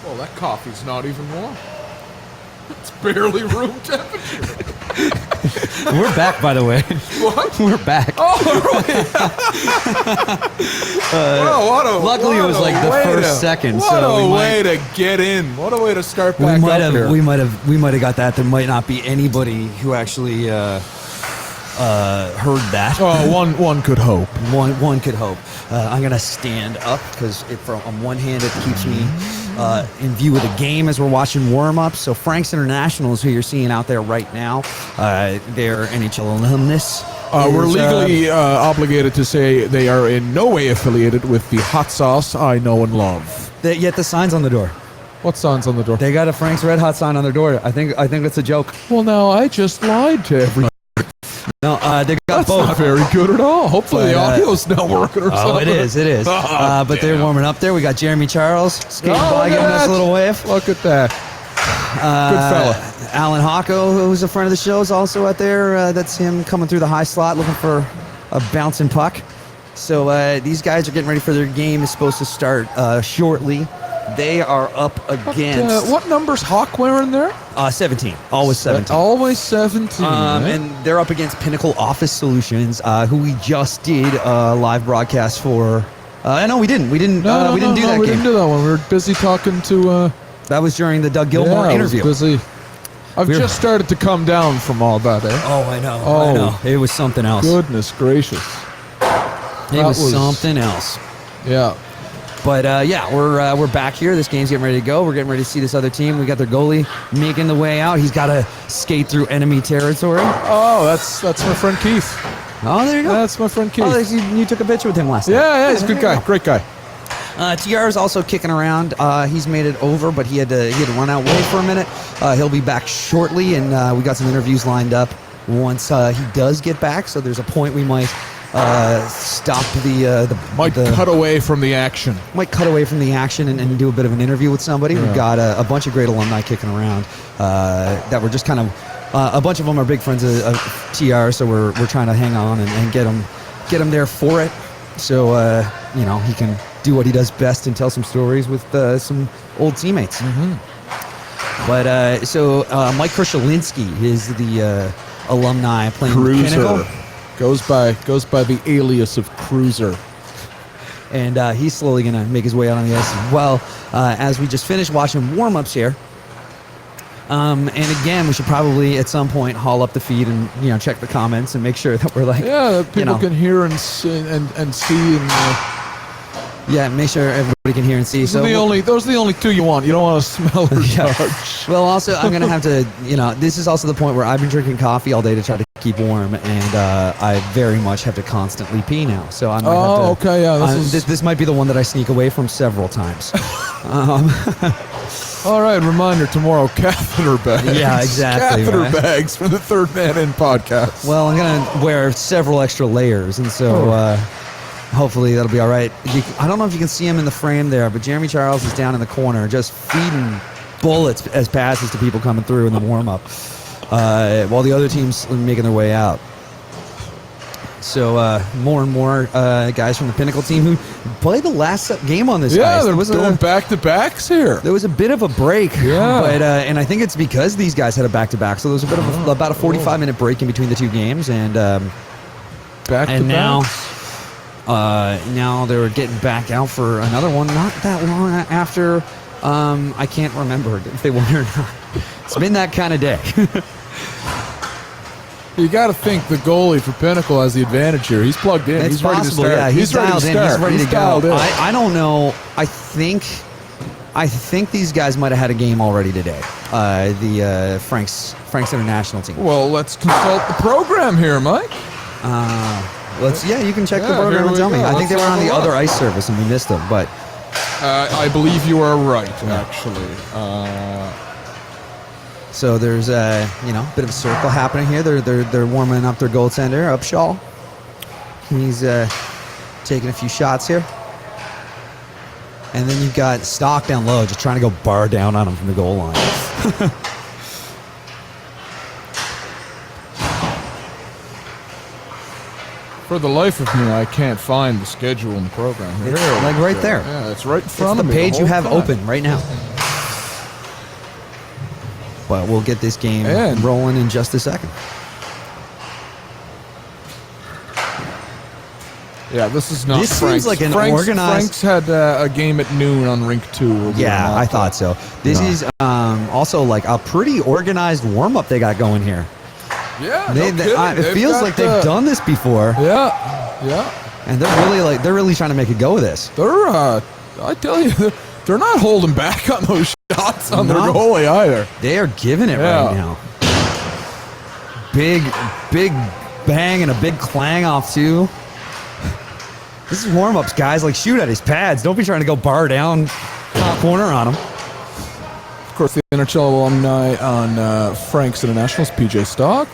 Well, that coffee's not even warm. It's barely room temperature. We're back, by the way. What? We're back. Oh, really? Luckily, it was like the first second. What so a way to get in. What a way to start we back might up have here. we might have got that. There might not be anybody who actually heard that. Oh, one could hope. One could hope. I'm gonna stand up because on one hand it keeps me in view of the game as we're watching warm-ups. So Franks Internationals, who you're seeing out there right now, they're NHL alumnus. We're legally obligated to say they are in no way affiliated with the hot sauce I know and love. Yet the sign's on the door. What sign's on the door? They got a Frank's Red Hot sign on their door. I think it's a joke. Well, now I just lied to everyone. No, they got That's both. not very good at all. Hopefully the audio's not working or something. Oh, it is. Oh, But they're warming up there. We got Jeremy Charles skating by, look giving at us a that. little wave. Look at that. Good fella. Alan Hocko, who's a friend of the show, is also out there. That's him coming through the high slot looking for a bouncing puck. So these guys are getting ready for their game. It's supposed to start shortly. They are up against... What number's Hawk wearing there? 17. Always 17. Always 17. And they're up against Pinnacle Office Solutions, who we just did a live broadcast for. No, we didn't. We didn't do that we game. didn't do that one. We were busy talking to... That was during the Doug Gilmore interview. I was busy. I've just started to come down from all that, eh? Oh, I know. Oh. I know. It was something else. Goodness gracious. It was something else. Yeah. But we're back here. This game's getting ready to go. We're getting ready to see this other team. We got their goalie making the way out. He's got to skate through enemy territory. Oh, that's my friend Keith. Oh, there you go. That's my friend Keith. Oh, you took a picture with him last night. Yeah, he's a good guy. Great guy. TR is also kicking around. He's made it over, but he had to run out way for a minute. He'll be back shortly, and we got some interviews lined up once he does get back. So there's a point we might stop cut away from the action. Might cut away from the action and do a bit of an interview with somebody. We've got a bunch of great alumni kicking around that we're just kind of. A bunch of them are big friends of TR, so we're trying to hang on and get him there for it. So he can do what he does best and tell some stories with some old teammates. Mm-hmm. But Mike Krushelinski is the alumni playing Cruiser. Pinnacle. Goes by the alias of Cruiser. And he's slowly going to make his way out on the ice as well. As we just finished watching warm-ups here. And again, we should probably at some point haul up the feed and check the comments and make sure that we're like that people can hear and see make sure everybody can hear and see. Those are the only two you want. You don't want to smell or touch. Well, also I'm gonna have to this is also the point where I've been drinking coffee all day to try to keep warm, and I very much have to constantly pee now. So I might have to. Okay, yeah. This might be the one that I sneak away from several times. All right, reminder tomorrow, catheter bags. Yeah, exactly. Catheter right? bags for the Third Man In podcast. Well, I'm going to wear several extra layers, and so hopefully that'll be all right. I don't know if you can see him in the frame there, but Jeremy Charles is down in the corner just feeding bullets as passes to people coming through in the warm-up while the other team's making their way out. So more and more guys from the Pinnacle team who played the last game on this ice. Yeah, they're doing back-to-backs here. There was a bit of a break, but and I think it's because these guys had a back-to-back. So there was a bit of about a 45-minute break in between the two games, and now they're getting back out for another one. Not that long after. I can't remember if they won or not. It's been that kind of day. You got to think the goalie for Pinnacle has the advantage here. He's plugged in. It's he's ready possible, to start. yeah. He's dialed in. He's ready to go. I don't know. I think these guys might have had a game already today. The Franks International team. Well, let's consult the program here, Mike. You can check the program and tell me. I think they were on the other ice service and we missed them, but I believe you are right, actually. So there's a bit of a circle happening here. They're warming up their goaltender, Upshaw. He's taking a few shots here. And then you've got Stock down low, just trying to go bar down on him from the goal line. For the life of me, I can't find the schedule in the program. It's like right there. Yeah, it's right in front It's of the me. page you have time. open right now. but we'll get this game And- rolling in just a second. Yeah, this is not This seems Frank's. like an Frank's, organized- Frank's had a game at noon on Rink 2. Yeah, I thought so. This Yeah. is also like a pretty organized warm up they got going here. Yeah, It feels like they've done this before, Yeah, yeah. and they're really trying to make a go of this. They're, I tell you, they're not holding back on those shots on their No. goalie either. They are giving it Yeah. right now. Big bang and a big clang off too. This is warm ups, guys. Like, shoot at his pads. Don't be trying to go bar down top corner on him. Of course, the NHL alumni on Frank's Internationals, PJ Stock.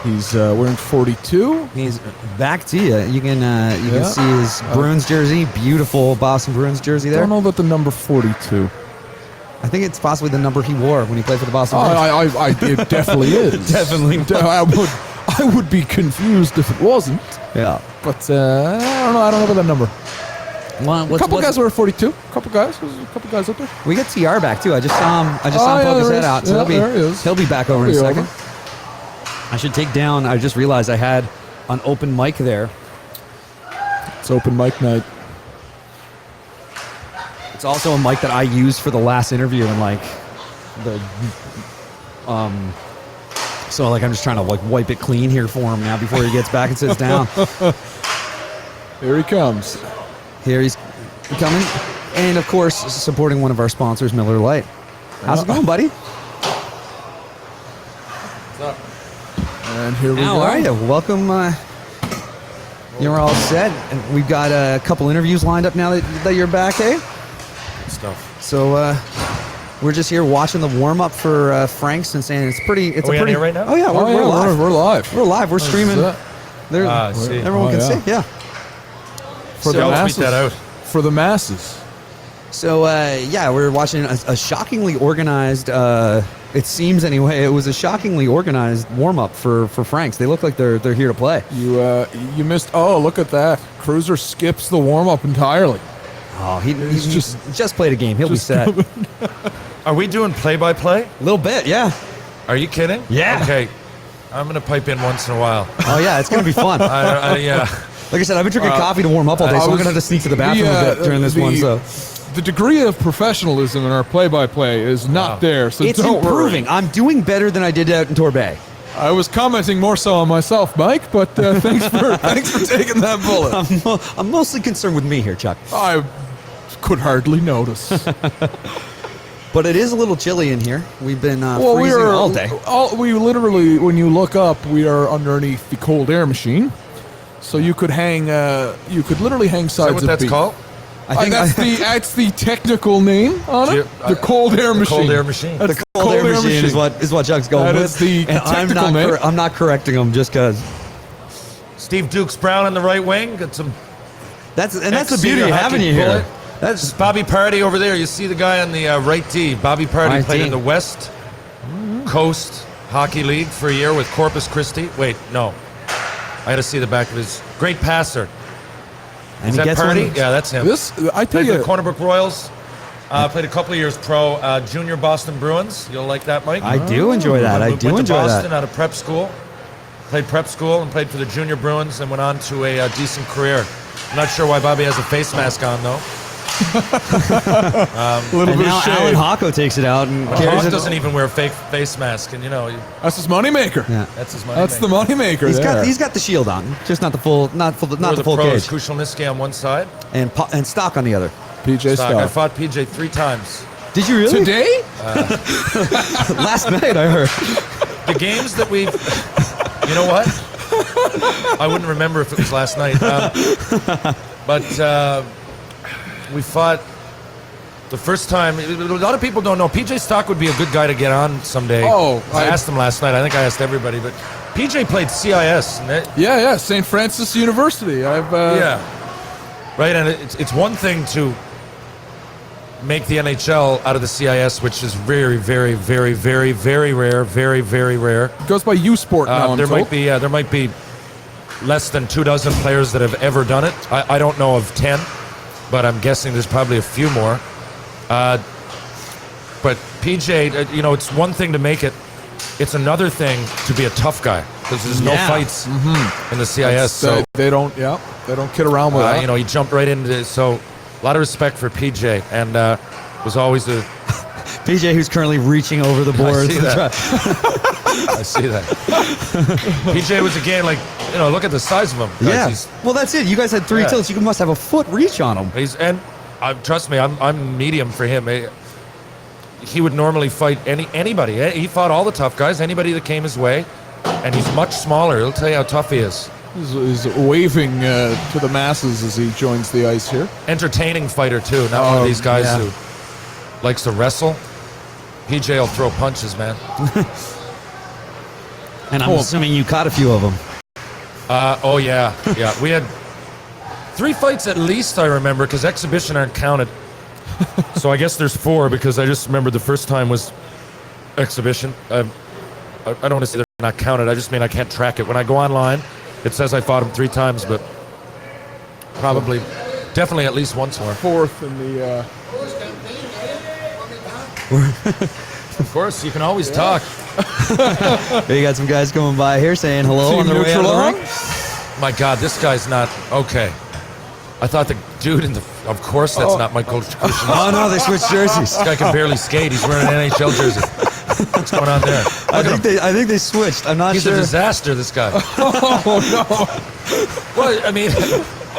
He's wearing 42. He's back to you. You can Yeah. see his Bruins jersey, beautiful Boston Bruins jersey there. Don't know about the number 42. I think it's possibly the number he wore when he played for the Boston Oh, Bruins. it definitely is. Definitely I would be confused if it wasn't. Yeah. But I don't know. I don't know about that number. Well, A couple guys were 42. A couple guys out there. We got TR back too. I just saw him. Oh, Poke yeah, his there head is. out. So Yeah, there he is. he'll be back over in a He'll be second. I should take down. I just realized I had an open mic there. It's open mic night. It's also a mic that I used for the last interview, and like the so like I'm just trying to like wipe it clean here for him now before he gets back and sits down. Here he comes. Here he's coming, and of course supporting one of our sponsors, Miller Lite. How's it going, buddy? And here we How go. are you? Welcome. You're all set, and we've got a couple interviews lined up now that you're back, eh? Stuff. So we're just here watching the warm up for Frank's and saying it's pretty. It's Are we a on pretty. air right now? Oh yeah, we're, Oh, we're yeah, live. We're live. We're live. We're This is streaming. it. There, I see. everyone Oh, can yeah. see. Yeah. For the Don't masses. tweet that out. For the masses. So yeah, we're watching a shockingly organized. It seems anyway. It was a shockingly organized warm up for Frank's. They look like they're here to play. You missed. Oh, look at that. Cruiser skips the warm up entirely. Oh, he's just- just played a game. He'll be just- set. Are we doing play-by-play? A little bit, yeah. Are you kidding? Yeah. Okay. I'm gonna pipe in once in a while. Oh yeah, it's gonna be fun. Yeah. Like I said, I've been drinking coffee to warm up all day, so I'm gonna have to sneak to the bathroom a bit during this one. So The degree of professionalism in our play-by-play is not Wow. there, so it's don't improving. worry. I'm doing better than I did out in Torbay. I was commenting more so on myself, Mike, but thanks for taking that bullet. I'm mostly concerned with me here, Chuck. I could hardly notice. But it is a little chilly in here. We've been freezing all day. We literally, when you look up, we are underneath the cold air machine. So you could hang, you could literally hang Is sides that what of that's beef. called? That's the technical name on it. The- The cold air the machine. cold air machine. That's The cold air machine is what Chuck's going That with. is the and technical name. I'm not correcting him just because. Steve Dukes Brown on the right wing. Got some. That's the beauty Ex-senior of having hockey you here. bullet. That's Bobby Party over there. You see the guy on the right D. Bobby Party Right played D. in the West Coast Hockey League for a year with Corpus Christi. Wait, no. I got to see the back of his great passer. and Is he that gets Party? one. Yeah, that's him. This, I tell Played for you, the Cornerbrook Royals. Played a couple of years pro. Junior Boston Bruins. You'll like that, Mike? I do enjoy that. I Went do to enjoy Boston that. out of prep school. Played prep school and played for the Junior Bruins and went on to a decent career. I'm not sure why Bobby has a face mask on, though. a little And bit now of Alan shade. Hawko takes it out and carries Hawk it. doesn't even wear a fake face mask, and That's his moneymaker. Yeah. that's his money. That's the moneymaker there. He's got the shield on, just not the full not the the full pros, cage. Kushelniski on one side. And Stock on the other. PJ Stock. I Stock. fought PJ 3 times. Did you really? Today? Last night I heard. The games that we've, you know what? I wouldn't remember if it was last night. But we fought the first time. A lot of people don't know. PJ Stock would be a good guy to get on someday. Oh, I asked him last night. I think I asked everybody, but PJ played CIS. And Yeah, St. Francis University. yeah. Right, and it's one thing to make the NHL out of the CIS, which is very, very, very, very, very rare, very, very rare. It goes by U Sport now. I'm There told. might be less than 24 players that have ever done it. I don't know of 10, but I'm guessing there's probably a few more. But PJ, it's one thing to make it. It's another thing to be a tough guy because there's no fights in the CIS. So they don't kid around with that. he jumped right into it. So a lot of respect for PJ, and was always a PJ, who's currently reaching over the boards. I see that. PJ was again look at the size of him. Guys. Yeah. Well, that's it. You guys had 3 tilts. You must have a foot reach on him. Trust me, I'm medium for him. He would normally fight anybody. He fought all the tough guys, anybody that came his way, and he's much smaller. He'll tell you how tough he is. He's waving to the masses as he joins the ice here. Entertaining fighter too. Not one of these guys who likes to wrestle. PJ will throw punches, man. And I'm assuming you caught a few of them. Yeah. We had 3 fights at least, I remember, because exhibition aren't counted. So I guess there's 4 because I just remember the first time was exhibition. I don't want to say they're not counted. I just mean I can't track it. When I go online, it says I fought him 3 times, but definitely at least once more. 4th in the. Of course, you can always talk. You got some guys coming by here saying hello Team on their way out of the neutral ring. My God, this guy's not okay. I thought the dude of course that's not Michael Kushner. Oh no, they switched jerseys. This guy can barely skate. He's wearing an NHL jersey. What's going on there? I think they switched. I'm not He's sure. a disaster, this guy. Oh no! Well, I mean,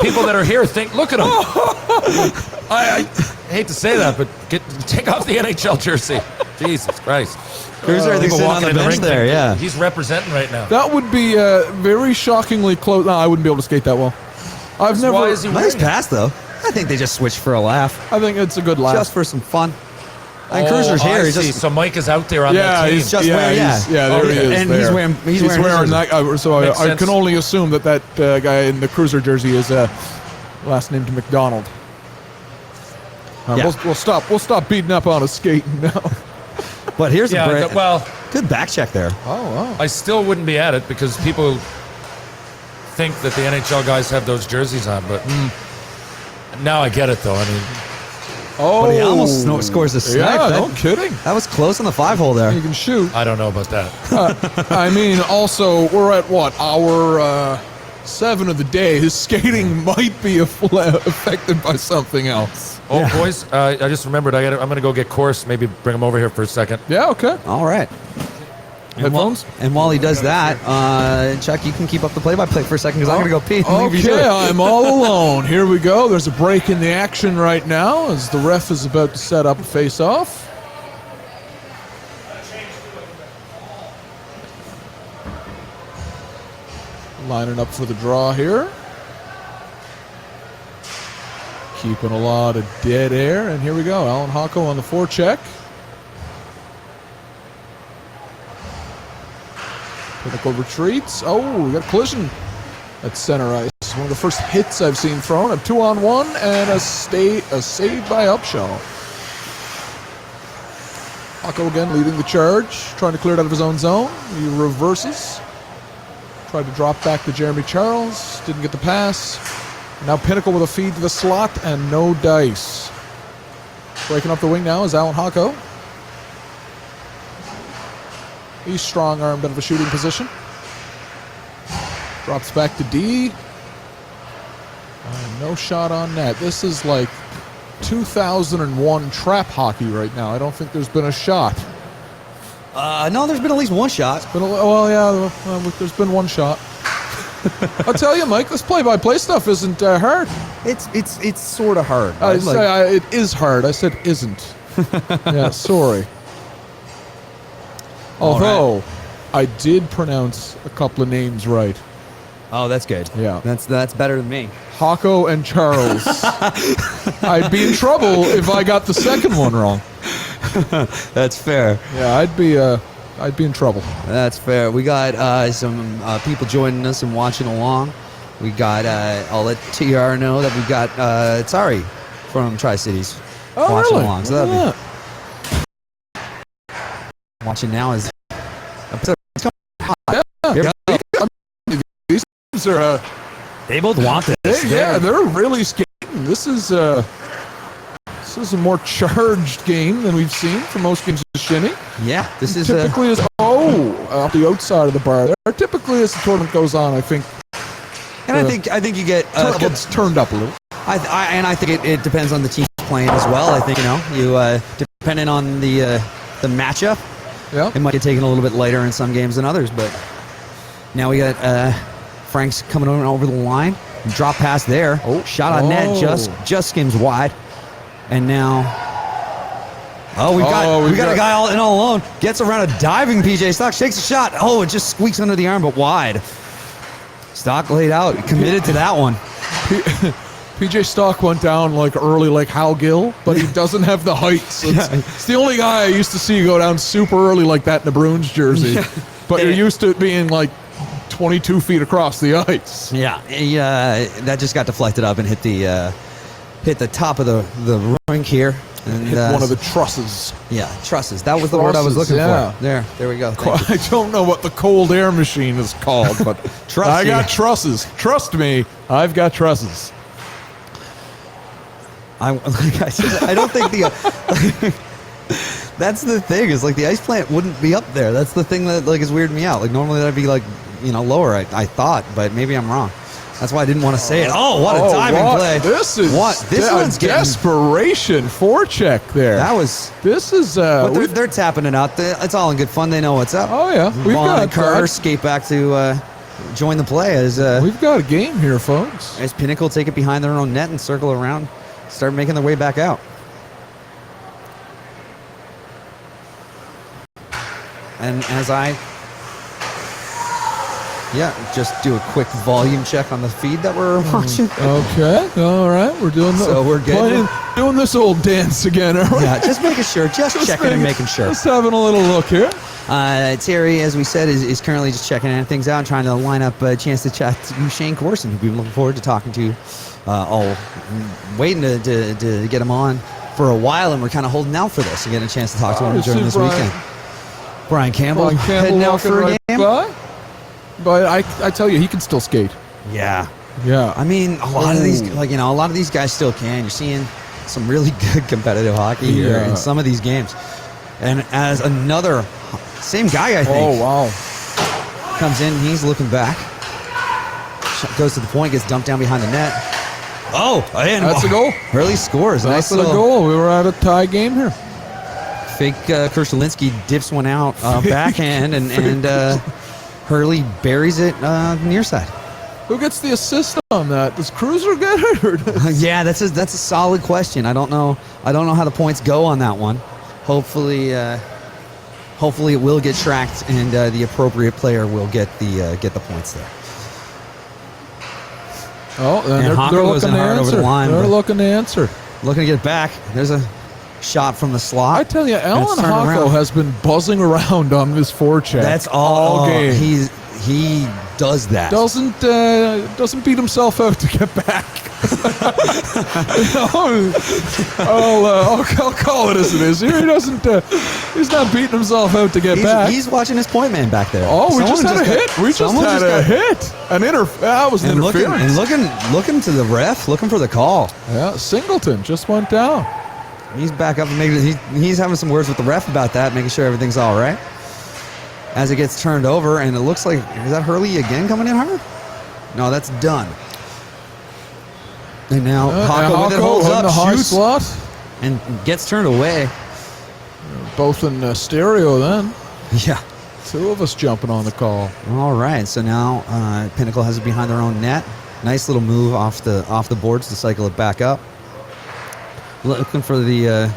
people that are here look at him. I hate to say that, but take off the NHL jersey. Jesus Christ. Cruiser, they sitting on the bench there, yeah. He's representing right now. That would be very shockingly close. No, I wouldn't be able to skate that well. I've never. Why is he Nice wearing it? pass, though. I think they just switched for a laugh. I think it's a good laugh. Just for some fun. And Cruiser's here. I He's see. just, So Mike is out there on that team. he's just wearing, there he is. And there. he's wearing He's wearing his that. So Makes I sense. can only assume that guy in the Cruiser jersey is last named McDonald. Yeah. We'll stop beating up on his skating now. But here's a break. Well, Good back check there. Oh wow! I still wouldn't be at it because people think that the NHL guys have those jerseys on, but now I get it though. I mean, But he almost scores a snipe. Yeah, That- no kidding. That was close on the 5-hole there. You can shoot. I don't know about that. I mean, also we're at what hour 7 of the day. His skating might be affected by something else. Oh, boys, I just remembered. I'm going to go get Course. Maybe bring him over here for a second. Yeah. Okay. All right. Headphones. And while he does that, Chuck, you can keep up the play-by-play for a second because I'm going to go pee. and leave you to Okay, it. I'm all alone. Here we go. There's a break in the action right now as the ref is about to set up a face-off. Lining up for the draw here. Keeping a lot of dead air, and here we go. Alan Hocko on the forecheck. Pinnacle retreats. Oh, we got a collision at center ice. One of the first hits I've seen thrown. A 2-on-1 and a save by Upshaw. Hocko again leading the charge, trying to clear it out of his own zone. He reverses. Tried to drop back to Jeremy Charles. Didn't get the pass. Now Pinnacle with a feed to the slot and no dice. Breaking up the wing now is Alan Hocko. He's strong-armed out of a shooting position. Drops back to D. No shot on net. This is like 2001 trap hockey right now. I don't think there's been a shot. No, there's been at least one shot. There's been one shot. I'll tell you, Mike, this play-by-play stuff isn't hard. It's sort of hard. It is hard. I said isn't. Yeah, sorry. Although, I did pronounce a couple of names right. Oh, that's good. Yeah. That's better than me. Hocko and Charles. I'd be in trouble if I got the second one wrong. That's fair. Yeah, I'd be in trouble. That's fair. We got some people joining us and watching along. We got, I'll let TR know that we've got Tsari from Tri-Cities watching really? along. So that'd be watching now is These are, they both want this. they're really skating. This is This is a more charged game than we've seen for most games of Shinny. Yeah, this is Typically, off the outside of the bar there. Typically, as the tournament goes on, I think. and I think you get It's turned up a little. I think it depends on the teams playing as well. I think you depending on the matchup, Yeah. it might get taken a little bit later in some games than others. But now we got Frank's coming over the line, drop pass there, shot on net, just skims wide, and now we got a guy all alone, gets around a diving PJ Stock, shakes a shot, it just squeaks under the arm but wide. Stock laid out, committed to that one. PJ Stock went down early like Hal Gill, but he doesn't have the height. So it's the only guy I used to see go down super early like that in a Bruins jersey. Yeah. But you're used to it being 22 feet across the ice. Yeah, that just got deflected up and hit the top of the rink here. And Hit one of the trusses. Yeah, trusses. That was the word I was looking yeah. for. There we go. Thank you. I don't know what the cold air machine is called, but I got trusses. Trust me, I've got trusses. Like I said, I don't think that's the thing, is the ice plant wouldn't be up there. That's the thing that is weirding me out. Normally that'd be lower, I thought, but maybe I'm wrong. That's why I didn't want to say it. Oh, what a diving play. This is this one's desperation forecheck there. This is they're tapping it out. It's all in good fun. They know what's up. Oh yeah. We've Vaughn got Kerr skate back to join the play as we've got a game here, folks. As Pinnacle take it behind their own net and circle around, start making their way back out. And as I just do a quick volume check on the feed that we're watching. Okay, all right, we're doing doing this old dance again. All right? Yeah, just making sure, just checking and making sure. Just having a little look here. Terry, as we said, is currently just checking things out and trying to line up a chance to chat to Shane Corson, who we've been looking forward to talking to, waiting to get him on for a while, and we're kind of holding out for this and getting a chance to talk to him during this weekend. Brian Campbell heading out for a game. But I tell you, he can still skate. Yeah. Yeah. I mean, a lot of these guys still can. You're seeing some really good competitive hockey here in some of these games. And as another same guy, I think. Oh, wow. Comes in, he's looking back. Goes to the point, gets dumped down behind the net. And that's a goal. Early scores. That's a goal. We were at a tie game here. Fake Kershalinski dips one out backhand, and Hurley buries it near side. Who gets the assist on that? Does Cruiser get it? Or yeah, that's a solid question. I don't know how the points go on that one. Hopefully it will get tracked, and the appropriate player will get the points there. Oh, and they're looking to answer. Over the line, they're looking to answer. Looking to get it back. There's a shot from the slot. I tell you, Alan Hocko has been buzzing around on this forecheck. That's all game. He does that. Doesn't beat himself out to get back. I'll call it as it is. Here he doesn't. He's not beating himself out to get back. He's watching his point man back there. Oh, we just had a hit. We just had a hit. That was an interference. Looking to the ref, looking for the call. Yeah, Singleton just went down. He's back up and he's having some words with the ref about that, making sure everything's all right. As it gets turned over, and it looks like, is that Hurley again coming in hard? No, that's done. And now Hocko with it holds up, the high shoots, slot, and gets turned away. Both in stereo then. Yeah. Two of us jumping on the call. All right, so now Pinnacle has it behind their own net. Nice little move off the boards to cycle it back up. Looking for the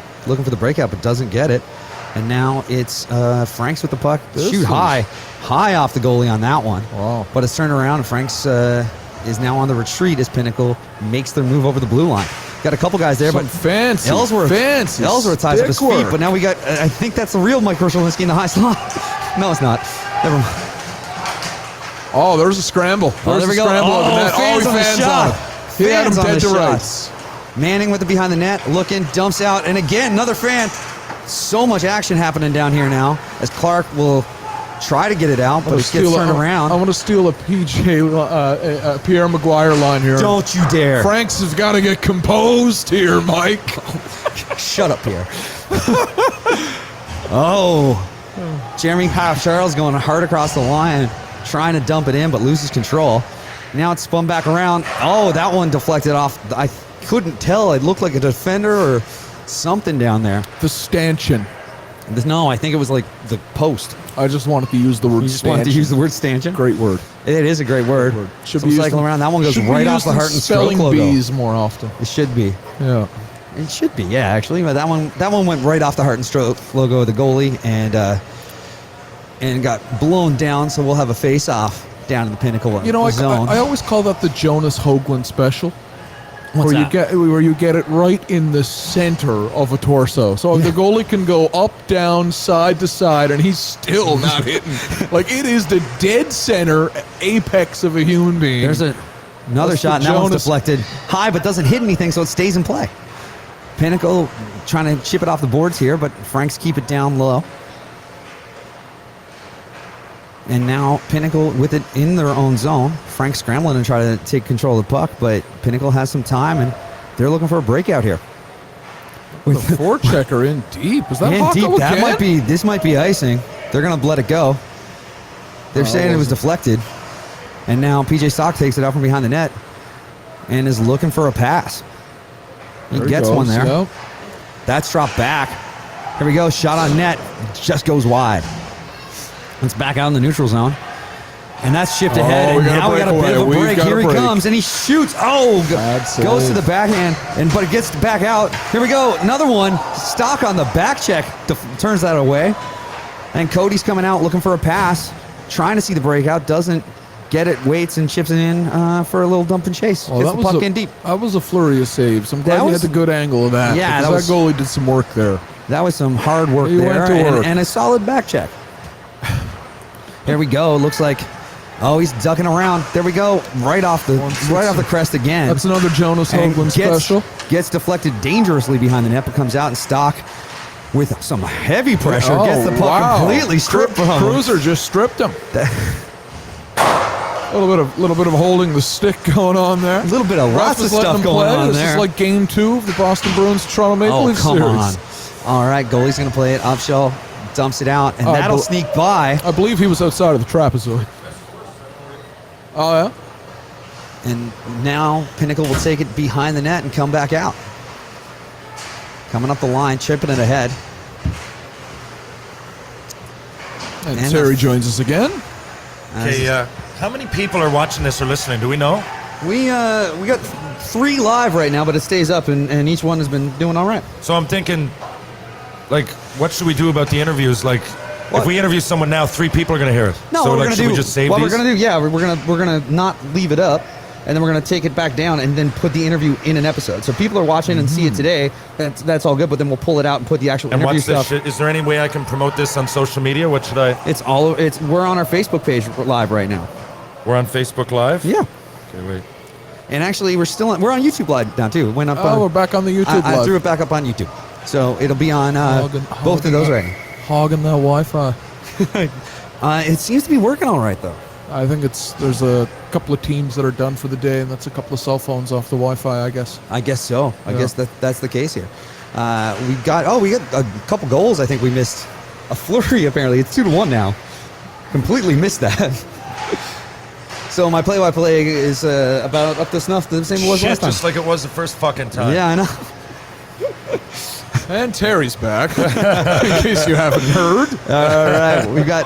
breakout, but doesn't get it. And now it's Franks with the puck. Shoot high off the goalie on that one. Wow. But it's turned around, and Franks is now on the retreat as Pinnacle makes their move over the blue line. Got a couple guys there, but fancy Ellsworth ties up his feet. But now we got, I think that's the real Mike Kershalinski in the high slot. No, it's not. Never mind. Oh, there's a scramble. There we go. Fans on the shot. He had him dead to rights. Manning with it behind the net, looking, dumps out, and again, another fan. So much action happening down here now as Clark will try to get it out, but it gets turned around. I want to steal a Pierre Maguire line here. Don't you dare. Franks has got to get composed here, Mike. Shut up, Pierre. Oh, Jeremy Charles going hard across the line, trying to dump it in, but loses control. Now it's spun back around. Oh, that one deflected off. I couldn't tell. It looked like a defender or something down there. The stanchion. No, I think it was like the post. I just wanted to use the word You just wanted to stanchion. use the word stanchion? Great word. It is a great word. Should Some be used cycling in- around. That one goes should be right off used the in Heart and Stroke spelling logo. bees more often. It should be. Yeah. It should be, yeah, actually. But that one went right off the Heart and Stroke logo of the goalie and got blown down. So we'll have a face-off down in the Pinnacle You know, zone. I always call that the Jonas Hoagland special. What's where that? you get it right in the center of a torso. So the goalie can go up, down, side to side, and he's still not hitting. Like, it is the dead center apex of a human being. There's another That's shot, and the that one's Jonas- deflected high, but doesn't hit anything, so it stays in play. Pinnacle trying to chip it off the boards here, but Franks keep it down low. And now Pinnacle with it in their own zone. Frank scrambling and try to take control of the puck, but Pinnacle has some time, and they're looking for a breakout here. the forechecker in deep. Is that In Hocko deep, that again? this might be icing. They're gonna let it go. They're saying it was deflected, and now PJ Stock takes it out from behind the net and is looking for a pass. He There gets goes, one there. yep. That's dropped back. Here we go. Shot on net. Just goes wide. It's back out in the neutral zone. And that's shipped ahead. we And got a now we got a bit of a breakaway. We've break. got a Here he break. comes. And he shoots. Oh, Bad goes to save. the backhand. But it gets back out. Here we go. Another one. Stock on the back check. Turns that away. And Cody's coming out looking for a pass. Trying to see the breakout. Doesn't get it. Waits and chips it in for a little dump and chase. Well, Gets that the was puck a, in deep. That was a flurry of saves. I'm glad That you was- had the good angle of that. Yeah, because that that goalie did some work there. That was some hard work He there went to work. and a solid back check. Here we go. Looks like, oh, he's ducking around. There we go. Right off the crest again. That's another Jonas And Hoagland special. Gets deflected dangerously behind the net, but comes out in stock with some heavy pressure. Gets the puck wow. completely stripped from him. Cruiser just stripped him. A little bit of holding the stick going on there. A little bit of Ref lots of is letting stuff him going play. on This there. is like game 2 of the Boston Bruins Toronto Maple Oh, Leafs come series. on. All right, goalie's going to play it. Upshall dumps it out, and Oh, that'll but- sneak by. I believe he was outside of the trapezoid. Oh yeah. And now Pinnacle will take it behind the net and come back out. Coming up the line, chipping it ahead. And And Terry the- joins us again. Okay, how many people are watching this or listening? Do we know? We got 3 live right now, but it stays up, and each one has been doing all right. So I'm thinking, like, what should we do about the interviews? Like, What? if we interview someone now, 3 people are going to hear it. No, so, what like, we're should gonna do? we just save what these? we're gonna do? Yeah, we're gonna not leave it up, and then we're gonna take it back down, and then put the interview in an episode. So people are watching and see it today. That's all good. But then we'll pull it out and put the actual And interview what's this stuff. shit? Is there any way I can promote this on social media? What should I? We're on our Facebook page live right now. We're on Facebook Live? Yeah. Okay, wait. And actually, we're on YouTube Live now too. It went up. Oh, we're back on the YouTube I Live. threw it back up on YouTube, so it'll be on both of those right now. Hogging that Wi-Fi. It seems to be working all right though. I think there's a couple of teams that are done for the day, and that's a couple of cell phones off the Wi-Fi, I guess. I guess so. I Yeah. guess that's the case here. We got a couple goals. I think we missed a flurry. Apparently, it's 2-1 now. Completely missed that. So my play-by-play is about up to snuff, the same it was Shit, last time. just like it was the first fucking time. Yeah, I know. And Terry's back, in case you haven't heard. All right, we've got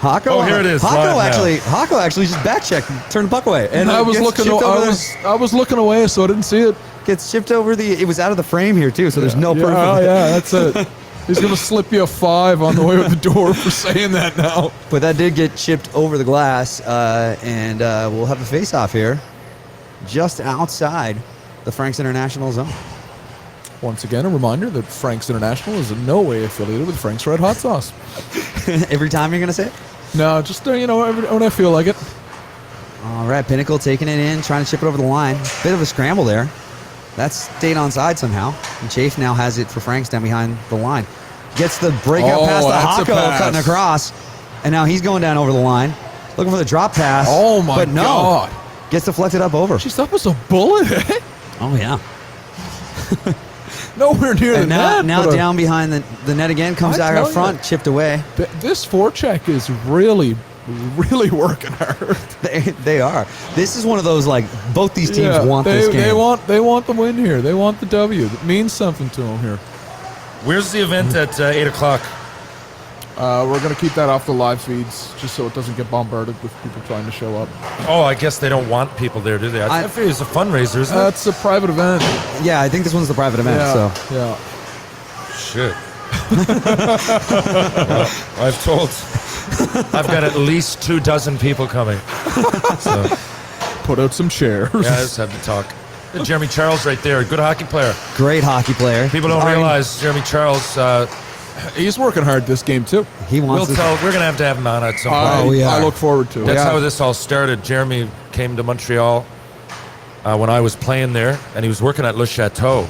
Hocko. Oh, here it is, live now. Hocko actually just back checked, turned the puck away, and I was gets looking. chipped over I was looking away, so I didn't see it. gets chipped over the. It was out of the frame here too, so there's no proof. Oh of it. yeah, that's it. He's gonna slip you a 5 on the way out the door for saying that now. But that did get chipped over the glass, and we'll have a face-off here, just outside the Franks International zone. Once again, a reminder that Frank's International is in no way affiliated with Frank's Red Hot Sauce. Every time you're gonna say it. No, just when I feel like it. All right, Pinnacle taking it in, trying to chip it over the line. Bit of a scramble there. That's stayed onside somehow. And Chafe now has it for Franks down behind the line. Gets the breakout Oh, pass to that's a Hocko, pass. cutting across. And now he's going down over the line, looking for the drop pass. Oh my but no, God! Gets deflected up over. Jeez, that was a bullet. Eh? Oh, yeah. nowhere near the And now, net. now but, down behind the net again, comes I out tell up front, chipped away. This forecheck is really working hard. They are. This is one of those, like, both these teams want this game. They want the win here. They want the W. It means something to them here. Where's the event at 8 o'clock? We're going to keep that off the live feeds just so it doesn't get bombarded with people trying to show up. Oh, I guess they don't want people there, do they? I figure it's a fundraiser, isn't it? That's a private event. Yeah, I think this one's the private event, Yeah, so. yeah. Shit. I've got at least 24 people coming. So, Put out some chairs. yeah, I just have to talk. Jeremy Charles right there, good hockey player. Great hockey player. People don't realize Jeremy Charles. He's working hard this game too. He wants to. We're gonna have to have him on at some point. Oh, yeah. I look forward to it. That's Yeah. how this all started. Jeremy came to Montreal when I was playing there, and he was working at Le Chateau,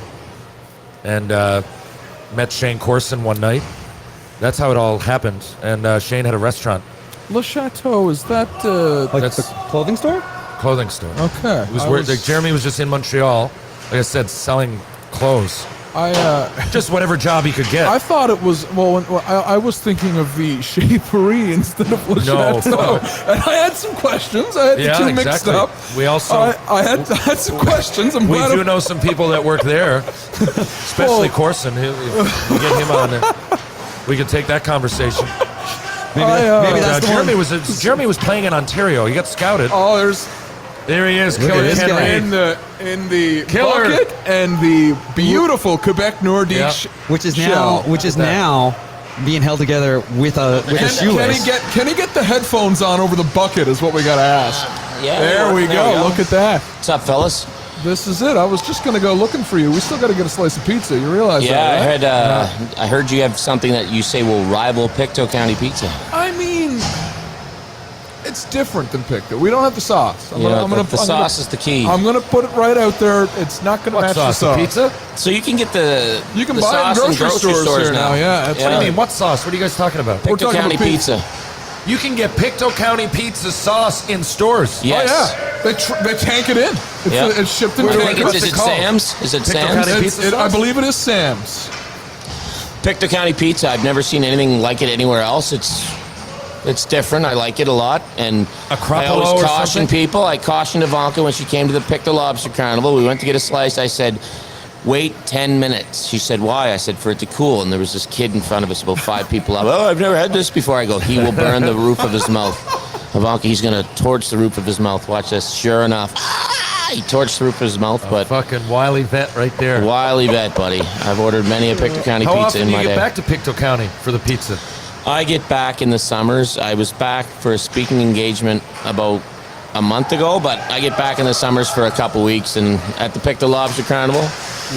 and met Shane Corson one night. That's how it all happened. And Shane had a restaurant, Le Chateau, is that... Like That's- the clothing store? clothing store. okay. It was like Jeremy was just in Montreal, like I said, selling clothes. Just whatever job he could get. I thought it was... Well, I was thinking of the Shapery instead of Le No. Chateau. And I had some questions. I had the two mixed exactly. up. We also I had some questions. I'm we glad do know some people that work there, especially Well- Corson. If we get him on there. We could take that conversation. Maybe, maybe that's the Jeremy one. Jeremy was playing in Ontario. He got scouted. Oh, there's... There he is, Look at Killer this guy. Henry. in the Killer. bucket and the beautiful Quebec Nordique Yeah. Which is shell. now being held together with a shoelace. Can he get the headphones on over the bucket is what we got to ask. Yeah, There we go. Look at that. What's up, fellas? This is it. I was just going to go looking for you. We still got to get a slice of pizza. You realize Yeah, that, right? I heard you have something that you say will rival Pictou County Pizza. I mean, it's different than Pictou. We don't have the sauce. The sauce is the key. I'm going to put it right out there. It's not going to What match sauce? the The sauce. pizza? So you can get the You can the buy it in sauce grocery stores here now. Yeah, that's What do right. you mean? What sauce? What are you guys talking about? We're Pictou talking County about Pizza. You can get Pictou County pizza sauce in stores. Yes. Oh, yeah. They tank it in. It's shipped in I tank. think it's, What's is it it called? Sam's? Is it Pictou Sam's? County pizza I sauce? believe it is Sam's. Pictou County Pizza. I've never seen anything like it anywhere else. It's different. I like it a lot, and A I Cropolo always or caution something? people. I cautioned Ivanka when she came to the Pictou Lobster Carnival. We went to get a slice. I said, "Wait 10 minutes." She said, "Why?" I said, "For it to cool." And there was this kid in front of us, about 5 people up. "Oh, I've never had this before." I go, "He will burn the roof of his mouth." Ivanka, he's going to torch the roof of his mouth. Watch this. Sure enough, he torched the roof of his mouth. But Fucking wily vet right there. wily vet, buddy. I've ordered many a Pictou County How pizza often in do my you get day. back to Pictou County for the pizza? I get back in the summers. I was back for a speaking engagement about a month ago, but I get back in the summers for a couple weeks, and at the Pictou Lobster Carnival,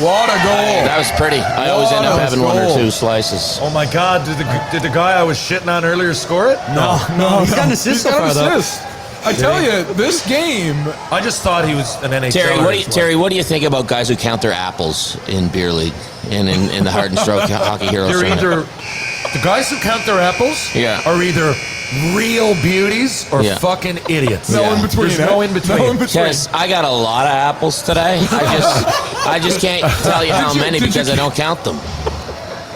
What a goal. that was pretty. I always end up having one or two slices. Oh my God! Did the guy I was shitting on earlier score it? No. He's got an assist so He's got far, an though. assist. I tell you, this game, I just thought he was an NHL. Terry, what do you think about guys who count their apples in beer league and in the Hard and Stroke Hockey Heroes They're tournament? either the guys who count their apples Yeah. are either real beauties or Yeah. fucking idiots. no Yeah. in between. There's eh? no in between. No in between. Because I got a lot of apples today. I just can't tell you how many because I don't count them.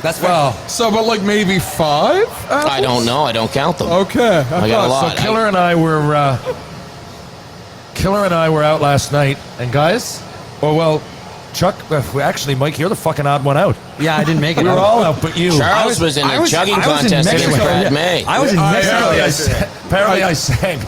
That's Well, So, about like maybe 5? I don't know. I don't count them. Okay. I got a lot. so Killer and I were out last night, and guys, Chuck, actually, Mike, you're the fucking odd one out. Yeah, I didn't make it. We were all out, but you. Charles was in a chugging I was in contest with Mexico. Brad May. I was in Mexico. Apparently, I sang.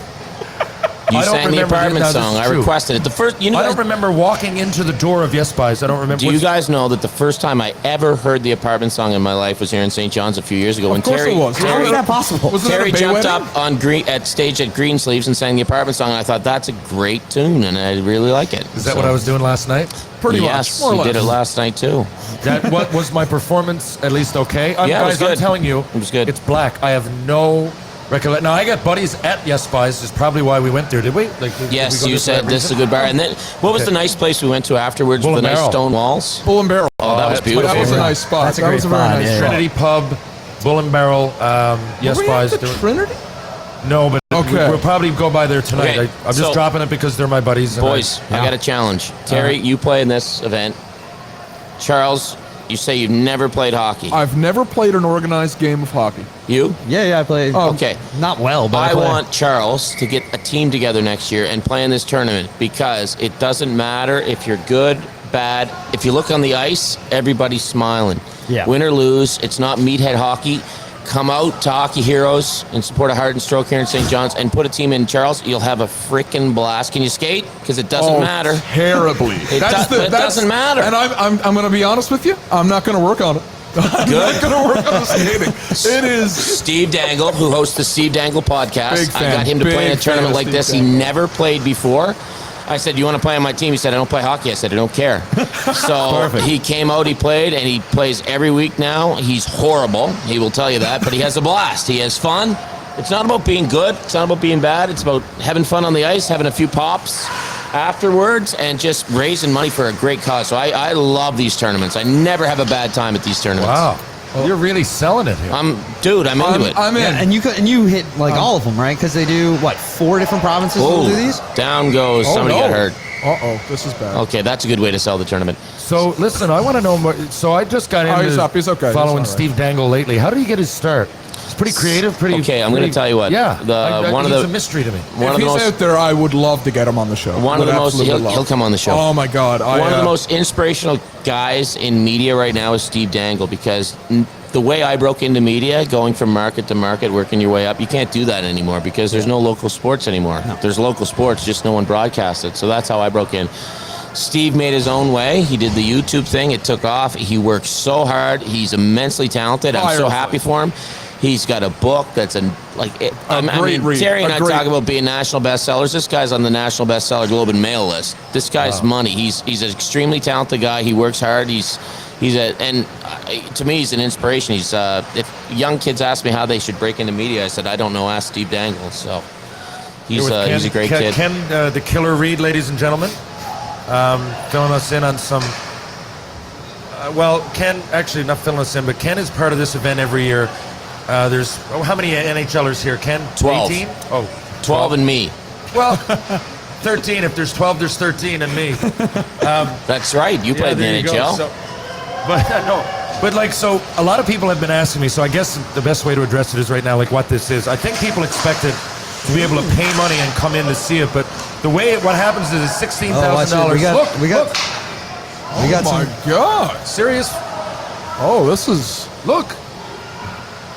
You I don't sang the remember apartment that. No, this song. is I true. requested it. The first, I don't remember walking into the door of Yes Buys. I don't remember. Do you what's- guys know that the first time I ever heard the apartment song in my life was here in St. John's a few years ago when Of course Terry it was. How is that possible? Was it at a Terry Bay jumped wedding? up on at stage at Greensleeves and sang the apartment song. And I thought that's a great tune and I really like it. Is that what I was doing last night? Pretty yes, much. More or you did it less. last night too. That what was my performance at least okay? Yeah, it was guys, I'm good. telling you, It was good. It's black. I have no recollection. Now I got buddies at Yes Buys. Is probably why we went there, did we? Like, did Yes, we go you there for said that this is a reason? good bar. And then what was Okay. the nice place we went to afterwards Bull with the and nice Barrel. stone walls? Bull and Barrel. Oh, that was that's my beautiful. That was a favorite. nice spot. That's a that great was a very spot, nice yeah. spot. Trinity Pub, Bull and Barrel. Yes Were we Buys. at the Trinity? No, but Okay. we'll probably go by there tonight. Okay, I'm just so- dropping it because they're my buddies. and Boys, I got a challenge. Terry, you play in this event. Charles, You say you've never played hockey. I've never played an organized game of hockey. You? Yeah, I played. Okay. Not well, but I play. want Charles to get a team together next year and play in this tournament because it doesn't matter if you're good, bad. If you look on the ice, everybody's smiling. Yeah. Win or lose, it's not meathead hockey. Come out to Hockey Heroes in support of Heart and Stroke here in St. John's and put a team in Charles. You'll have a freaking blast. Can you skate? Because it doesn't matter. Terribly. It doesn't matter. And I'm going to be honest with you. I'm not going to work on it. I'm Good. not going to work on the skating. It is. Steve Dangle, who hosts the Steve Dangle podcast. Big I fan. got him to play in a Big tournament fan of like Steve this. He Dangle. never played before. I said, "You want to play on my team?" He said, "I don't play hockey." I said, "I don't care." So he came out, he played, and he plays every week now. He's horrible. He will tell you that, but he has a blast. He has fun. It's not about being good. It's not about being bad. It's about having fun on the ice, having a few pops afterwards, and just raising money for a great cause. So I love these tournaments. I never have a bad time at these tournaments. Wow. You're really selling it here. I'm into it. I'm in. Yeah, and you hit like all of them, right? Because they do what 4 different provinces will do these. Down goes. Oh, Somebody no. got hurt. Uh-oh, this is bad. Okay, that's a good way to sell the tournament. So listen, I want to know more. So I just got into he's up. He's okay. He's following all right. Steve Dangle lately. How did he get his start? It's pretty creative. Pretty. Okay, I'm going to pretty- tell you what. Yeah. He's a mystery to me. One If of the he's most. out there, I would love to get him on the show. One of Would the most. absolutely love. He'll come on the show. Oh my God! One of the most inspirational guys in media right now is Steve Dangle because the way I broke into media, going from market to market, working your way up, you can't do that anymore because there's no local sports anymore. No. There's local sports, just no one broadcasts it. So that's how I broke in. Steve made his own way. He did the YouTube thing. It took off. He works so hard. He's immensely talented. I'm so happy for him. He's got a book that's great read. Terry and A I great- talk about being national bestsellers. This guy's on the National Bestseller Globe and Mail list. This guy's money. He's an extremely talented guy. He works hard. To me, he's an inspiration. If young kids ask me how they should break into media, I said, I don't know. Ask Steve Dangle. So he's a great kid. Ken, the Killer Reed, ladies and gentlemen, filling us in on some. Ken, actually not filling us in, but Ken is part of this event every year. There's how many NHLers here? Ken, 12. 18? Oh, 12 and me. well, 13. If there's 12, there's 13 and me. That's right. You played in there the you go. NHL. So a lot of people have been asking me. So I guess the best way to address it is right now, like what this is. I think people expect it to be able to pay money and come in to see it, but what happens is it's $16,000. We got Oh my some. God! Serious. Oh, this is. Look.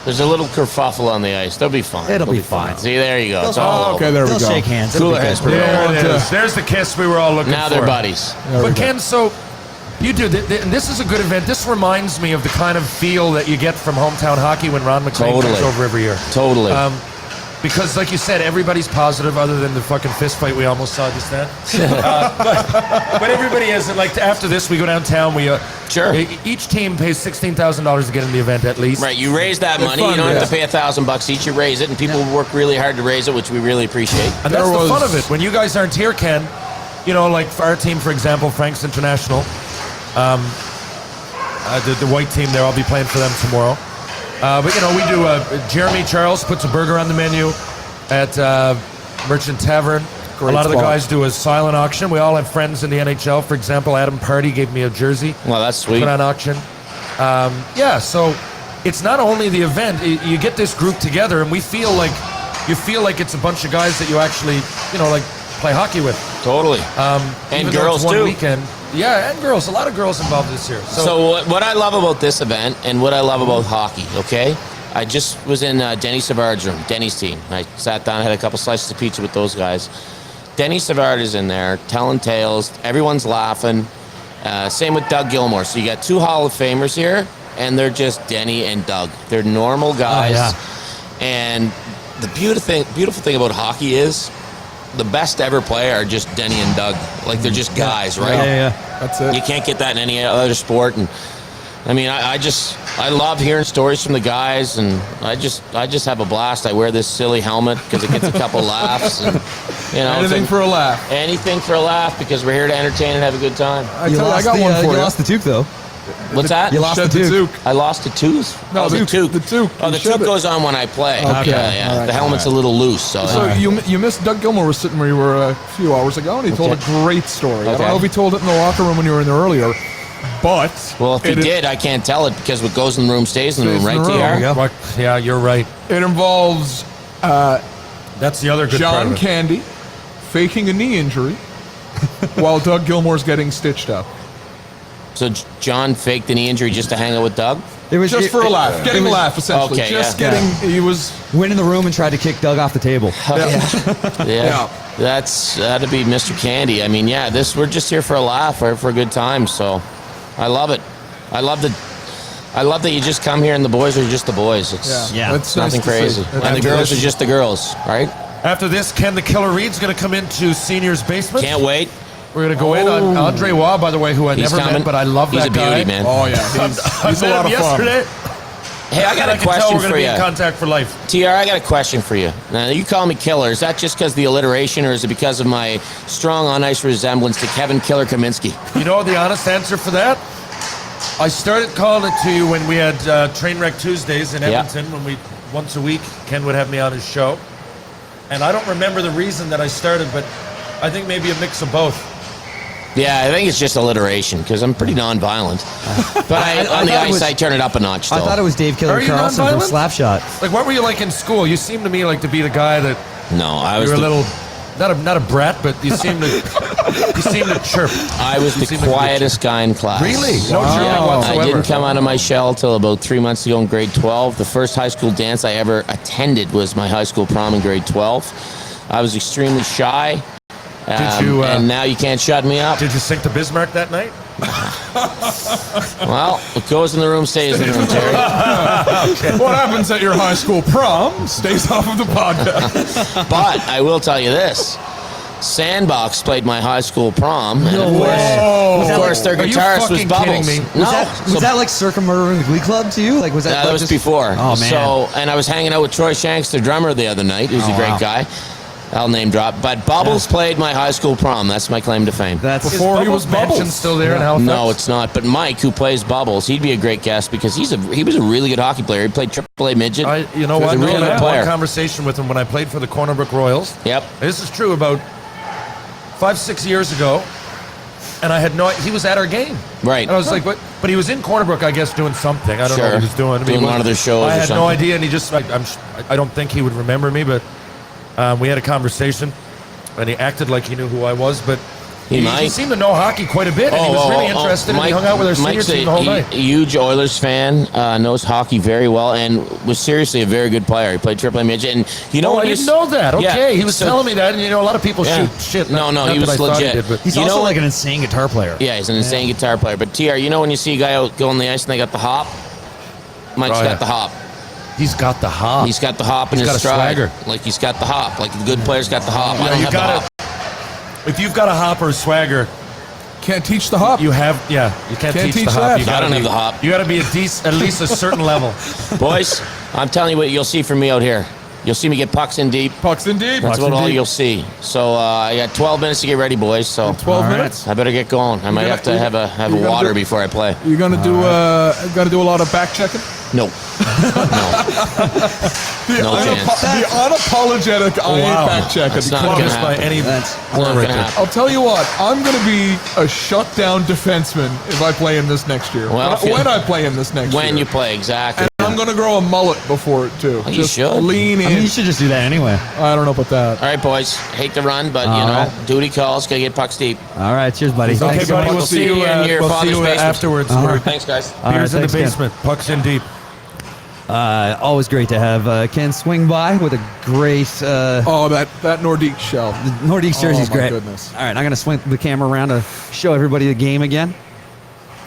There's a little kerfuffle on the ice. They'll be fine. It'll be fine. See, there you go. It's They'll- all Okay, over. there we They'll go. shake hands. It'll Cooler be heads good. prevail. There it is. There's the kiss we were all looking Now for. they're buddies. There we But go. Ken, so you do, and this is a good event. This reminds me of the kind of feel that you get from hometown hockey when Ron McLean Totally. comes over every year. Totally. Because, like you said, everybody's positive, other than the fucking fist fight we almost saw just then. But everybody is. Like after this, we go downtown. We Sure. Each team pays $16,000 to get in the event at least. Right, you raise that money. fun, You don't have to yeah. pay $1,000 each. You raise it, and people work really hard to raise it, which we really appreciate. And There that's the was- fun of it. When you guys aren't here, Ken, like for our team, for example, Frank's International, the white team there, I'll be playing for them tomorrow. But we do, Jeremy Charles puts a burger on the menu at Merchant Tavern. Great a lot of the spot. guys do a silent auction. We all have friends in the NHL. For example, Adam Party gave me a jersey. Well, that's sweet. Put on auction. So it's not only the event. You get this group together, and you feel like it's a bunch of guys that you actually, play hockey with. Totally. Even And though girls, it's one too. weekend. Yeah, and girls. A lot of girls involved this year. So what I love about this event and what I love about hockey, okay? I just was in Denny Savard's room, Denny's team. I sat down, had a couple slices of pizza with those guys. Denny Savard is in there telling tales. Everyone's laughing. Same with Doug Gilmour. So you got 2 Hall of Famers here, and they're just Denny and Doug. They're normal guys. And the beautiful thing about hockey is the best ever play are just Denny and Doug. Like they're just guys, right? Yeah. That's it. You can't get that in any other sport. And I mean, I love hearing stories from the guys, and I just have a blast. I wear this silly helmet because it gets a couple laughs, and Anything for a laugh. anything for a laugh because we're here to entertain and have a good time. I tell you, I got one for you you. lost the toque though. What's that? You lost Shed the toque. I lost a tooth. No, oh, the toque. The toque. Oh, the You shed toque it. goes on when I play. Okay. Yeah. All right. The helmet's a little loose, so. So you missed Doug Gilmour was sitting where you were a few hours ago, and he told a great story. I don't Okay. know if he told it in the locker room when you were in there earlier, but Well, if he it- did, I can't tell it because what goes in the room stays in the room, Stays in right, the room. TR? Yeah. What- yeah, you're right. It involves That's the other good part John of it. Candy faking a knee injury while Doug Gilmore's getting stitched up. So John faked the knee injury just to hang out with Doug? It was Just for a laugh. it Getting a was- laugh, essentially. Okay, Just yeah. getting, he was, Went in the room and tried to kick Doug off the table. Yeah. That'd be Mr. Candy. I mean, yeah, we're just here for a laugh or for a good time. So I love it. I love that you just come here and the boys are just the boys. It's Yeah. That's nothing nice to see. crazy. That's And the nice girls to are see. just the girls, right? After this, Ken the Killer Reed's going to come into Senior's basement. Can't wait. We're going to go in on Andre Waugh, by the way, who I He's never coming. met, but I love He's that a beauty, guy. man. Oh, yeah. He's a I met lot him of fun. yesterday. Hey, I got I a can tell question we're going for to be you. in contact for life. TR, I got a question for you. Now, you call me Killer. Is that just because of the alliteration, or is it because of my strong on-ice resemblance to Kevin Killer Kaminsky? You know the honest answer for that? I started calling it to you when we had Trainwreck Tuesdays in Yeah. Edmonton, when we once a week Ken would have me on his show. And I don't remember the reason that I started, but I think maybe a mix of both. Yeah, I think it's just alliteration because I'm pretty non-violent. But on the thought it ice, was- I turn it up a notch. I Though. thought it was Dave Killer Are you Carlson from nonviolent? Slapshot. Like, what were you like in school? You seemed to me like to be the guy that No, I you was were a the, little, not a brat, but you seemed to chirp. I was You the seem like a good quietest guy in class. Really? No Wow. chirping Yeah, whatsoever. I didn't come out of my shell till about 3 months ago in grade 12. The first high school dance I ever attended was my high school prom in grade 12. I was extremely shy. And now you can't shut me up. Did you sink to Bismarck that night? Well, what goes in the room stays in the room, Terry. What happens at your high school prom stays off of the podcast. But I will tell you this. Sandbox played my high school prom. And of course, their Are you guitarist was fucking Bubbles. kidding me? No, Was that like Circa Murder in the Glee Club to you? Like was that? that like was just- before. Oh man. So, and I was hanging out with Troy Shanks, the drummer, the other night. Who's a Oh, great wow. guy. I'll name drop. But Bubbles played my high school prom. That's my claim to fame. That's Before he was Mansion Bubbles. still there in Halifax? No, it's not. But Mike, who plays Bubbles, he'd be a great guest because he was a really good hockey player. He played AAA midget. You know He was what? a really I good had one player. conversation with him when I played for the Cornerbrook Royals. Yep. This is true about 5-6 years ago, and I had no. He was at our game, Right. And I was like, "What?" But he was in Cornerbrook, I guess, doing something. I don't know what Sure. he was doing. I mean, Doing he one of their shows I or had no something. idea, and he just. I don't think he would remember me, but we had a conversation, and he acted like he knew who I was, but. He might. He seemed to know hockey quite a bit, and he was really interested, and he hung out with our senior Mike's team the whole a night. huge Oilers fan, knows hockey very well, and was seriously a very good player. He played AAA midget, and you know Oh, when I you didn't know that. Yeah, Okay, he was so- telling me that, and you know, a lot of people Yeah. shoot shit. No, Not he that was I thought he legit. did, but He's You also know- like an insane guitar player. Yeah, he's an insane guitar player. But TR, you know when you see a guy out go on the ice and they got the hop? Mike's Oh, got yeah. the hop. he's got the hop. He's got the hop in He's his got a stride. swagger. Like he's got the hop. Like the good players got the hop. I don't you have the gotta- hop. If you've got a hop or a swagger, Can't teach the hop. you have. Yeah, you can't, Can't teach the teach hop. that. You I gotta don't be, have the hop. You got to be at least a certain level. Boys, I'm telling you what you'll see from me out here. You'll see me get pucks in deep. Pucks in deep. That's about all you'll see. So I got 12 minutes to get ready, boys. So 12 minutes. I better get going. I might gonna- have to have a you're gonna water do- before I play. You're gonna do a lot of back checking. No. No chance. The unapologetic I wow. back checking. That's not Not gonna missed by happen. any That's player not right gonna there. happen. I'll tell you what. I'm gonna be a shutdown defenseman if I play in this next year. Well, if you- when I play in this next year. When you play, exactly. And I'm gonna grow a mullet before it too. Oh, you Just should. lean in. I mean, you should just do that anyway. I don't know about that. All right, boys. Hate to run, but All you know, right. duty calls. Gotta get pucks deep. All right, cheers, buddy. Okay, Okay, Thanks so buddy, much. we'll see you in your we'll see father's you basement. afterwards. Uh-huh. Thanks, guys. All right, Beers in the thanks, Ken. basement, pucks in deep. Always great to have Ken swing by with a great Oh, that Nordique shell. Nordique jersey's my great. goodness. All right, I'm going to swing the camera around to show everybody the game again.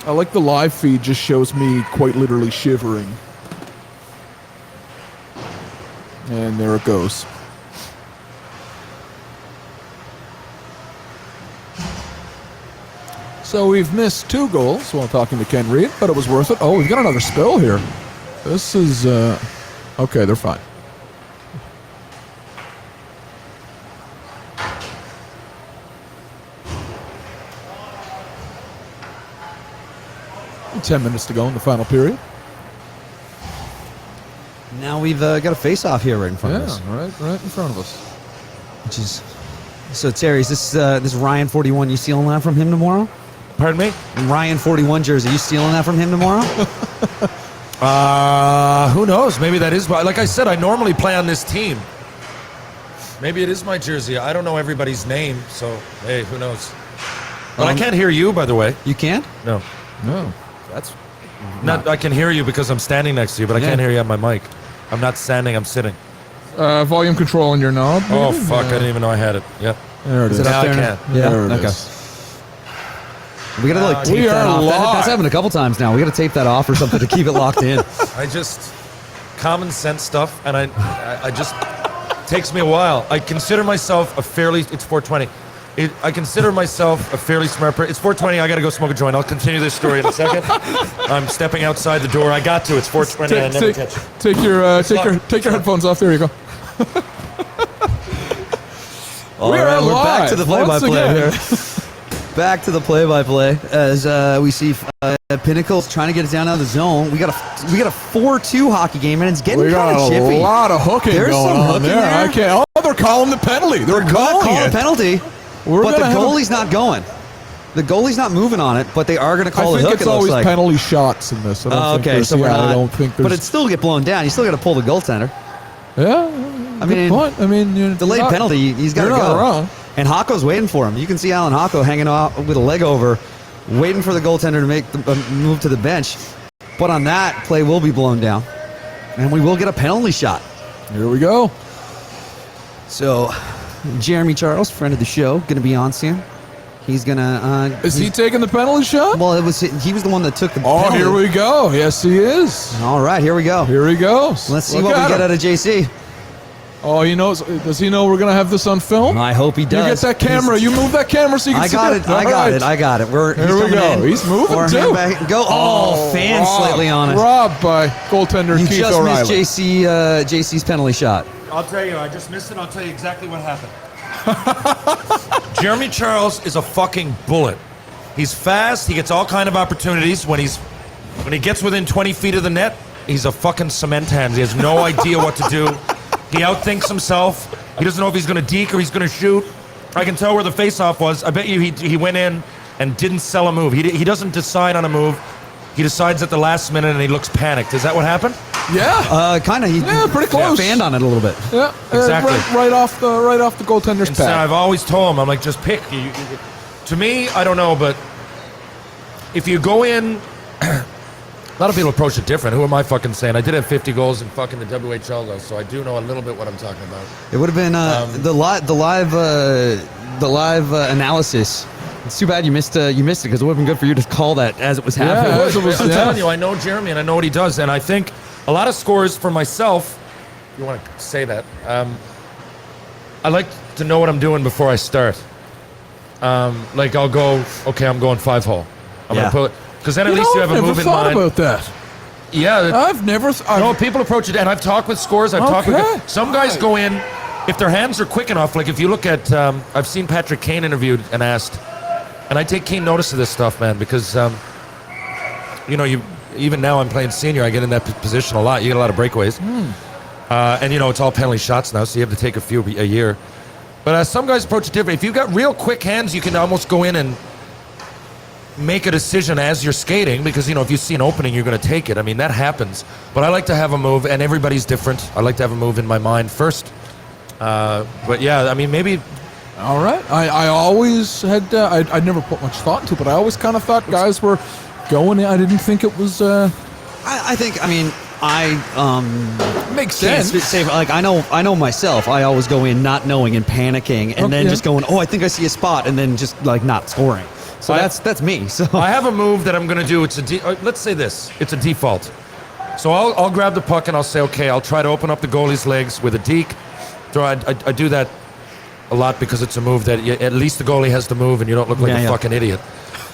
I like the live feed. Just shows me quite literally shivering. And there it goes. So we've missed 2 goals while talking to Ken Reed, but it was worth it. Oh, we've got another spill here. This is okay. They're fine. Ten minutes to go in the final period. Now we've got a face-off here right in front of us. right in front of us. Which is so Terry, is this Ryan 41 you stealing that from him tomorrow? Pardon me? Ryan 41 jersey. You stealing that from him tomorrow? Who knows? Maybe that is. Like I said, I normally play on this team. Maybe it is my jersey. I don't know everybody's name, so hey, who knows? But I can't hear you, by the way. You can't? No. No. That's Not. I can hear you because I'm standing next to you, but I Yeah. can't hear you on my mic. I'm not standing. I'm sitting. Volume control on your knob. Oh maybe? fuck! I didn't even know I had it. Yep. There it is. Is it Now up I there? can. Yeah. There it Okay. is. We gotta like tape We that are off. live. That's happened a couple times now. We gotta tape that off or something to keep it locked in. I just common sense stuff, and I just takes me a while. I consider myself a fairly. It's 4:20. I consider myself a fairly smart person. It's 4:20. I gotta go smoke a joint. I'll continue this story in a second. I'm stepping outside the door. I got to. It's 4:20. I never catch it. Take your headphones off. There you go. All We right, are we're back to live the once play-by-play again. here. Back to the play-by-play as we see Pinnacle's trying to get it down out of the zone. We got a 4-2 hockey game and it's getting We kind got of a chippy. lot of hooking There's going some on hooking there. there. I can't. Oh, they're calling the penalty. They're calling Call a it. penalty, We're but the gonna have a- goalie's not going. The goalie's not moving on it, but they are going to call I the think hook. it's it looks always like. penalty shots in this. I don't think Okay, there's- so we're yeah, not. I don't think there's. But it still get blown down. You still got to pull the goaltender. Yeah. I good mean, point. I mean, you're Delayed not- penalty. He's got to you're go. not wrong. And Hako's waiting for him. You can see Alan Hako hanging out with a leg over, waiting for the goaltender to make the move to the bench. But on that, play will be blown down, and we will get a penalty shot. Here we go. So, Jeremy Charles, friend of the show, going to be on soon. He's gonna. Is he taking the penalty shot? Well, he was the one that took the. Oh, penalty. here we go. Yes, he is. All right, here we go. Here he goes. Let's see Look what we at get him. out of JC. Oh, he knows. Does he know we're gonna have this on film? I hope he You does. get that camera. You move that camera so you can I see got it. it. I All got right. it. I got it. Here we coming go. in. He's moving, Forehand too. back- Go. Oh, fan robbed. slightly on it. Robbed by goaltender You Keith just O'Reilly. missed JC's penalty shot. I'll tell you. I just missed it. I'll tell you exactly what happened. Jeremy Charles is a fucking bullet. He's fast. He gets all kind of opportunities when he gets within 20 feet of the net. He's a fucking cement hand. He has no idea what to do. He outthinks himself. He doesn't know if he's going to deke or he's going to shoot. I can tell where the face-off was. I bet you he went in and didn't sell a move. He doesn't decide on a move. He decides at the last minute and he looks panicked. Is that what happened? Yeah. Kind of. He Pretty close. fanned on it a little bit. Yeah. Exactly. Right off the goaltender's Instead, pad. I've always told him, I'm like, just pick. To me, I don't know, but if you go in, a lot of people approach it different. Who am I fucking saying? I did have 50 goals in fucking the WHL though, so I do know a little bit what I'm talking about. It would have been the live analysis. It's too bad you missed it because it would have been good for you to call that as it was happening. as it was- I'm yeah. telling you, I know Jeremy and I know what he does, and I think a lot of scores for myself. You want to say that? I like to know what I'm doing before I start. Like I'll go, okay, I'm going 5-hole. I'm Yeah. gonna put because then at least you have a I've move never in thought mind. about that. Yeah. I've never. No, people approach it, and I've talked with scores. I've talked Okay. with some guys go in if their hands are quick enough. Like if you look at, I've seen Patrick Kane interviewed and asked, and I take keen notice of this stuff, man, because you even now I'm playing senior. I get in that position a lot. You get a lot of breakaways, and it's all penalty shots now, so you have to take a few a year. But some guys approach it different. If you've got real quick hands, you can almost go in and make a decision as you're skating because if you see an opening you're going to take it. I mean that happens, but I like to have a move, and everybody's different. I like to have a move in my mind first, but yeah, I mean maybe All right. I always had. I never put much thought into it, but I always kind of thought guys were going in. I didn't think it was. I think. I mean, Makes can't sense. say like I know myself. I always go in not knowing and panicking, and then yeah. just going, oh, I think I see a spot, and then just like not scoring. So that's me. So I have a move that I'm going to do. It's let's say this. It's a default. So I'll grab the puck and I'll say, okay, I'll try to open up the goalie's legs with a deke. So I do that a lot because it's a move that at least the goalie has to move and you don't look like a fucking idiot.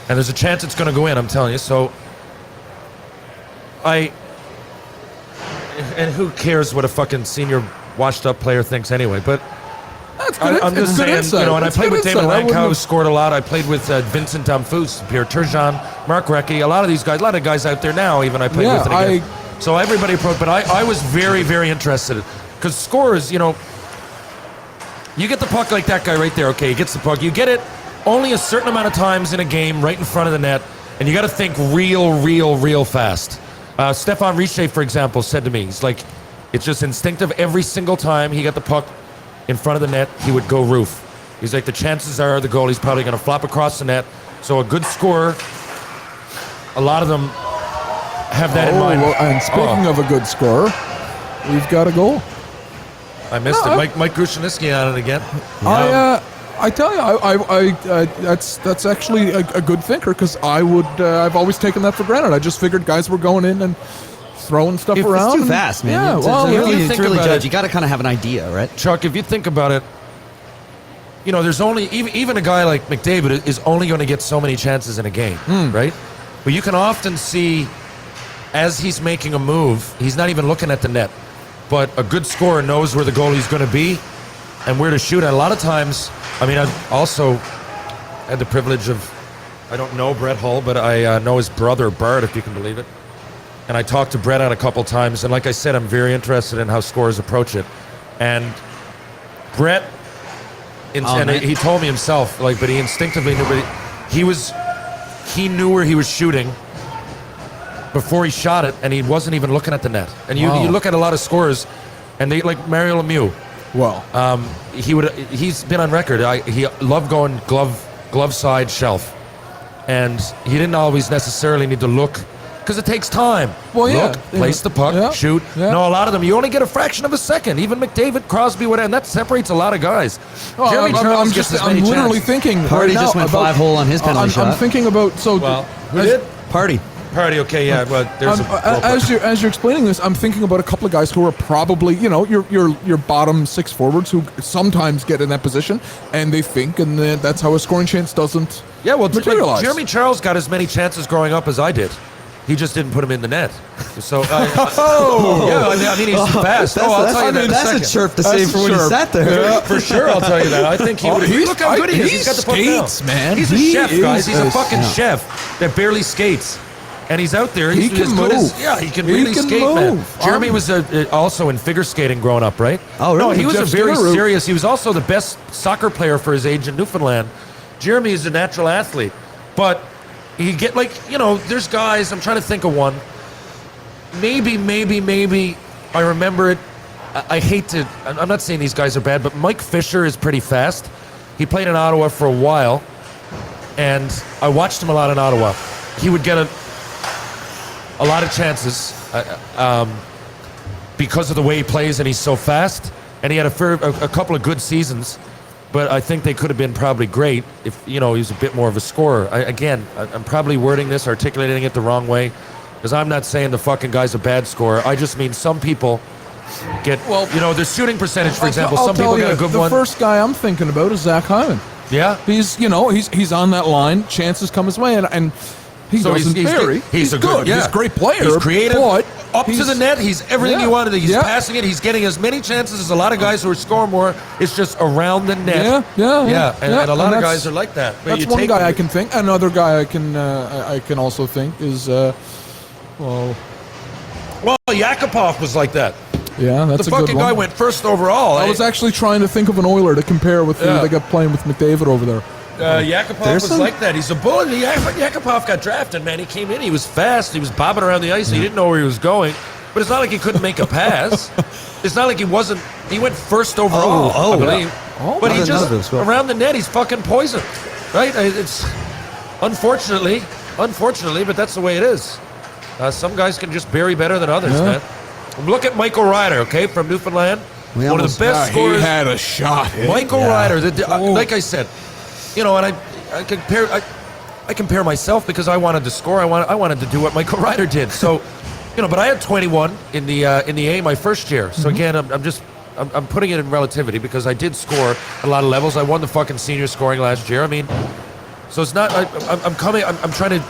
And there's a chance it's going to go in, I'm telling you. So and who cares what a fucking senior washed up player thinks anyway, but That's good. I'm just it's good saying, insight. and I It's played good with David insight. I wouldn't Langkow, who have- scored a lot. I played with Vincent Damphus, Pierre Turgeon, Mark Recchi, a lot of these guys, a lot of guys out there now, even I played with it again. So everybody approached, but I was very, very interested. Because scores, you get the puck like that guy right there. Okay, he gets the puck. You get it only a certain amount of times in a game right in front of the net, and you got to think real fast. Stefan Richer, for example, said to me, he's like, it's just instinctive. Every single time he got the puck in front of the net, he would go roof. He's like, the chances are the goalie's probably going to flop across the net. So a good scorer, a lot of them have that in mind. Well, and speaking of a good scorer, we've got a goal. I missed it. Mike Grushanisky on it again. I tell you, that's actually a good thinker, because I've always taken that for granted. I just figured guys were going in and throwing stuff around. It's too and- fast, man. Yeah, it's, well, it's really, if you it's think really about judge. it- You got to kind of have an idea, right? Chuck, if you think about it, you know, there's only, even a guy like McDavid is only going to get so many chances in a game, right? But you can often see, as he's making a move, he's not even looking at the net. But a good scorer knows where the goalie's going to be and where to shoot. And a lot of times, I mean, I've also had the privilege of, I don't know Brett Hull, but I know his brother, Bart, if you can believe it. And I talked to Brett on a couple times. And like I said, I'm very interested in how scorers approach it. And Brett, and he told me himself, like, but he instinctively knew, but he knew where he was shooting before he shot it, and he wasn't even looking at the net. And you look at a lot of scorers, and they, like Mario Lemieux. Well, He's been on record. He loved going glove side shelf, and he didn't always necessarily need to look, because it takes time. Well, yeah. Look, place the puck, Yeah. shoot. Yeah. No, a lot of them, you only get a fraction of a second. Even McDavid, Crosby, whatever, and that separates a lot of guys. well, Jeremy Charles gets as many I'm literally chances. thinking. Party right just now went about- 5-hole on his penalty I'm shot. thinking about Well, who did? Party. Party, okay, yeah, but there's as you're explaining this, I'm thinking about a couple of guys who are probably, you know, your bottom six forwards who sometimes get in that position, and they think, and then that's how a scoring chance doesn't yeah, well, materialize. Jeremy Charles got as many chances growing up as I did. He just didn't put them in the net. So, yeah, I mean, he's fast. I'll tell you that in a that's second. a chirp to That's say a for when he chirp. sat there. For sure, I'll tell you that. I think he would. Look how good he is. He's got the puck skates, down. man. He's a He chef, guys. He's a is fucking chef that barely skates. And he's out there. He's He can as good move. he can He really can skate, man. move. Jeremy was also in figure skating growing up, right? Oh, really? No, he was Jeff a very Skinner. serious. He was also the best soccer player for his age in Newfoundland. Jeremy is a natural athlete, but he get, like, you know, there's guys. I'm trying to think of one. Maybe I remember it. I hate to. I'm not saying these guys are bad, but Mike Fisher is pretty fast. He played in Ottawa for a while, and I watched him a lot in Ottawa. He would get a lot of chances because of the way he plays, and he's so fast. And he had a couple of good seasons, but I think they could have been probably great if, you know, he was a bit more of a scorer. I'm probably wording this, articulating it the wrong way, because I'm not saying the fucking guy's a bad scorer. I just mean some people get, you know, their shooting percentage, for example. I'll Some tell people you, get a good the one. first guy I'm thinking about is Zach Hyman. Yeah. He's, you know, he's on that line. Chances come his way, and he So doesn't vary. He's a good, yeah. He's a great player. He's creative. but Up to the net, he's everything you wanted. He's Yeah. passing it. He's getting as many chances as a lot of guys who are scoring more. It's just around the net. Yeah. And a lot of that's- guys are like that. But That's you one take guy them- I can think. Another guy I can also think is well, Yakupov was like that. yeah, that's The a good fucking one. guy went first overall. I was actually trying to think of an Oiler to compare with who Yeah. they got playing with McDavid over there. Yakupov There's was some- like that. He's a bullet. Yakupov got drafted, man. He came in. He was fast. He was bobbing around the ice. He didn't know where he was going. But it's not like he couldn't make a pass. It's not like he wasn't. He went first overall, I believe. Oh, but he none just of this, well. around the net. He's fucking poison, right? It's unfortunately, but that's the way it is. Some guys can just bury better than others, man. Look at Michael Ryder, okay, from Newfoundland. We One of almost- the best scorers. He had a shot. Michael Yeah. Ryder, like I said, you know, and I compare myself because I wanted to score. I wanted to do what Michael Ryder did. So, you know, but I had 21 in the A my first year. So again, I'm putting it in relativity because I did score a lot of levels. I won the fucking senior scoring last year. I mean, so it's not. I'm trying to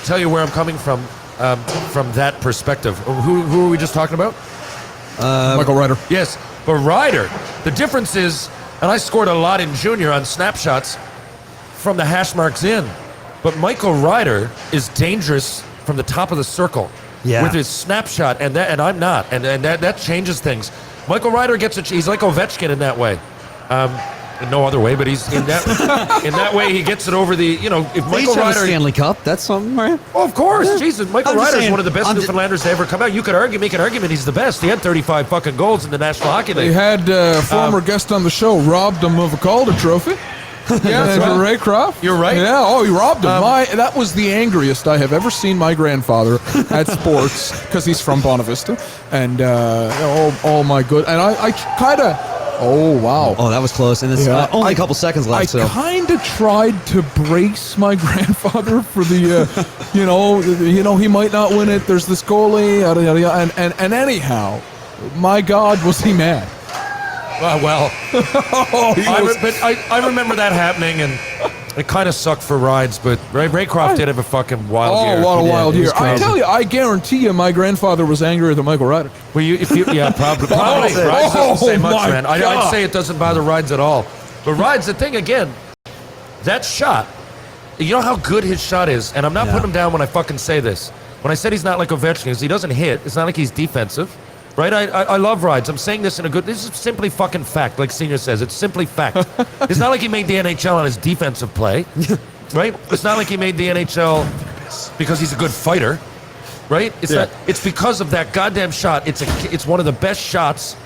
tell you where I'm coming from that perspective. Who were we just talking about? Michael Ryder. Yes, but Ryder, the difference is, and I scored a lot in junior on snapshots from the hash marks in, but Michael Ryder is dangerous from the top of the circle with his snapshot, and I'm not, and that changes things. Michael Ryder he's like Ovechkin in that way. in no other way, but he's in that way he gets it over the, you know, if They Michael each have a Ryder. Stanley Cup. That's something, right? Oh, of course, Jesus, Michael I'm just Ryder is saying, one of the best I'm Newfoundlanders to ever come out. You could make an argument he's the best. He had 35 fucking goals in the National Hockey They League. had a former guest on the show robbed him of a Calder trophy. Yeah, Andrew Raycroft. You're right. Yeah, oh, he robbed him. That was the angriest I have ever seen my grandfather at sports, because he's from Bonavista. And, oh my good. And I kind of, oh, wow. Oh, that was close. And it's Yeah. only a couple seconds left. I So kind of tried to brace my grandfather for the, he might not win it. There's this goalie, yada, yada, yada. And anyhow, my God, was he mad. Well, Oh, he was- I remember that happening, and it kind of sucked for Rides, but Raycroft did have a fucking wild year. what a He did. wild It was year. I crazy. tell you, I guarantee you my grandfather was angrier than Michael Ryder. Well, yeah, probably. Oh, Rides doesn't say much, my man. I'd God. say it doesn't bother Rides at all. But Rides, the thing again, that shot, you know how good his shot is, and I'm not putting him down when I fucking say this. When I said he's not like Ovechkin, is he doesn't hit. It's not like he's defensive. Right, I love Rides. I'm saying this in a good. This is simply fucking fact, like Senior says. It's simply fact. It's not like he made the NHL on his defensive play, right? It's not like he made the NHL because he's a good fighter, right? It's not. It's because of that goddamn shot. It's one of the best shots.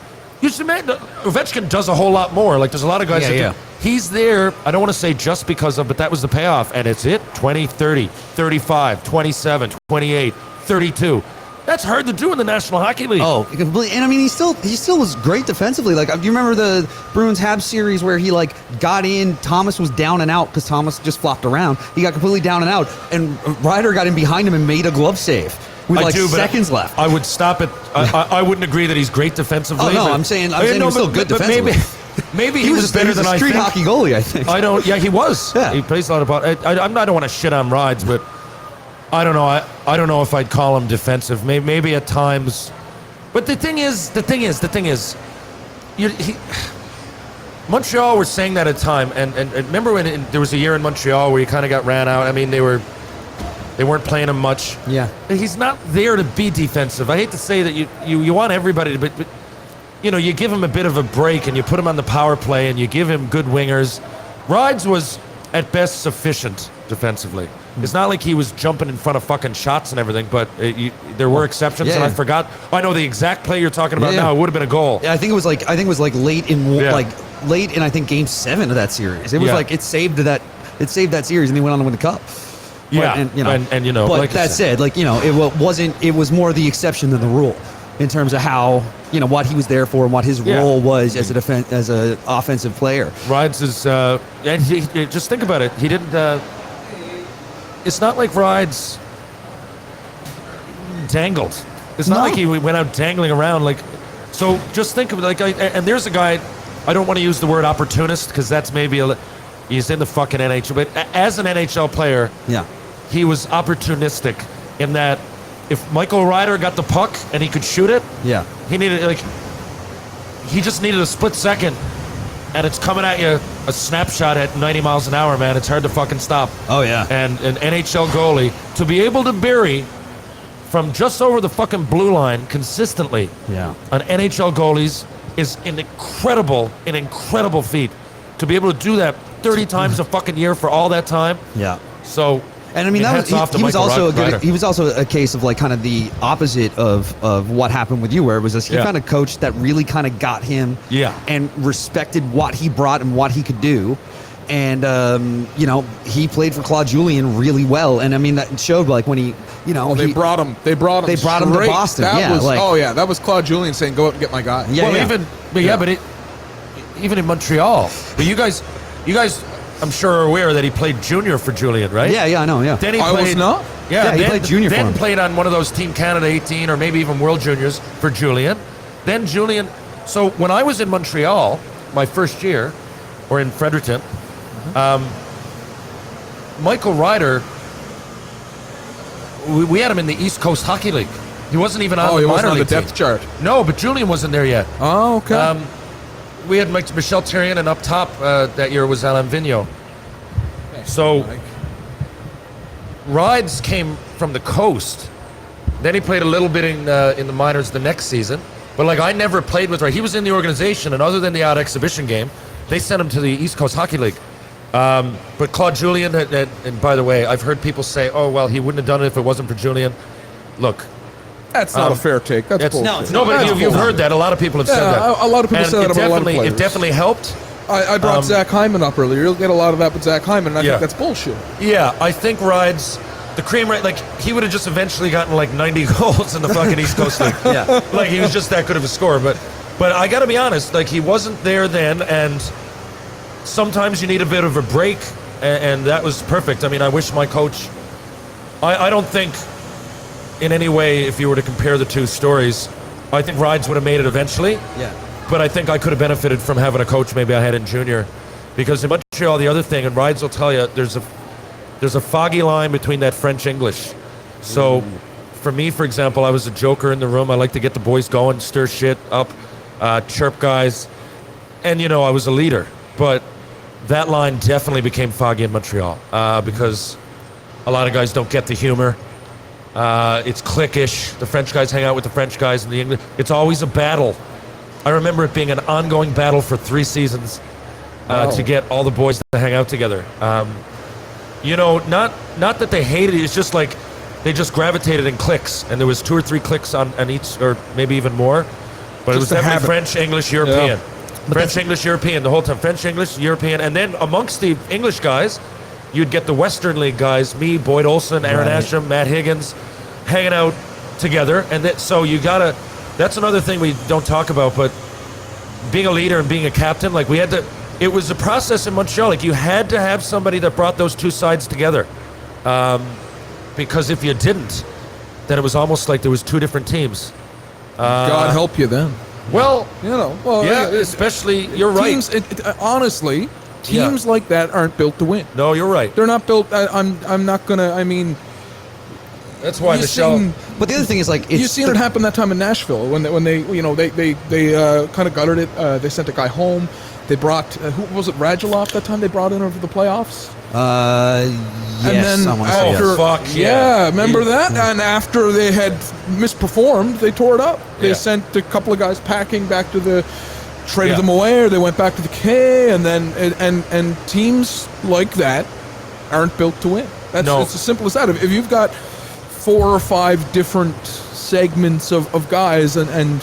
You should imagine Ovechkin does a whole lot more. Like there's a lot of guys. Yeah, that do. He's there. I don't want to say just because of, but that was the payoff, and it's it. 20, 30, 35, 27, 28, 32. That's hard to do in the National Hockey League. Oh, completely. And I mean, he still was great defensively. Like, do you remember the Bruins Habs series where he like got in? Thomas was down and out because Thomas just flopped around. He got completely down and out, and Ryder got in behind him and made a glove save with like seconds left. I would stop it. I wouldn't agree that he's great defensively. Oh, no, but- I'm saying he was still good but defensively. Maybe he was better than a I street think. hockey goalie, I think. I don't. Yeah, he was. Yeah. He plays a lot of ball. I don't want to shit on Rides, but I don't know. I don't know if I'd call him defensive. Maybe at times. But the thing is, Montreal were saying that at a time, and remember when there was a year in Montreal where he kind of got ran out. I mean, they weren't playing him much. Yeah. He's not there to be defensive. I hate to say that you want everybody to, but you know, you give him a bit of a break and you put him on the power play and you give him good wingers. Rides was at best sufficient defensively. It's not like he was jumping in front of fucking shots and everything, but there were exceptions, and I forgot. I know the exact play you're talking about now. It would have been a goal. Yeah, I think it was like late in I think Game 7 of that series. It was like it saved that series, and they went on to win the cup. Yeah, and you know, but like that said, like, you know, it was more the exception than the rule in terms of how, you know, what he was there for and what his role was as an offensive player. Rides is and he just think about it. He didn't. It's not like Rides dangled. It's not like he went out dangling around. Like, so just think of it. Like, and there's a guy. I don't want to use the word opportunist because that's maybe he's in the fucking NHL. But as an NHL player, he was opportunistic in that if Michael Ryder got the puck and he could shoot it, he just needed a split second. And it's coming at you, a snapshot at 90 miles an hour, man. It's hard to fucking stop. Oh, yeah. And an NHL goalie, to be able to bury from just over the fucking blue line consistently on NHL goalies is an incredible feat. To be able to do that 30 times a fucking year for all that time. Yeah. So... And I mean, hats off to he was Michael also Ryder. he was also a case of like kind of the opposite of what happened with you, where it was he found a coach that really kind of got him and respected what he brought and what he could do. And, you know, he played for Claude Julien really well. And I mean, that showed like when he, you know, they brought him to Boston. That was Claude Julien saying, "Go out and get my guy." Even in Montreal, but you guys, I'm sure are aware that he played junior for Julien, right? Yeah, I know. Yeah. Then he I played. was not. Yeah, he played junior for Then him. played on one of those Team Canada 18 or maybe even World Juniors for Julien. Then Julien. So when I was in Montreal, my first year, or in Fredericton, Michael Ryder. We had him in the East Coast Hockey League. He wasn't even on the he minor wasn't on the league team. depth chart. No, but Julien wasn't there yet. Oh, okay. We had Michel Therrien, and up top that year was Alain Vigneault. So, Rides came from the coast. Then he played a little bit in the minors the next season. But, like, I never played with Rides. He was in the organization, and other than the odd exhibition game, They sent him to the East Coast Hockey League. But Claude Julien, and by the way, I've heard people say, "Oh, well, he wouldn't have done it if it wasn't for Julien." Look, That's not a fair take. That's it's, bullshit. no, but That's you've bullshit. heard that. A lot of people have said that. A lot of people And say that it about a lot of definitely, players. it definitely helped. I brought Zach Hyman up earlier. You'll get a lot of that with Zach Hyman, and I Yeah. think that's bullshit. Yeah, I think Rides, the cream, like he would have just eventually gotten like 90 goals in the fucking East Coast League. Yeah. Like he was just that good of a scorer. But I got to be honest, like he wasn't there then, and sometimes you need a bit of a break, and that was perfect. I mean, I wish my coach. I don't think in any way, if you were to compare the two stories, I think Rides would have made it eventually. Yeah. But I think I could have benefited from having a coach maybe I had in junior, because in Montreal, the other thing, and Rides will tell you, there's a foggy line between that French English. So for me, for example, I was a joker in the room. I like to get the boys going, stir shit up, chirp guys, and I was a leader. But that line definitely became foggy in Montreal because a lot of guys don't get the humor. It's cliquish. The French guys hang out with the French guys, and the English. It's always a battle. I remember it being an ongoing battle for 3 seasons to get all the boys to hang out together. Not that they hated it. It's just like they just gravitated in cliques, and there was 2 or 3 cliques on each, or maybe even more. But it was Just a definitely habit. French, English, European. French, English, European the whole time. French, English, European, and then amongst the English guys, you'd get the Western League guys, me, Boyd Olsen, Aaron Asham, Matt Higgins, hanging out together. And so you gotta. That's another thing we don't talk about, but being a leader and being a captain, like we had to. It was a process in Montreal. Like you had to have somebody that brought those two sides together, because if you didn't, then it was almost like there was 2 different teams. God help you then. Well, Yeah, especially you're right. teams, honestly, teams like that aren't built to win. No, you're right. They're not built. I'm not gonna. I mean, That's why you've Michelle. seen, But the other thing is like you've seen it happen that time in Nashville when they kind of gutted it. They sent a guy home. They brought who was it? Radulov that time they brought in over the playoffs. Yes, And then I want to say after, yes. fuck yeah. remember that? And after they had misperformed, they tore it up. They Yeah. sent a couple of guys packing back to the, traded Yeah. them away, or they went back to the K. And then and teams like that aren't built to win. It's as simple as that. If you've got 4 or 5 different segments of guys, and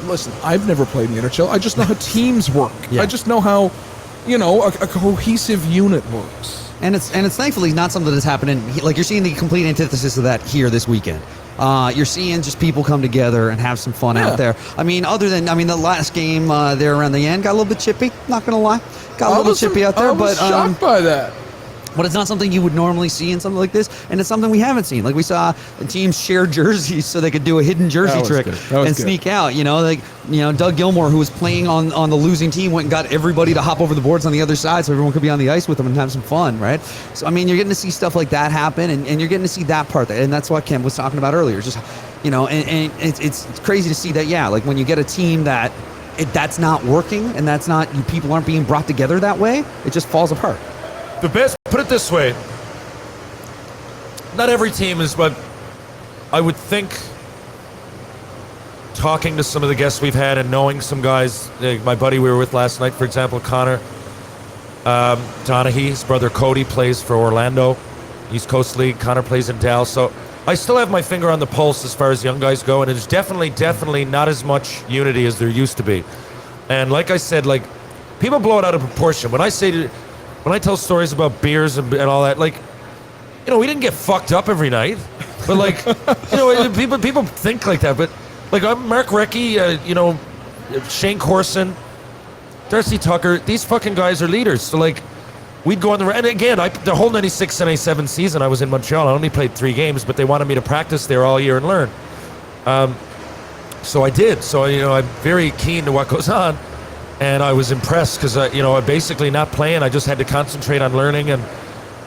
listen, I've never played in the NHL. I just know how teams work. Yeah. I just know how, a cohesive unit works. And it's thankfully not something that's happening. Like you're seeing the complete antithesis of that here this weekend. You're seeing just people come together and have some fun out there. I mean, the last game there around the end got a little bit chippy. Not gonna lie, got a little bit chippy out there. I was but shocked by that. But it's not something you would normally see in something like this, and it's something we haven't seen. Like we saw teams share jerseys so they could do a hidden jersey That was trick good. That was and good. sneak out. Doug Gilmore, who was playing on the losing team, went and got everybody to hop over the boards on the other side so everyone could be on the ice with them and have some fun, right? So I mean, you're getting to see stuff like that happen, and you're getting to see that part, and that's what Kim was talking about earlier. Just and it's crazy to see that. Yeah, like when you get a team that's not working and that's not people aren't being brought together that way, it just falls apart. The best. Put it this way. Not every team is, but I would think, talking to some of the guests we've had and knowing some guys, like my buddy we were with last night, for example, Connor Donahue, his brother Cody plays for Orlando, East Coast League. Connor plays in Dallas. So I still have my finger on the pulse as far as young guys go, and there's definitely not as much unity as there used to be. And like I said, like people blow it out of proportion. When I tell stories about beers and all that, like, we didn't get fucked up every night, but like, people think like that. But like, I'm Mark Recchi, Shane Corson, Darcy Tucker. These fucking guys are leaders. So like, we'd go on and again, the whole 96 and 97 season, I was in Montreal. I only played 3 games, but they wanted me to practice there all year and learn. So I did. So I'm very keen to what goes on. And I was impressed because, I basically not playing. I just had to concentrate on learning. And,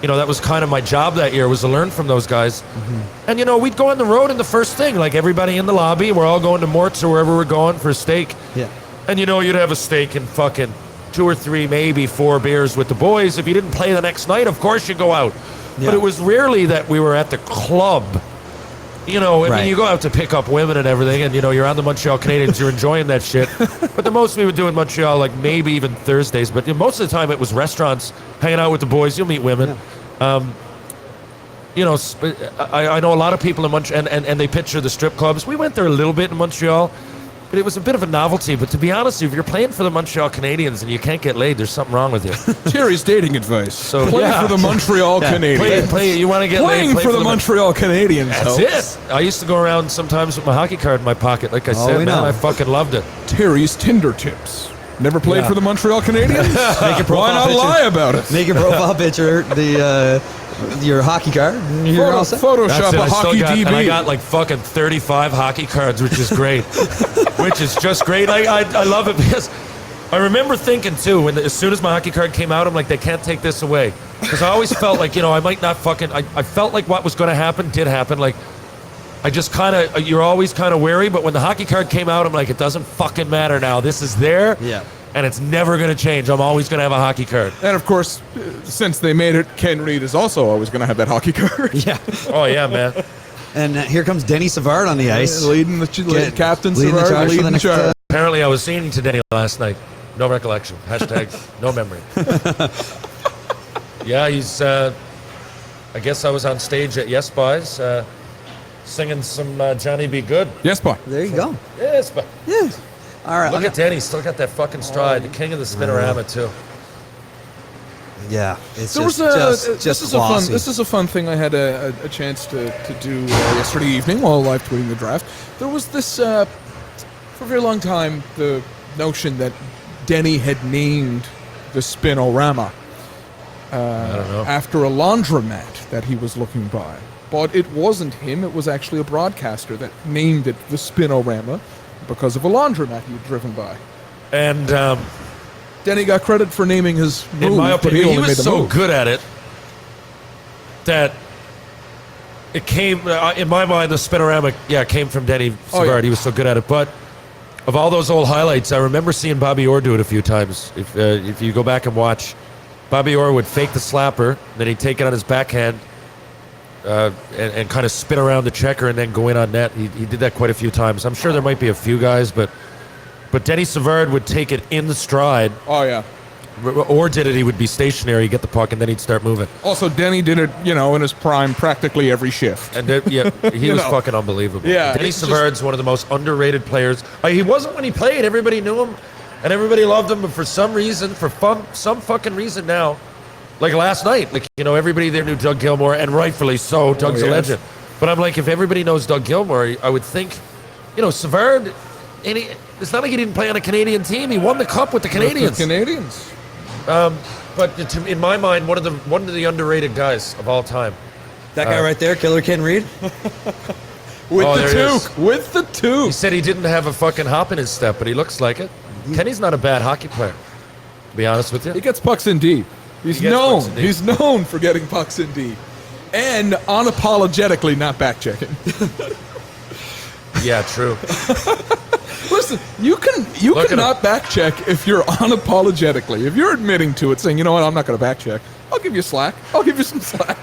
that was kind of my job that year, was to learn from those guys. Mm-hmm. And, we'd go on the road, and the first thing, like everybody in the lobby, we're all going to Mort's or wherever we're going for a steak. Yeah. And, you'd have a steak and fucking 2 or 3, maybe 4 beers with the boys. If you didn't play the next night, of course you go out. Yeah. But it was rarely that we were at the club You know, I Right. mean, you go out to pick up women and everything, and, you know, you're on the Montreal Canadiens, you're enjoying that shit. But the most we would do in Montreal, like maybe even Thursdays, but most of the time it was restaurants, hanging out with the boys. You'll meet women. You know, I know a lot of people in Montreal, and they picture the strip clubs. We went there a little bit in Montreal, but it was a bit of a novelty. But to be honest, if you're playing for the Montreal Canadiens and you can't get laid, there's something wrong with you. Terry's dating advice. So, play yeah. for the Montreal Canadiens. Play. You want to get Playing laid? Play for the Montreal Canadiens. That's helps. it. I used to go around sometimes with my hockey card in my pocket. Like I said, we man, know. I fucking loved it. Terry's Tinder tips. Never played Yeah. for the Montreal Canadiens? Make a profile Why not picture. lie about it? Make a profile picture, your hockey card, and you're all set. Photoshop That's it. a I still hockey got, DB. and I got like fucking 35 hockey cards, which is great. Which is just great. I love it because I remember thinking too, as soon as my hockey card came out, I'm like, they can't take this away. Because I always felt like, you know, I might not fucking, I felt like what was going to happen did happen. Like, I just kind of, you're always kind of wary, but when the hockey card came out, I'm like, it doesn't fucking matter now. This is there. Yeah. And it's never going to change. I'm always going to have a hockey card. And of course, since they made it, Ken Reed is also always going to have that hockey card. Yeah. Oh, yeah, man. And here comes Denny Savard on the ice. Leading the captain, leading the Savard, charge for the leading next, charge. Apparently, I was seen today last night. No recollection. Hashtag no memory. Yeah, he's. I guess I was on stage at Yes Boys singing some Johnny Be Good. Yes, boy. There you go. Yes, but Yeah. All right. look at Danny. Still got that fucking stride. The king of the spinorama too. Yeah. It's There just, was just this is a fun. glossy. This is a fun thing I had a chance to do yesterday evening while live tweeting the draft. There was this for a very long time the notion that Denny had named the Spinorama I don't know. after a laundromat that he was looking by, but it wasn't him. It was actually a broadcaster that named it the Spinorama because of a laundromat he had driven by. And Denny got credit for naming his move, in my but he opinion, only he made was the so move. good at it that it came. In my mind, the spinorama, came from Denny Oh, Savard. yeah. He was so good at it, but. Of all those old highlights, I remember seeing Bobby Orr do it a few times. If you go back and watch, Bobby Orr would fake the slapper, then he'd take it on his backhand and kind of spin around the checker and then go in on net. He did that quite a few times. I'm sure there might be a few guys, but Denny Savard would take it in the stride. Oh yeah. Orr did it, he would be stationary, get the puck, and then he'd start moving. Also, Denny did it, in his prime, practically every shift. And he You was know. fucking unbelievable. Yeah, Denny it's just- Savard's one of the most underrated players. He wasn't when he played. Everybody knew him, and everybody loved him. But for some reason, some fucking reason now, like last night, everybody there knew Doug Gilmour, and rightfully so. Doug's a yes. legend. But I'm like, if everybody knows Doug Gilmour, I would think, Savard. It's not like he didn't play on a Canadian team. He won the cup with the Canadians. The Canadians. But in my mind, one of the underrated guys of all time. that guy right there, Killer Ken Reed. With Oh, the there he is. toque. With the He toque. said he didn't have a fucking hop in his step, but he looks like it. Kenny's not a bad hockey player, to be honest with He you. gets pucks in deep. He's He gets known. pucks in deep. He's known for getting pucks in deep. And unapologetically not back checking. Yeah, true. Listen, you Look at cannot back check if you're unapologetically. If you're admitting to it, saying, you know what, I'm not going to back check. I'll give you slack. I'll give you some slack.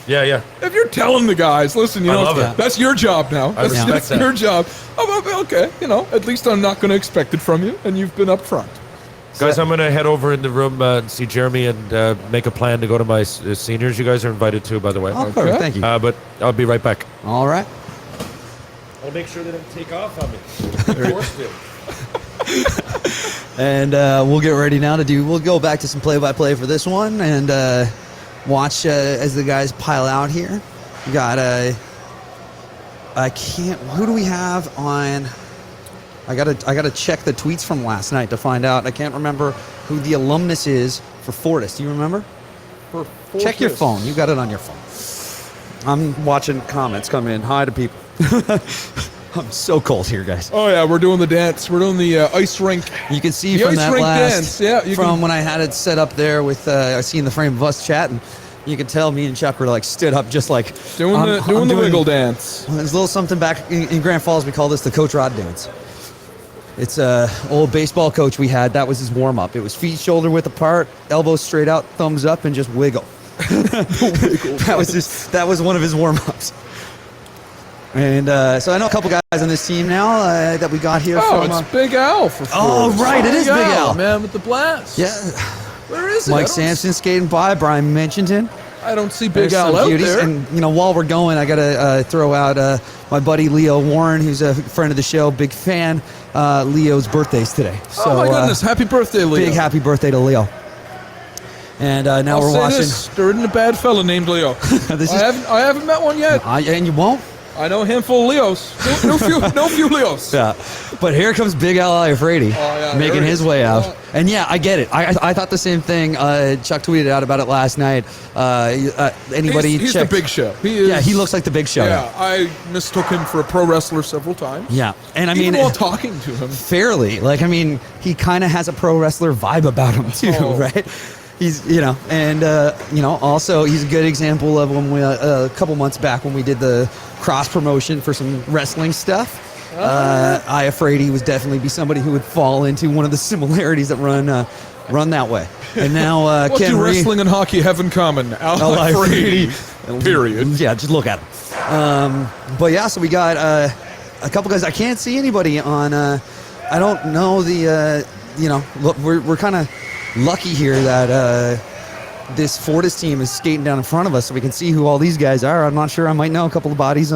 Yeah. If you're telling the guys, listen, I love it. that's your job now. I respect That's that. your job. Oh, okay, at least I'm not going to expect it from you, and you've been upfront. Guys, I'm going to head over in the room and see Jeremy and make a plan to go to my seniors. You guys are invited too, by the way. Oh, perfect. Okay. Thank you. But I'll be right back. All right. I'll make sure they don't take off on me. Of course do. And we'll get ready now we'll go back to some play-by-play for this one and watch as the guys pile out here. We got who do we have on? I gotta check the tweets from last night to find out. I can't remember who the alumnus is for Fortis. Do you remember? Check your phone. You got it on your phone. I'm watching comments come in. Hi to people. I'm so cold here, guys. Oh, yeah, we're doing the dance. We're doing the ice rink. You can see The from ice that rink last, dance, yeah, you from can- when I had it set up there with, I seen the frame of us chatting. You can tell me and Chuck were like stood up just like Doing I'm the wiggle dance. There's a little something back in Grand Falls. We call this the Coach Rod dance. It's a old baseball coach we had. That was his warm up. It was feet shoulder width apart, elbows straight out, thumbs up, and just wiggle. That was one of his warm ups. And so I know a couple guys on this team now that we got here Oh, from. it's Big Al for Oh, Fortis. right, it is Big Al. Man with the blast. Yeah, Where is it? Mike Sampson skating by. Brian mentioned him. I don't see There's Big Al some out beauties. there. And while we're going, I gotta throw out my buddy Leo Warren, who's a friend of the show, big fan. Leo's birthday's today. So, oh, my goodness. Happy birthday, Leo. big happy birthday to Leo. And now I'll we're say watching. This, there isn't a bad fella named Leo. This I is, haven't met one yet. and you won't. I know a handful of Leos. No few Leos. Yeah, but here comes Big Al Iafredi yeah, making there it his is. way out. Yeah. And yeah, I get it. I thought the same thing. Chuck tweeted out about it last night. Anybody He's the checked- Big Show. He is. Yeah, he looks like the Big Show. Yeah, I mistook him for a pro wrestler several times. Yeah, and I Even mean, while talking to him. fairly. Like, I mean, he kind of has a pro wrestler vibe about him too, Oh. right? He's, and also he's a good example of when we a couple months back when we did the cross promotion for some wrestling stuff. Iafredi would definitely be somebody who would fall into one of the similarities that run that way. And now What Ken do Reed. wrestling and hockey have in common? Al Iafredi. Period. Yeah, just look at him. But yeah, so we got a couple guys. I can't see anybody on. I don't know the. Look, we're kind of lucky here that this Fortis team is skating down in front of us, so we can see who all these guys are. I'm not sure. I might know a couple of bodies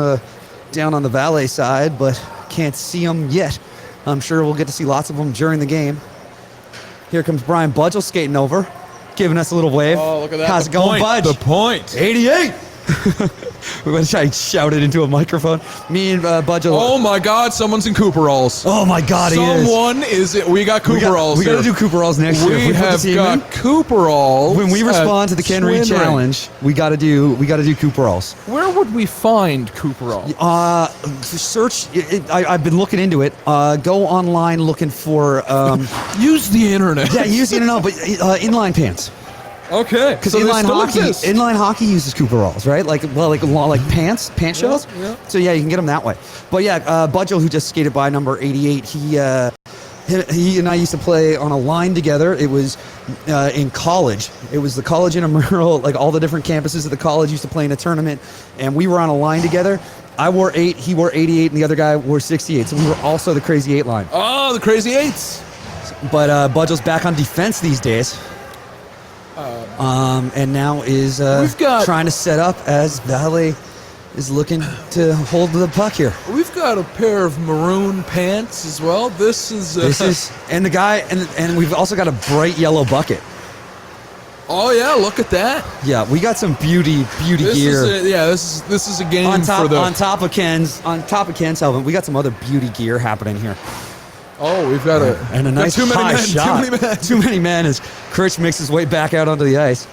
down on the Valet side, but can't see them yet. I'm sure we'll get to see lots of them during the game. Here comes Brian Budgel skating over, giving us a little wave. Oh, look at that. How's The it going, point, Budge? The point. 88! We're going to try and shout it into a microphone. Me and Budgel. Oh my God! Someone's in Cooperalls. Oh my God, he is. Someone is it? We got Cooperalls. We got to here. do Cooperalls next year. If We put the have team got in, Cooperalls. when we respond to the Ken Reed Swin Ring. challenge, we got to do Cooperalls. Where would we find Cooperalls? Search. I've been looking into it. Go online looking for. Use the internet. Yeah, use but inline pants. Okay. Because so they inline still hockey, exist. inline hockey uses Cooperalls, right? Like pant shells. yeah. So yeah, you can get them that way. But yeah, Budgel, who just skated by number 88, he and I used to play on a line together. It was in college. It was the college intramural, like all the different campuses of the college used to play in a tournament, and we were on a line together. I wore 8, he wore 88, and the other guy wore 68. So we were also the Crazy 8 line. Oh, the Crazy Eights. But Budgel's back on defense these days. And now is We've got- trying to set up as Valet is looking to hold the puck here. We've got a pair of maroon pants as well. This is. This is and the guy and we've also got a bright yellow bucket. Oh yeah, look at that. Yeah, we got some beauty This gear is this is a game on for the. top of Ken's helmet. We got some other beauty gear happening here. Oh, we've got a And a got nice too many high men. shot. Too many men. Too many men as Critch makes his way back out onto the ice.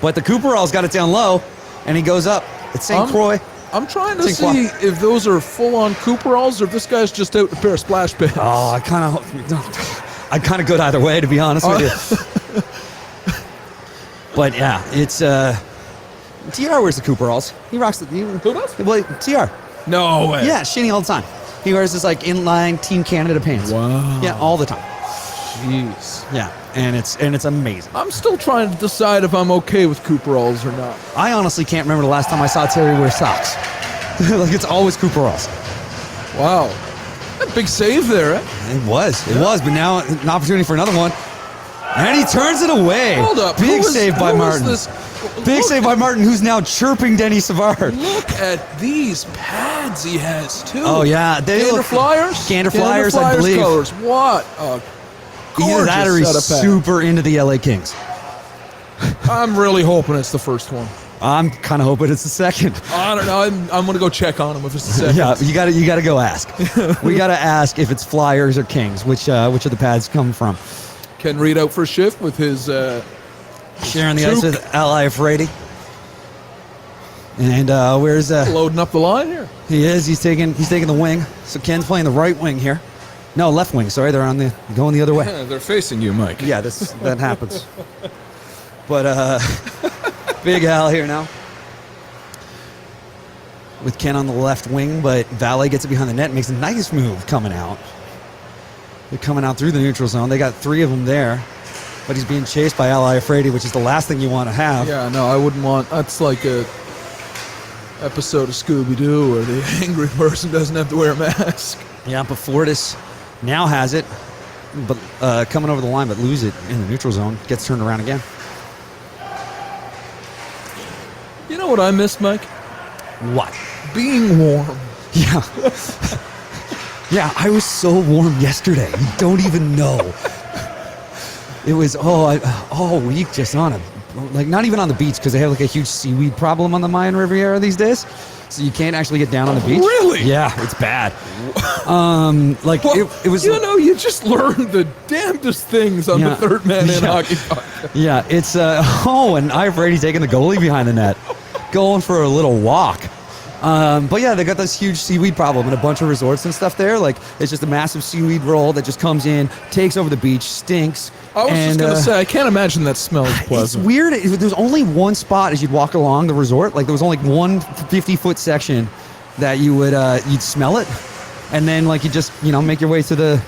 But the Cooperall's got it down low, and he goes up. It's St. Croix. I'm trying to St. Croix. see if those are full-on Cooperalls or if this guy's just out in a pair of splash pants. Oh, I'd kind of go either way, to be honest with you. But yeah, it's TR wears the Cooperalls. He rocks the. Who does? Well, TR. No way. Yeah, Shinny all the time. He wears his like inline Team Canada pants. Wow. Yeah, all the time. Jeez. Yeah, and it's amazing. I'm still trying to decide if I'm okay with Cooperalls or not. I honestly can't remember the last time I saw Terry wear socks. Like it's always Cooperalls. Wow. A big save there, eh? It was, but now an opportunity for another one, and he turns it away. Hold up. Big save by who is Martin. this? Big Look- save by Martin, who's now chirping Denny Savard. Look at these pads he has too. Oh yeah, they Gander look Flyers. Gander Flyers, I believe. Colors. What a Either that or gorgeous he's set of pads. super into the LA Kings. I'm really hoping it's the first one. I'm kind of hoping it's the second. I don't know. I'm gonna go check on him if it's the second. Yeah, you got to go ask. We got to ask if it's Flyers or Kings, which of the pads come from. Ken Reed out for shift with his. Sharing the ice Juke. with Al Iafredi. And where's Loading up the line here. he is? He's taking the wing. So Ken's playing the right wing here. No, left wing. Sorry, they're going the other way. Yeah, they're facing you, Mike. Yeah, that happens. But Big Al here now with Ken on the left wing, but Valet gets it behind the net, and makes a nice move coming out. They're coming out through the neutral zone. They got 3 of them there, but he's being chased by Al Iafredi, which is the last thing you want to have. Yeah, no, I wouldn't want. That's like a episode of Scooby-Doo where the angry person doesn't have to wear a mask. Yeah, but Fortis now has it, but coming over the line, but lose it in the neutral zone. Gets turned around again. You know what I miss, Mike? What? Being warm. Yeah. Yeah, I was so warm yesterday. You don't even know. It was all week just on not even on the beach because they have like a huge seaweed problem on the Mayan Riviera these days. So you can't actually get down on the beach. Really? Yeah, it's bad. It was. You just learned the damnedest things on the Third Man in Hockey podcast. Yeah, it's and I've already taken the goalie behind the net, going for a little walk. But yeah, they got this huge seaweed problem in a bunch of resorts and stuff there. Like, it's just a massive seaweed roll that just comes in, takes over the beach, stinks. I was just going to say, I can't imagine that smells pleasant. It's weird. There's only one spot as you'd walk along the resort. Like, there was only one 50-foot section that you would you'd smell it, and then like you just make your way to the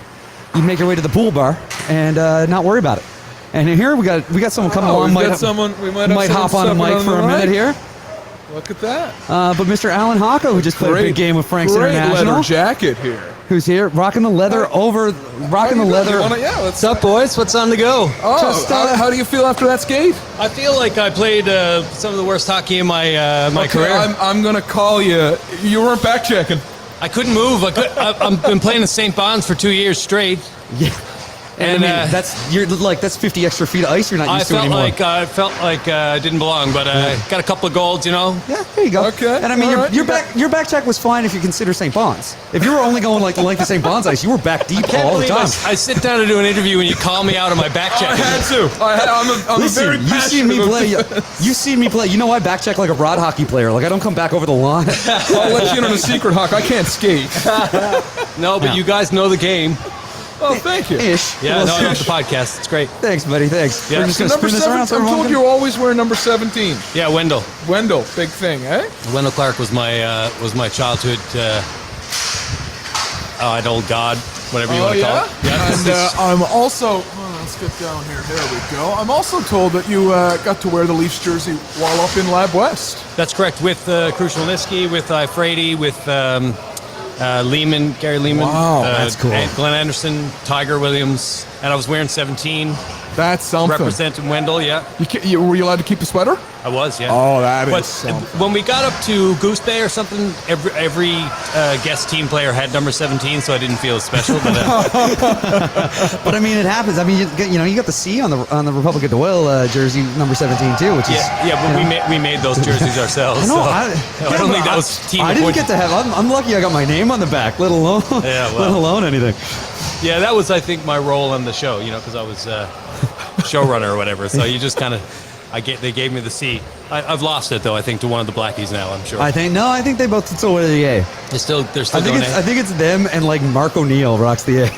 pool bar and not worry about it. And here we got someone coming along. We might hop on a mic for a minute here. Look at that. But Mr. Alan Hocko, who just played a big game with Franks International. Leather jacket here. Who's here, rocking the leather. What's up, boys? What's on the go? Oh, how do you feel after that skate? I feel like I played some of the worst hockey in my career. I'm going to call you. You weren't back checking. I couldn't move. I've been playing in St. Bon's for 2 years straight. Yeah. And I mean, that's 50 extra feet of ice you're not used to anymore. I felt like I didn't belong, but got a couple of golds, Yeah, there you go. Okay. And I mean, your back check was fine if you consider St. Bon's. If you were only going like the length of St. Bon's ice, you were back deep all the time. I sit down to do an interview and you call me out of my back check. I had to. I'm Listen, very you've seen me play. You've seen me play. You know I back check like a rod hockey player. Like I don't come back over the line. I'll let you in on a secret, Huck. I can't skate. No, but you guys know the game. Oh, thank you. Ish. Yeah, I love the podcast. It's great. Thanks, buddy. Thanks. Yeah. We're just going to Number spin this around. 7. I told you always wear number 17. Yeah, Wendell. Wendell, big thing, eh? Wendell Clark was my childhood idol, god, whatever you want to call it. Yeah. And I'm also. Let's get down here. There we go. I'm also told that you got to wear the Leafs jersey while up in Lab West. That's correct. With Krushelnyski, with Frady, with Lehman, Gary Lehman. Wow, that's cool. And Glenn Anderson, Tiger Williams, and I was wearing 17. That's something. Representing Wendell, yeah. Were you allowed to keep the sweater? I was, yeah. Oh, that is but something. When we got up to Goose Bay or something, every guest team player had number 17, so I didn't feel as special. But, but I mean, it happens. I mean, you got the C on the Republic of Doyle jersey number 17 too, which is but we made those jerseys ourselves. I know. So I don't think that was team. I didn't get to have. I'm lucky I got my name on the back, let alone let alone anything. Yeah, that was I think my role on the show. Because I was showrunner or whatever. So you just kind of. They gave me the C. I've lost it though. I think to one of the Blackies now. I'm sure. I think they both still wear the A. They're still I think it's them and like Mark O'Neill rocks the A.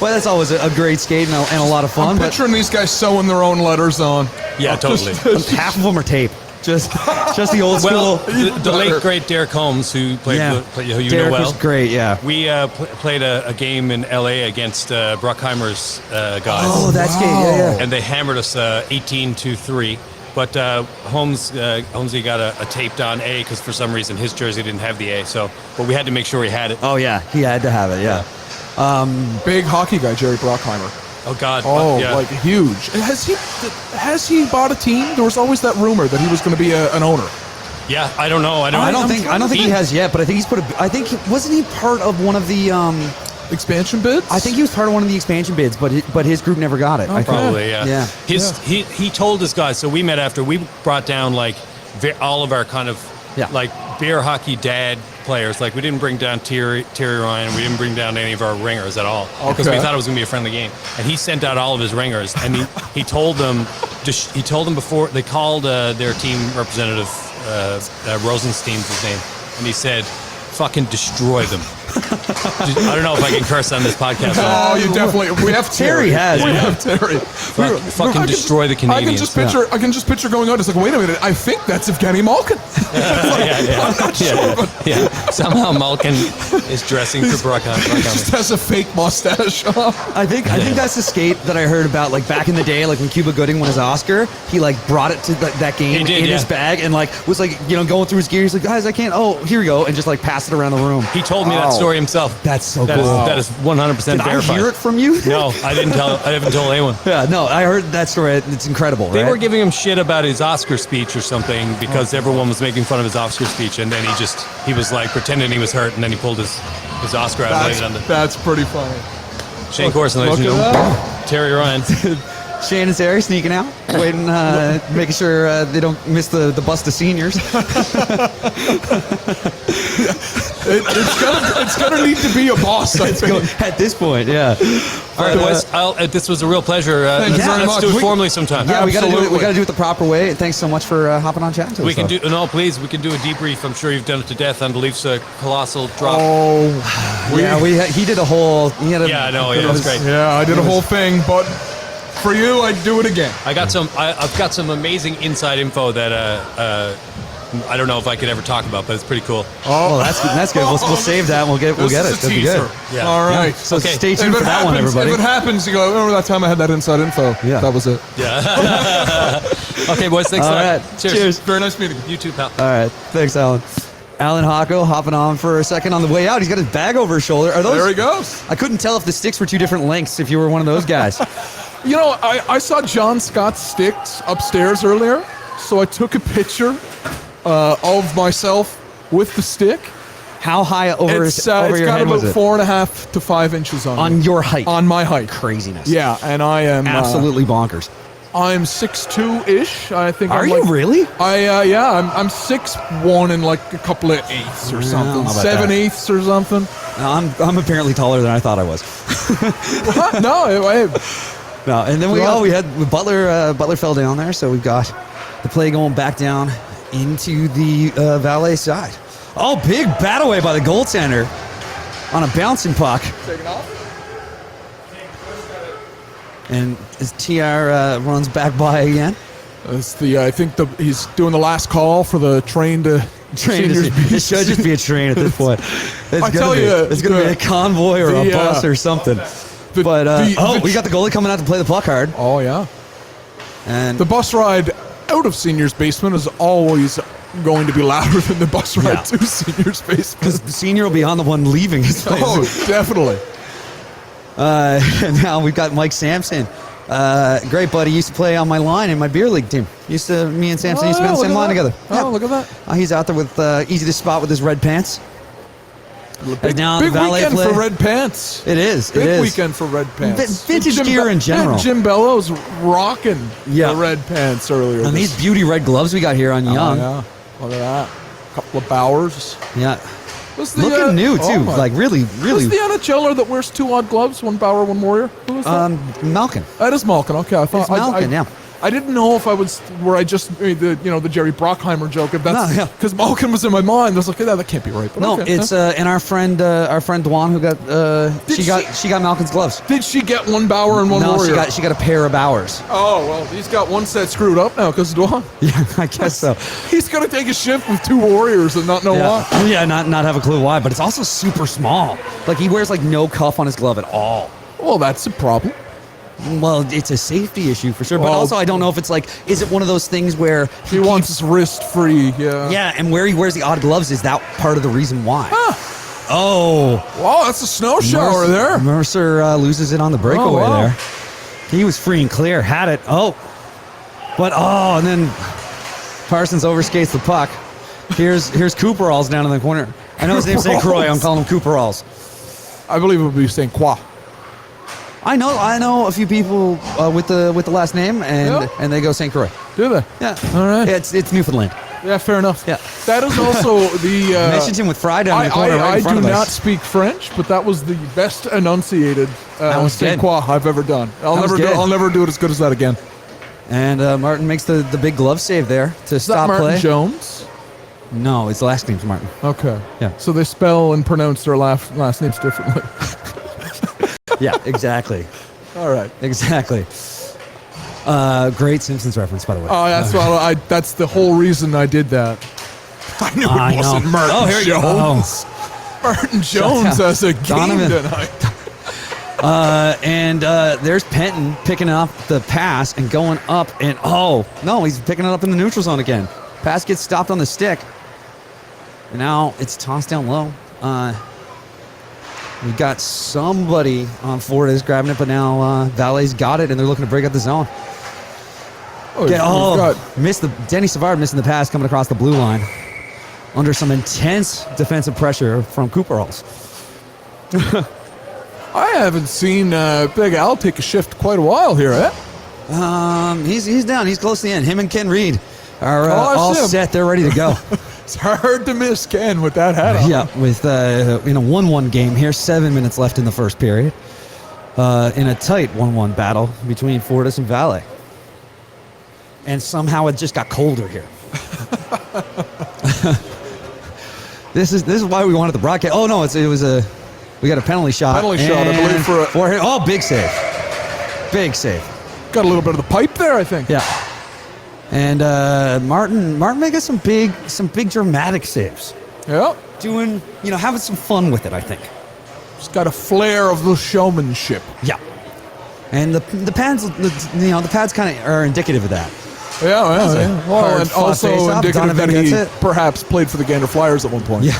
Well, that's always a great skate and a lot of fun. I'm picturing these guys sewing their own letters on. Yeah, totally. Half of them are tape. Just the old school. The late great Derek Holmes, who played, who you Derek know well. was great. Yeah. We played a game in LA against Bruckheimer's guys. Oh, that's great. Yeah. And they hammered us 18-3. But Holmesy got a taped on A because for some reason his jersey didn't have the A. But we had to make sure he had it. Oh yeah, he had to have it. Yeah. Big hockey guy, Jerry Bruckheimer. Oh God! Like huge. Has he bought a team? There was always that rumor that he was going to be an owner. Yeah, I don't know. I don't think he has yet, but I think he's wasn't he part of one of the expansion bids? I think he was part of one of the expansion bids, but his group never got it. Okay. Probably, yeah. Yeah. He told his guys. So we met after we brought down like all of our kind of like beer hockey dad players. Like we didn't bring down Terry Ryan. We didn't bring down any of our ringers at all because we thought it was going to be a friendly game. And he sent out all of his ringers, and he told them before they called their team representative Rosenstein's his name, and he said, "Fucking destroy them." I don't know if I can curse on this podcast. Oh, you definitely. We have Terry. We have Terry. Fucking destroy the Canadians. I can just picture going on. It's like, wait a minute. I think that's Evgeny Malkin. I'm not sure, but Somehow Malkin is dressing for Bruckheimer. Just has a fake mustache on. I think that's the skate that I heard about, like back in the day, like when Cuba Gooding won his Oscar, he like brought it to that game He did, in yeah. his bag and like was like going through his gear. He's like, guys, I can't. Oh, here we go, and just like passed it around the room. He told me that story himself. That's so That is- cool. that is 100% Did verified. I hear it from you? No, I didn't tell. I haven't told anyone. Yeah, no, I heard that story. It's incredible. They right? were giving him shit about his Oscar speech or something because everyone was making fun of his Oscar speech, and then he was like pretending he was hurt, and then he pulled his Oscar out and laid it on the That's pretty funny. Shane Corson, ladies and Look at gentlemen. Terry Ryan. Shane and Terry sneaking out, waiting, making sure they don't miss the bus to seniors. It's gonna need to be a boss, I think. At this point, yeah. All right, boys. This was a real pleasure. Thank you very Let's much. do it We- formally sometime. Yeah, we got to do it. We Absolutely. got to do it the proper way. Thanks so much for hopping on chatting to us. We can though. do please. We can do a debrief. I'm sure you've done it to death on the Leafs' colossal drop. Oh, He did a whole. He had a, Yeah, I know. Yeah, it was great. yeah, I did a whole thing, but for you, I'd do it again. I've got some amazing inside info that I don't know if I could ever talk about, but it's pretty cool. Oh, that's good. We'll save that. And we'll get This it. is a That'll be teaser. good. Yeah. All right. So Okay. stay tuned for that one, everybody. If it happens, you go, remember that time I had that inside info? Yeah. That was it. Yeah. Okay, boys. Thanks a All lot. right. Cheers. Very nice meeting you. You too, pal. All right. Thanks, Alan. Alan Hocko hopping on for a second on the way out. He's got his bag over his shoulder. Are those? There he goes. I couldn't tell if the sticks were two different lengths. If you were one of those guys. You know, I saw John Scott's sticks upstairs earlier, so I took a picture of myself with the stick. How high over It's over your got head was about it? 4.5 to 5 inches on On me. your height. On my height. Craziness. Yeah, and I am Absolutely bonkers. I'm 6'2" I think. Are I'm you like, really? I'm 6'1" and like a couple of eighths or something, how about 7/8 or something. I'm apparently taller than I thought I was. What? No, No, and then we had Butler. Butler fell down there, so we've got the play going back down into the valet side. Oh, big bat away by the goaltender on a bouncing puck. taking off. And as TR runs back by again. That's I think he's doing the last call for the train to seniors It beach. should just be a train at this point. I tell you, it's going to be a convoy or a the, bus or something. the- But the- we got the goalie coming out to play the puck hard, Oh yeah. and The bus ride out of seniors basement is always going to be louder than the bus ride Yeah. to seniors basement. because the senior will be on the one leaving his place. Oh, definitely. And now we've got Mike Sampson. Great buddy. Used to play on my line in my beer league team. Me and Sampson used to be on the look same at line that. together. Oh, look at that. He's out there with easy to spot with his red pants. Big, now big valet weekend play. for red pants. It is. Big it is. weekend for red pants. Vintage Jim gear in general. Jim Bellows rocking Yeah. the red pants earlier. And this- these beauty red gloves we got here on Oh, Young. yeah. Look at that. Couple of Bowers. Yeah. What's the, Looking new too. oh my- Like really, really. Who's the NHLer that wears two odd gloves, one Bauer, one Warrior? Who was that? Malkin. That is Malkin. Okay, I thought It's Malkin, yeah. I didn't know if I was where I just made the the Jerry Bruckheimer joke. If that's No, yeah. because Malkin was in my mind. I was like, that can't be right. But No, okay. it's and our friend Dwan who got she got Malkin's gloves. Did she get one Bauer and one No, Warrior? she got a pair of Bowers. Oh well, he's got one set screwed up now because Dwan. Yeah, I guess so. He's gonna take a shift with two Warriors and not know why. Yeah, not have a clue why, but it's also super small. Like he wears like no cuff on his glove at all. Well, that's a problem. Well, it's a safety issue for sure, but Well- also I don't know if it's like, is it one of those things where He wants his wrist free. Yeah. yeah, and where he wears the odd gloves is that part of the reason why? Oh, Wow, that's a snow shower there. Mercer loses it on the breakaway wow. there. He was free and clear, had it. And then Parsons overskates the puck. Here's Cooperalls down in the corner. I know his name's St. Croix. I'm calling him Cooperalls. I believe it would be saying Qua. I know a few people with the last name, and Yeah. and they go St. Croix. Do they? Yeah, All right. It's Newfoundland. Yeah, fair enough. Yeah. That is also the. Mentioned him with Fry down in the corner right I in front do of not us. speak French, but that was the best enunciated was Saint good. Croix I've ever done. That was good. I'll never do it as good as that again. And Martin makes the big glove save there to Is that stop Martin play. Jones? No, his last name's Martin. Okay. Yeah. So they spell and pronounce their last names differently. Yeah, exactly. All right. Exactly. Great Simpsons reference, by the way. Oh, that's the whole reason I did that. I knew it I wasn't know. Martin Oh, here you go. Jones. Martin Jones has a game Donovan. tonight. And there's Penton picking up the pass and going up. And oh, no, he's picking it up in the neutral zone again. Pass gets stopped on the stick. And now it's tossed down low. We got somebody on Florida's grabbing it, but now Valet's got it, and they're looking to break up the zone. Missed the Denny Savard missing the pass coming across the blue line under some intense defensive pressure from Cooper Halls. I haven't seen Big Al take a shift quite a while here, eh? He's down. He's close to the end. Him and Ken Reed are I all see him. set. They're ready to go. It's hard to miss Ken with that hat on. Yeah, with in a 1-1 game here, 7 minutes left in the first period. In a tight 1-1 battle between Fortis and Valet. And somehow it just got colder here. This is why we wanted the broadcast. Oh no, we got a penalty shot. Penalty shot, I believe, for him. Oh, big save. Big save. Got a little bit of the pipe there, I think. Yeah. And Martin making some big dramatic saves. Yeah. Doing, having some fun with it, I think. Just got a flair of the showmanship. Yeah. And the pads, the pads kind of are indicative of that. Yeah. Well, and also indicative Donovan that he gets it. perhaps played for the Gander Flyers at one point. Yeah.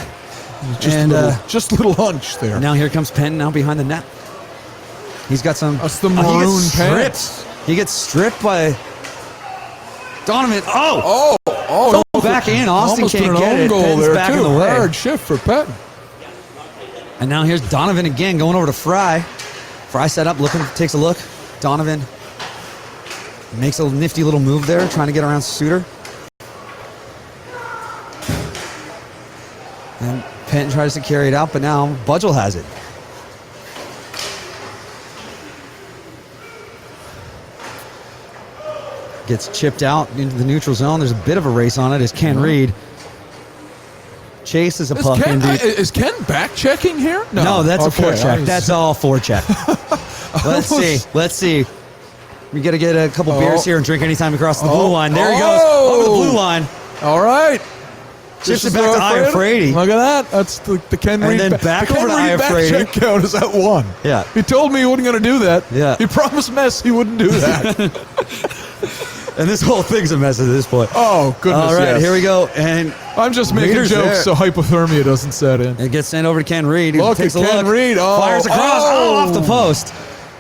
Just a little hunch there. Now here comes Penn now behind the net. He's got some. That's the maroon pants. He gets stripped by Donovan. Oh! Back in. Austin Almost can't an get own it. goal Penn's there back too. in the way. Hard shift for Penn. And now here's Donovan again going over to Fry. Fry set up, takes a look. Donovan makes a nifty little move there, trying to get around Suter. And Penn tries to carry it out, but now Budgel has it. Gets chipped out into the neutral zone. There's a bit of a race on it as Ken Reed chases a puck. Is Ken back checking here? No, that's a forecheck. That's all forecheck. Let's see. We got to get a couple beers here and drink anytime across the blue line. There he goes. Over the blue line. All right. Chips it back to Iafrate. Look at that. That's the Ken Reed. And then back over to Iafrate. Iafrate. Back check count is at 1. Yeah. He told me he wasn't going to do that. Yeah. He promised Mess he wouldn't do that. And this whole thing's a mess at this point. Oh, goodness, all right, yes. here we go. And I'm just making Reeder's jokes so hypothermia doesn't set in. It gets sent over to Ken Reed. He Look takes at a Ken look. Reed. Oh, fires across. Off the post.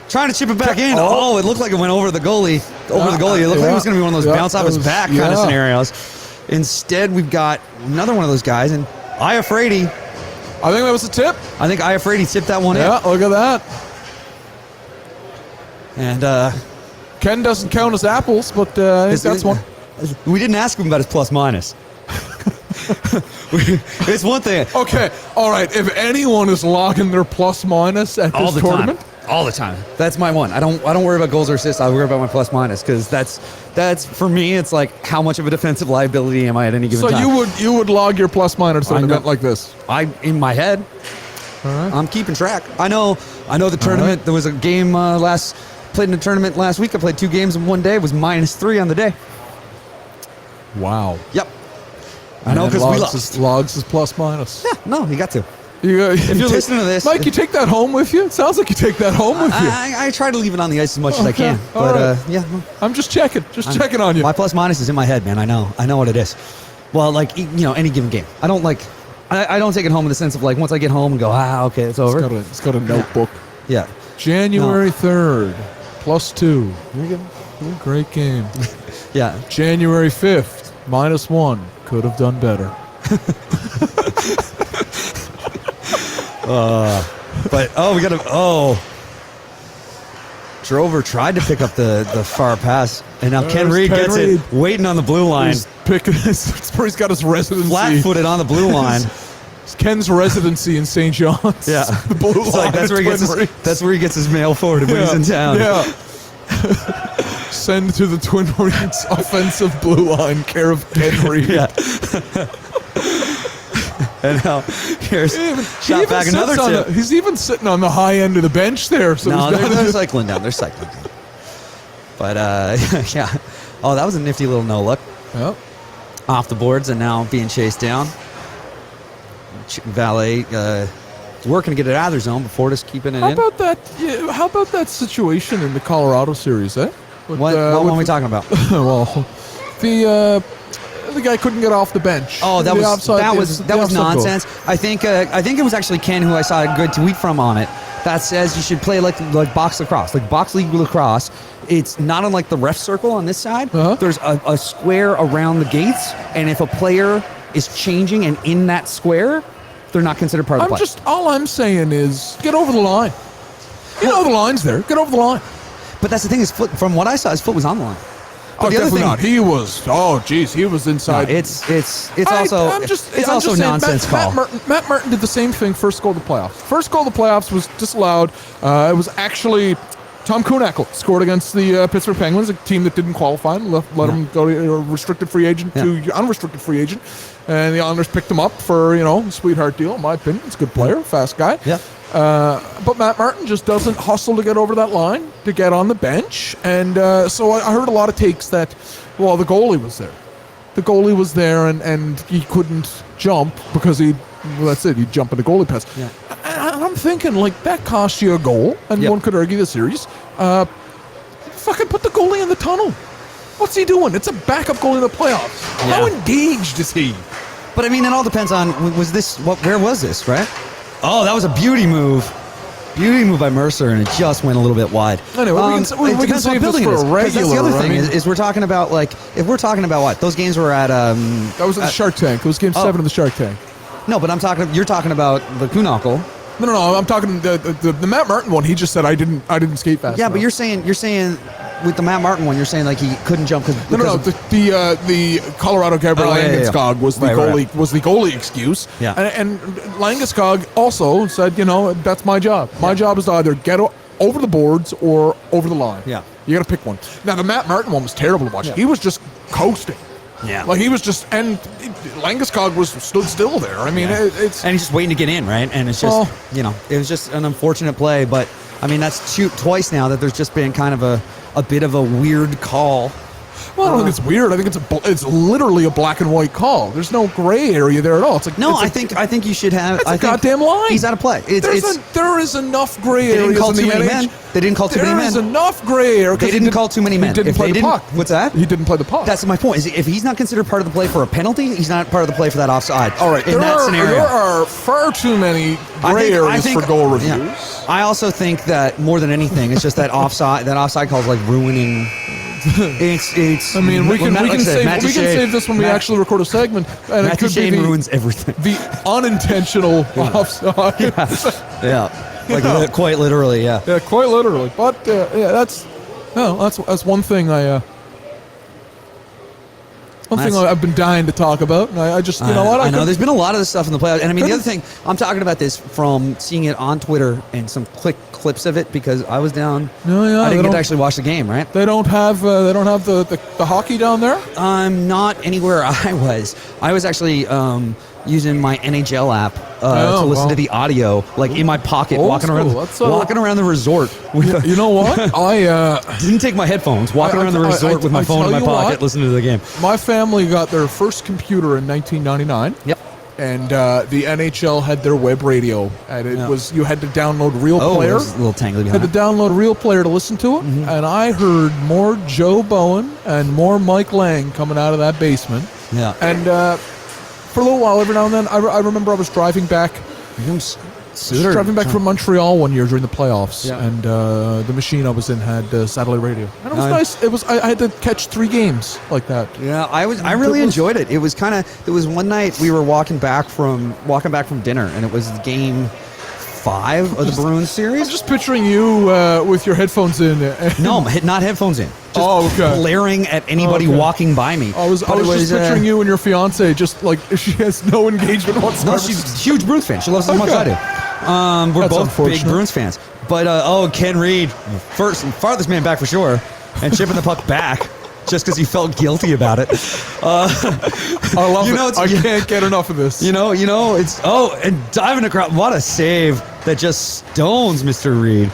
Trying to chip it back in. Oh, it looked like it went over the goalie. It looked like it was going to be one of those bounce off his back kind of scenarios. Instead, we've got another one of those guys, and Iafrate. I think that was a tip. I think Iafrate tipped that one in. Yeah, look at that. And Ken doesn't count as apples, but I think that's one. We didn't ask him about his plus minus. It's one thing. Okay, all right. If anyone is logging their plus minus at All this the tournament, time. All the time. That's my one. I don't worry about goals or assists. I worry about my plus minus because that's for me. It's like how much of a defensive liability am I at any given time. So you would log your plus minus at an event like this? In my head. All right. I'm keeping track. I know the tournament. Right. There was a game played in a tournament last week. I played 2 games in one day. It was -3 on the day. Wow. Yep. I know because we lost. Logs is plus minus. Yeah. No, you got to. If you're listening to this, Mike, you take that home with you? It sounds like you take that home with you. I try to leave it on the ice as much as I can. But right. yeah. I'm just checking. Checking on you. My plus minus is in my head, man. I know what it is. Well, like any given game. I don't take it home in the sense of like once I get home and go, okay, it's over. It's got a notebook. Yeah. January 3rd, +2. There you go. Great game. Yeah. January 5th, -1. Could have done better. We got Drover tried to pick up the far pass, and now Ken Reed gets it waiting on the blue line. That's where he's got his residency. Flat-footed on the blue line. Ken's residency in St. John's. Yeah. The blue line. That's where he gets his mail forwarded when he's in town. Yeah. Send to the Twin Marines offensive blue line, care of Ken Reed. Yeah. And now here's shot back another tip. He's even sitting on the high end of the bench there. So no, they're cycling down. They're cycling down. But yeah. Oh, that was a nifty little no look. Yep. Off the boards and now being chased down. Valet working to get it out of their zone, but Fortis keeping it How in. about that? Yeah, how about that situation in the Colorado series, eh? With, What one are we talking about? well, the guy couldn't get off the bench. Oh, that The was offside- that the was offside goal. nonsense. I think it was actually Ken who I saw a good tweet from on it that says you should play like box lacrosse, like box league lacrosse. It's not unlike the ref circle on this side. Uh-huh. There's a square around the gates, and if a player is changing and in that square, they're not considered part of the play. All I'm saying is get over the line. You know the line's there. Get over the line. But that's the thing is, foot, from what I saw, his foot was on the line. But the other definitely thing, not. He was. Oh, geez, he was no, inside. it's also I'm just a saying, nonsense call. Matt Martin did the same thing first goal of the playoffs. First goal of the playoffs was disallowed. It was actually Tom Kuhnackel scored against the Pittsburgh Penguins, a team that didn't qualify and let him go to a restricted free agent to unrestricted free agent. And the Islanders picked him up for, a sweetheart deal, in my opinion. He's a good player, fast guy. Yeah. But Matt Martin just doesn't hustle to get over that line, to get on the bench. And so I heard a lot of takes that, well, the goalie was there. The goalie was there and he couldn't jump because that's it, he'd jump in the goalie pass. Yeah. And I'm thinking, that cost you a goal, and Yep. one could argue the series. Fucking put the goalie in the tunnel. What's he doing? It's a backup goalie in the playoffs. Yeah. How engaged is he? But I mean, it all depends on where was this, right? Oh, that was a beauty move. Beauty move by Mercer, and it just went a little bit wide. Anyway, we can it save depends this what building for it is. a 'Cause That's the regular, other I thing mean- is we're talking about if we're talking about what those games were at. That was in the Shark Tank. It was Game 7 of the Shark Tank. No, but you're talking about the Kuhnackel. No. I'm talking the Matt Martin one. He just said I didn't skate fast. Yeah, enough. but you're saying with the Matt Martin one, you're saying he couldn't jump because No. The Colorado Gabriel Oh, yeah, yeah. Landeskog was the Right, goalie right. was the goalie excuse. Yeah. And Landeskog also said, that's my job. My job is to either get over the boards or over the line. Yeah. You got to pick one. Now the Matt Martin one was terrible to watch. Yeah. He was just coasting. Yeah. Like he was just, and Landeskog stood still there. I mean, it's and he's just waiting to get in, right? And it's just it was just an unfortunate play, but I mean that's twice now that there's just been kind of a bit of a weird call. Well, I don't think it's weird. I think it's literally a black and white call. There's no gray area there at all. It's like No, it's I think you should have. It's a I think goddamn line. He's out of play. There is enough gray They didn't areas call in too the many NH. men. They didn't call too many There men. is enough gray area. 'cause They he didn't call too many men. He didn't If play they the didn't- puck. what's that? He didn't play the puck. That's my point. Is if he's not considered part of the play for a penalty, he's not part of the play for that offside. all right. In that scenario, there are far too many gray areas for goal reviews. yeah. I also think that more than anything, it's just that offside. That offside call is like ruining. It's. I mean, we can save this when we Matt- actually record a segment, and it Matthew could be Shane the, ruins everything. the unintentional offside. Yeah, like quite literally. Yeah. Yeah, quite literally. But that's one thing I've been dying to talk about. And I just, I know there's been a lot of this stuff in the playoffs, and I mean the other thing I'm talking about this from seeing it on Twitter and some clips of it because I was down. No, yeah, I they didn't get don't- to actually watch the game, right? They don't have the hockey down there. I'm not anywhere I was. I was actually using my NHL app to listen to the audio, like in my pocket, Old walking around, school. That's, walking around the resort. With You know what? didn't take my headphones, walking around the resort with my phone in my pocket, what? listening to the game. My family got their first computer in 1999. Yep. And the NHL had their web radio, and it was you had to download Real Oh, Player. there's a little tangly Had behind to it. download Real Player to listen to it, and I heard more Joe Bowen and more Mike Lang coming out of that basement. Yeah. And for a little while, every now and then, I remember I was driving back. Driving back from Montreal one year during the playoffs, Yeah. and the machine I was in had satellite radio, and it was Nice. nice. It was I had to catch 3 games like that. Yeah, I really enjoyed it. It was one night we were walking back from dinner, and it was game 5 of the Bruins series. I'm just picturing you with your headphones in. No, not headphones in. Just Oh, okay. glaring at anybody Okay. walking by me. I was But it just picturing you and your fiance, just like she has no engagement whatsoever. No, she's a huge Bruins fan. She loves us as much as I Okay. do. We're That's both big unfortunate. Bruins fans. But Ken Reed, farthest man back for sure, and chipping the puck back just because he felt guilty about it. I love You know, it. I it's- can't get enough of this. You know, it's and diving across. What a save that just stones Mr. Reed.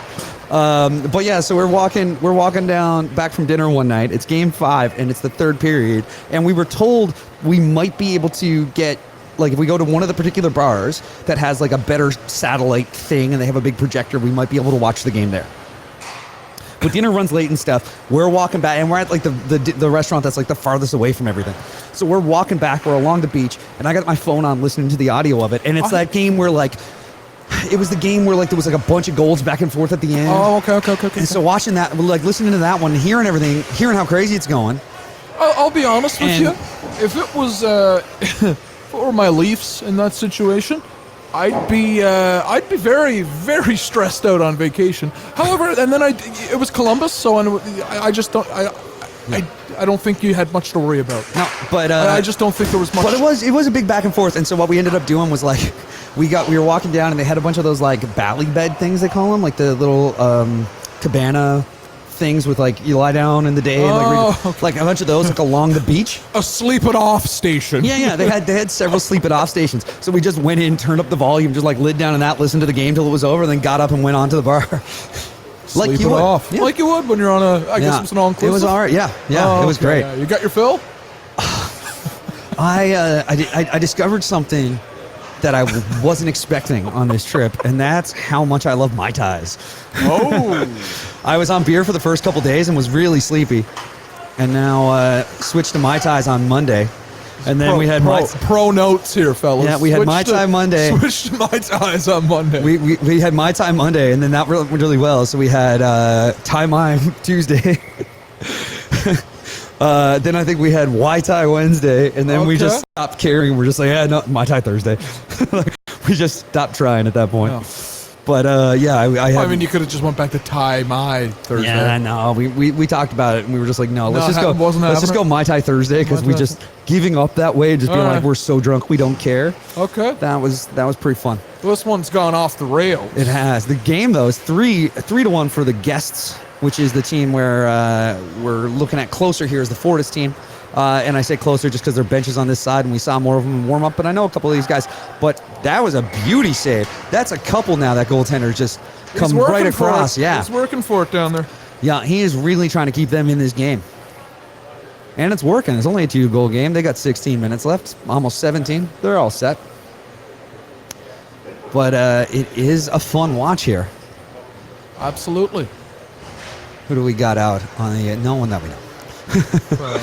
But yeah, so we're walking down back from dinner one night. It's game 5 and it's the third period, and we were told we might be able to get like if we go to one of the particular bars that has like a better satellite thing and they have a big projector, we might be able to watch the game there. But dinner runs late and stuff. We're walking back, and we're at like the restaurant that's like the farthest away from everything. So we're walking back. We're along the beach, and I got my phone on listening to the audio of it. And it's that game where like, it was the game where like there was like a bunch of goals back and forth at the end. Oh, okay. And so watching that, like listening to that one, hearing everything, hearing how crazy it's going. I'll be honest with And- you. If it was, if it were my Leafs in that situation, I'd be very, very stressed out on vacation. However, and then it was Columbus, so I just don't, I don't think you had much to worry about. No, but I just don't think there was much. But it was a big back and forth, and so what we ended up doing was like, we were walking down, and they had a bunch of those like bally bed things they call them, like the little cabana things with like you lie down in the day and like a bunch of those like along the beach. A sleep it off station. Yeah, they had several sleep it off stations. So we just went in, turned up the volume, just like lid down in that, listened to the game till it was over, and then got up and went on to the bar. Sleep like it you would. off. Yeah. Like you would when you're on I guess it was an all-inclusive. It was all right. Yeah, Oh, it was okay, great. yeah. You got your fill? I discovered something that I wasn't expecting on this trip, and that's how much I love Mai Tais. Oh. I was on beer for the first couple days and was really sleepy, and now switched to Mai Tais on Monday, and then we had pro notes here, fellas. Yeah, we had Mai Tai Monday. Switched to Mai Tais on Monday. we had Mai Tai Monday, and then that went really well. So we had Thai Mai Tuesday. Then I think we had Wai Tai Wednesday, and then we just stopped caring. We're just like, no, Mai Tai Thursday. We just stopped trying at that point. Oh. But I mean, you could have just went back to Thai Mai Thursday. Yeah, no, we talked about it, and we were just like, no, let's wasn't just go Mai Tai Thursday, because we just giving up that way, just being All like, right. we're so drunk we don't care. Okay. That was pretty fun. This one's gone off the rails. It has. The game though is 3-1 for the guests, which is the team where we're looking at closer here is the Fortis team. And I say closer just because their bench is on this side, and we saw more of them warm up. But I know a couple of these guys. But that was a beauty save. That's a couple now. That goaltender just come right across. Yeah, He's working for it down there. yeah. He is really trying to keep them in this game, and it's working. It's only a 2-goal game. They got 16 minutes left, almost 17. They're all set. But it is a fun watch here. Absolutely. Who do we got out on the? No one that we know.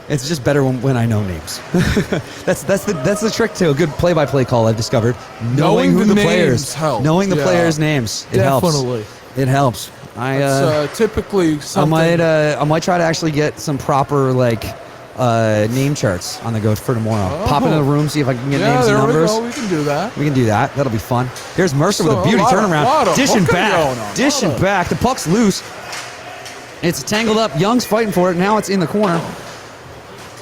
It's just better when I know names. that's the trick to a good play-by-play call. I've discovered knowing who the players, help. knowing the players' names. It Definitely. helps. It helps. That's typically something. I might try to actually get some proper like name charts on the go for tomorrow. Pop into the room, see if I can get names and numbers. We can do that. We can do that. That'll be fun. Here's Mercer with a So, beauty a lot turnaround. of Dishing hooking going back. on. Dishing Lot of- back. The puck's loose. It's tangled up. Young's fighting for it. Now it's in the corner.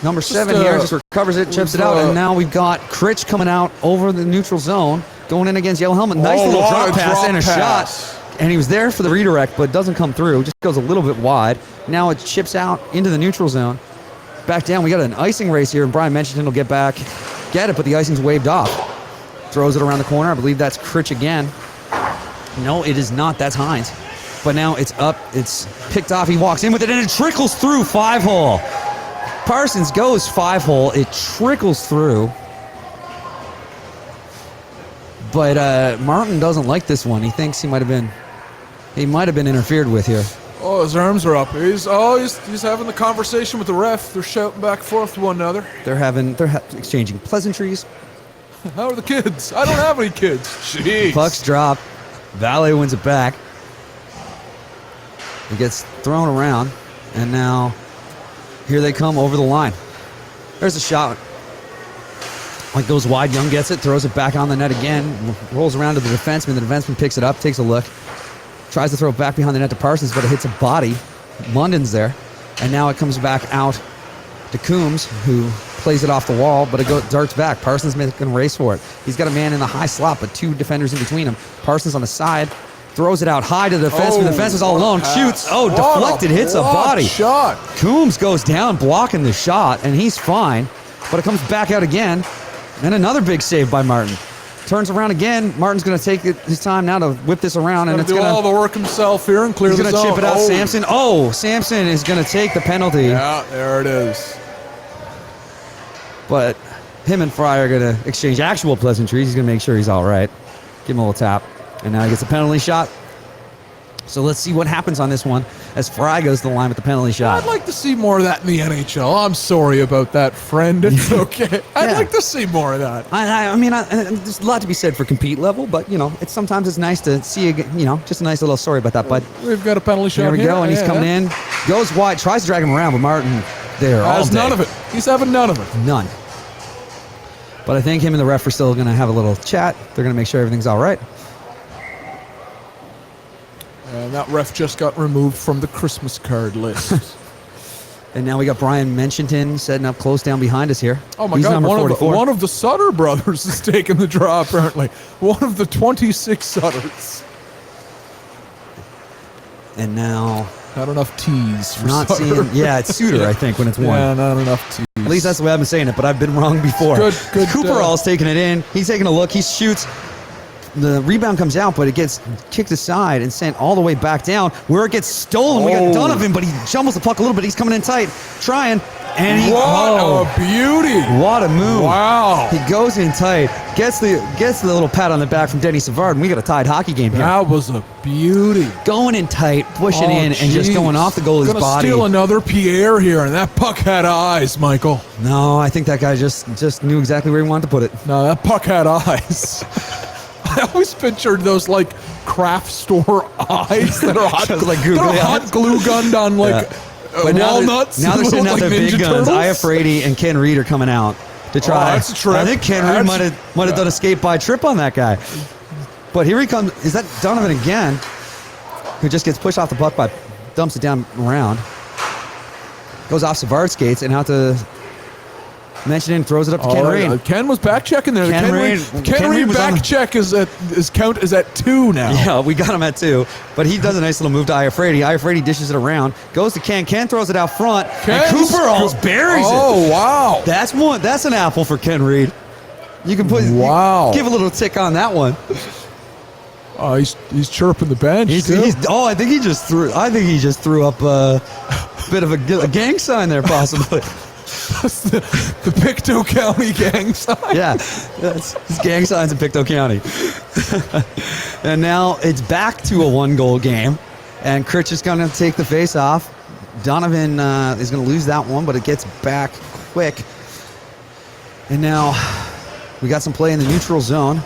Number 7 here just recovers it, chips it out, and now we've got Critch coming out over the neutral zone, going in against Yellow Helmet. Nice little what drop a pass drop and a pass. shot. And he was there for the redirect, but doesn't come through. Just goes a little bit wide. Now it chips out into the neutral zone. Back down. We got an icing race here, and Brian mentioned he'll get back, get it, but the icing's waved off. Throws it around the corner. I believe that's Critch again. No, it is not. That's Hines. But now it's up. It's picked off. He walks in with it, and it trickles through 5-hole. Parsons goes 5-hole. It trickles through. But Martin doesn't like this one. He thinks he might have been interfered with here. Oh, his arms are up. He's having the conversation with the ref. They're shouting back and forth to one another. They're exchanging pleasantries. How are the kids? I don't have any kids. Jeez. Pucks drop. Valet wins it back. It gets thrown around, and now here they come over the line. There's a shot. Like goes wide. Young gets it, throws it back on the net again, rolls around to the defenseman. The defenseman picks it up, takes a look, tries to throw it back behind the net to Parsons, but it hits a body. London's there, and now it comes back out to Coombs, who plays it off the wall, but it darts back. Parsons making a race for it. He's got a man in the high slot, but 2 defenders in between him. Parsons on the side, throws it out high to the defenseman. The defenseman's all alone, shoots. Oh, deflected, hits a body. Shot. Coombs goes down blocking the shot, and he's fine, but it comes back out again, and another big save by Martin. Turns around again. Martin's going to take his time now to whip this around, and it's do going all the work himself here and clear he's the going to zone. chip it out. Sampson. Oh, Sampson is going to take the penalty. Yeah, there it is. But him and Fry are going to exchange actual pleasantries. He's going to make sure he's all right. Give him a little tap. And now he gets a penalty shot. So let's see what happens on this one as Fry goes to the line with the penalty shot. I'd like to see more of that in the NHL. I'm sorry about that, friend. It's okay. I'd Yeah. like to see more of that. I mean, there's a lot to be said for compete level, but, it's sometimes it's nice to see, just a nice little story about that. But We've got a penalty shot here we go, and he's coming in. Goes wide, tries to drag him around, but Martin there all Has day. none of it. He's having none of it. None. But I think him and the ref are still going to have a little chat. They're going to make sure everything's all right. And that ref just got removed from the Christmas card list. And now we got Brian Mentionton setting up close down behind us here. Oh my He's God! number 44. One of the Sutter brothers is taking the draw. Apparently, one of the 26 Sutters. And now, Not enough T's for not Sutter. seeing. Yeah, it's Suter, I think, when it's one. Yeah, not enough T's. At least that's the way I've been saying it, but I've been wrong before. Good. Cooper All's taking it in. He's taking a look. He shoots. The rebound comes out, but it gets kicked aside and sent all the way back down where it gets stolen. We got Oh. Donovan, but he jumbles the puck a little bit. He's coming in tight, trying, and he. What a beauty! What a move! Wow. He goes in tight, gets the little pat on the back from Denny Savard, and we got a tied hockey game here. That was a beauty. Going in tight, pushing Oh, in, and just jeez. going off the goalie's Gonna body. steal another Pierre here, and that puck had eyes, Michael. No, I think that guy just knew exactly where he wanted to put it. No, that puck had eyes. I always pictured those like craft store eyes that are hot, Just like they're googly hot eyes. glue gunned on like But walnuts. now they're that sending look out their like big Ninja guns. Turtles. Aya Frady and Ken Reed are coming out to try. Oh, that's a trip. I think Ken Reed might have done a skate by trip on that guy. But here he comes. Is that Donovan again? Who just gets pushed off the puck by, dumps it down around. Goes off Savard skates and out to Mentionin, throws it up to Ken right. Reed. Ken was back checking there. Ken Reed was on back the- check is at 2 now. Yeah, we got him at 2. But he does a nice little move to Aya Frady. Aya Frady dishes it around. Goes to Ken. Ken throws it out front. And Ken's- Cooper almost buries it. Oh wow! That's one. That's an apple for Ken Reed. You can put. Wow. Give a little tick on that one. Oh, he's chirping the bench. too. I think he just threw. I think he just threw up a bit of a gang sign there, possibly. the Pictou County gang sign. Yeah, it's gang signs in Pictou County. And now it's back to a 1-goal game, and Critch is going to take the face off. Donovan is going to lose that one, but it gets back quick. And now we got some play in the neutral zone.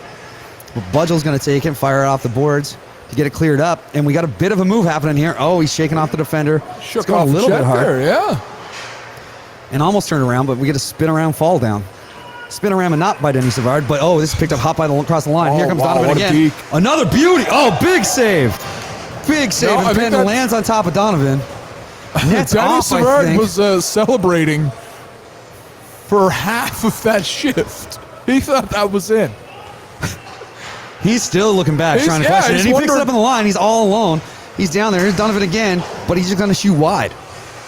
Budgel's going to take it, fire it off the boards to get it cleared up. And we got a bit of a move happening here. Oh, he's shaking off the defender. Shook It's going off a little the bit check hard. there, yeah. And almost turned around, but we get a spin around fall down. Spin around and not by Denny Savard, but this is picked up hot across the line. Oh, Here comes wow, Donovan what a again. deke. Another beauty. Oh, big save. Big save. No, I and think Penn that's- lands on top of Donovan. Nets Denny off, I Savard think. was celebrating for half of that shift. He thought that was in. He's still looking back, He's- trying to yeah, question it. he's And he picks it wondering- up in the line. He's all alone. He's down there. Here's Donovan again, but he's just going to shoot wide.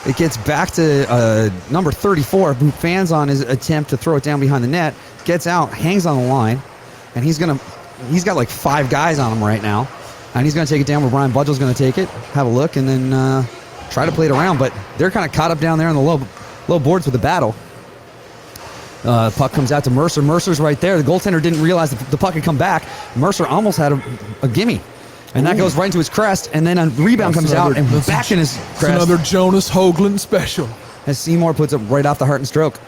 It gets back to number 34, who fans on his attempt to throw it down behind the net. Gets out, hangs on the line, and he's got like 5 guys on him right now. And he's going to take it down where Brian Budgel's going to take it, have a look, and then try to play it around. But they're kind of caught up down there in the low boards with the battle. Puck comes out to Mercer. Mercer's right there. The goaltender didn't realize the puck had come back. Mercer almost had a gimme. And that goes right into his crest. And then a rebound That's comes out another- and that's back in his It's crest. another Jonas Hoagland special. As Seymour puts it right off the heart and stroke.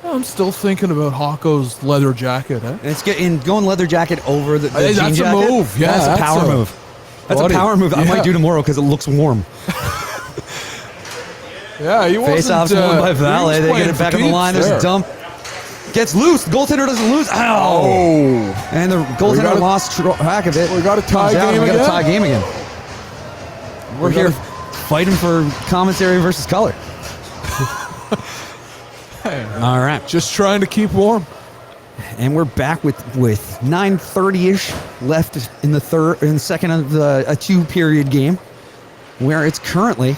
I'm still thinking about Hawko's leather jacket. Eh? And it's going leather jacket over the Hey, jean that's a jacket. move. Yeah, that's a that's power a- move. That's Buddy, a power move I yeah. might do tomorrow because it looks warm. Yeah, he wasn't. Face off's won by he was Valet. They get playing it back for on the keeps line. There's there. a dump. Gets loose. The goaltender doesn't lose. Ow! Oh, And the goaltender gotta- lost track of it. we got a tie Comes out, game we got a again? tie game again. We're We here gotta- fighting for commentary versus color. All right. just trying to keep warm. And we're back with 9:30-ish left in the second of a 2-period game, where it's currently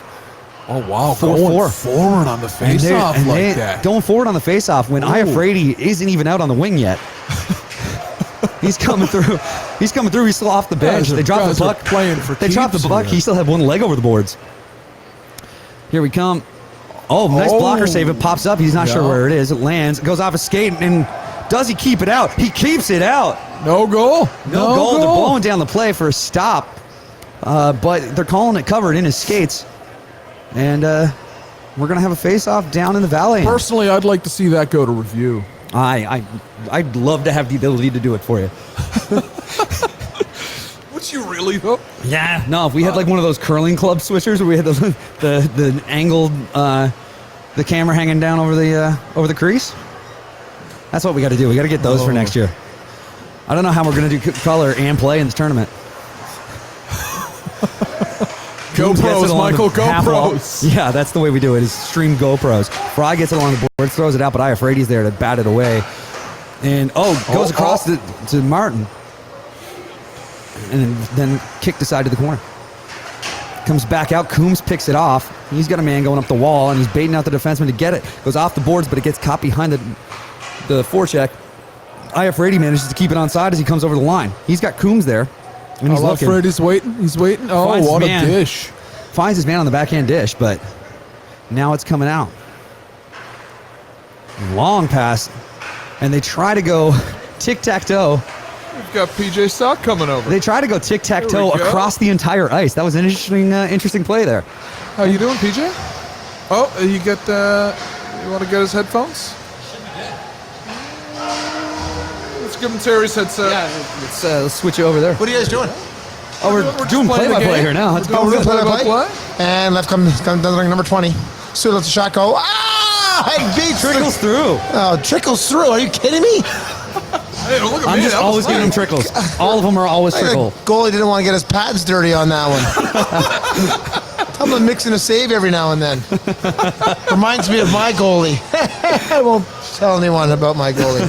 Oh wow, 4-4. going forward on the face-off like that. going forward on the face-off when Aya Ooh. Frady isn't even out on the wing yet. He's coming through. He's coming through. He's still off the bench. Guys They dropped guys the are puck. playing for They dropped the keeps puck. here. He still had one leg over the boards. Here we come. Oh, nice Oh. blocker save. It pops up. He's not sure Yeah. where it is. It lands. It goes off his skate. And does he keep it out? He keeps it out. No goal. No goal. They're blowing down the play for a stop. But they're calling it covered in his skates. And we're going to have a face-off down in the valley. Personally, I'd like to see that go to review. I'd love to have the ability to do it for you. Would you really, though? Yeah. No, if we had like one of those curling club switchers where we had the angled the camera hanging down over the crease. That's what we got to do. We got to get those for next year. I don't know how we're going to do color and play in this tournament. GoPros, Michael, GoPros. Yeah, that's the way we do it, is stream GoPros. Fry gets it along the board, throws it out, but Iafrady's there to bat it away. And, goes across to Martin. And then kicked aside to the corner. Comes back out, Coombs picks it off. He's got a man going up the wall, and he's baiting out the defenseman to get it. Goes off the boards, but it gets caught behind the forecheck. Iafrady manages to keep it onside as he comes over the line. He's got Coombs there. And he's looking. Frady's waiting. He's waiting. Oh, Finds what his a man. dish. Finds his man on the backhand dish, but now it's coming out. Long pass. And they try to go tic-tac-toe. We've got PJ Stock coming over. They try to go tic-tac-toe There we go. across the entire ice. That was an interesting play there. How you doing, PJ? Oh, you get. You want to get his headphones? Let's give him Terry's headset. Let's switch you over there. What are you guys doing? Oh, we're just doing playing the play-by-play game. here now. Let's We're go. we're doing gonna play play-by-play. And left comes number 20. Stu lets the shot go. Ah! It beats Trickles through. Oh, trickles through. Are you kidding me? Hey, don't look at I'm me. just that was always giving him fine. trickles. All of them are always I think trickle. the goalie didn't want to get his pads dirty on that one. Tell him to mix in a save every now and then. Reminds me of my goalie. I won't tell anyone about my goalie.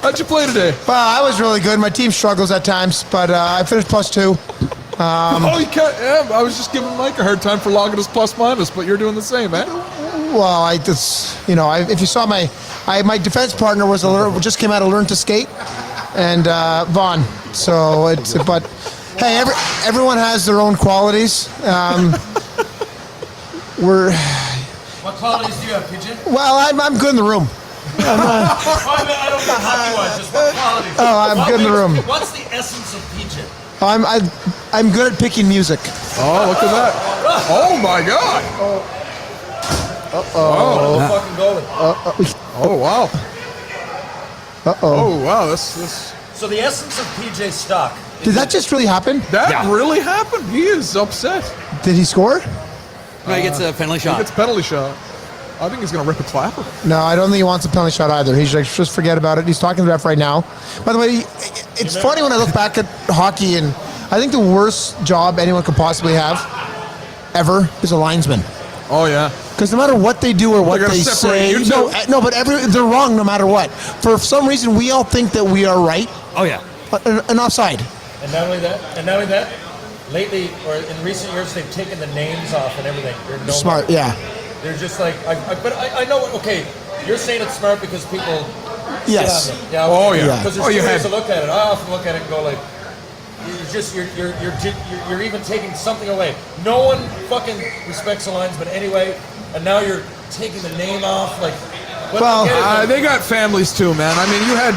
How'd you play today? Well, I was really good. My team struggles at times, but I finished +2. Oh, you can't. Yeah, I was just giving Mike a hard time for logging his plus minus, but you're doing the same, man. Well, if you saw my defense partner just came out of Learn to Skate, and Vaughn. So but hey, everyone has their own qualities. What qualities do you have, PJ? Well, I'm good in the room. I don't know hockey-wise, just what qualities. Oh, I'm good in the room. What's the essence of PJ? I'm good at picking music. Oh, look at that. Oh, my God. Fucking goalie. Oh, wow. Uh-oh. Oh, wow. This So the essence of PJ Stock. Did that just really happen? That really happened. He is upset. Did he score? No, he gets a penalty shot. It's a penalty shot. I think he's going to rip a clapper. No, I don't think he wants a penalty shot either. He's like, just forget about it. He's talking to the ref right now. By the way, it's funny when I look back at hockey, and I think the worst job anyone could possibly have ever is a linesman. Oh, yeah. Because no matter what they do or what They're gonna they separate say, you two. but they're wrong no matter what. For some reason, we all think that we are right Oh, yeah. and offside. And not only that, lately, or in recent years, they've taken the names off and everything. They're no Smart, longer- yeah. They're just like, but I know, okay, you're saying it's smart because people Yes. sit on them. Yeah, Oh, yeah. Because Oh, there's you two ways had- to look at it. I often look at it and go like, you're even taking something away. No one fucking respects the linesman anyway, and now you're taking the name off. Like, but Well, I get it, like- They got families too, man. I mean, you had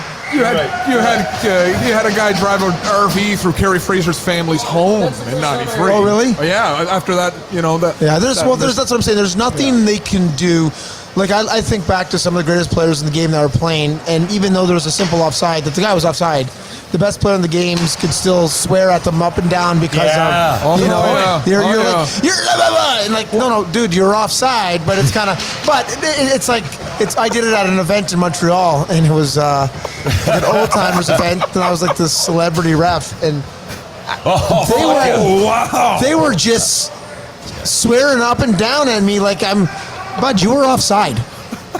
a guy drive an RV through Kerry Fraser's family's home in '93. Oh, really? Yeah. After that, Yeah, that's what I'm saying. There's nothing they can do. Like, I think back to some of the greatest players in the game that were playing, and even though there was a simple offside, that the guy was offside, the best player in the games could still swear at them up and down because Yeah. of, you're yeah. like, you're blah, blah, blah. And like, no, dude, you're offside, but it's kind of, but it's like, I did it at an event in Montreal, and it was like an old timers event, and I was like the celebrity ref, and they were just swearing up and down at me like Bud, you were offside.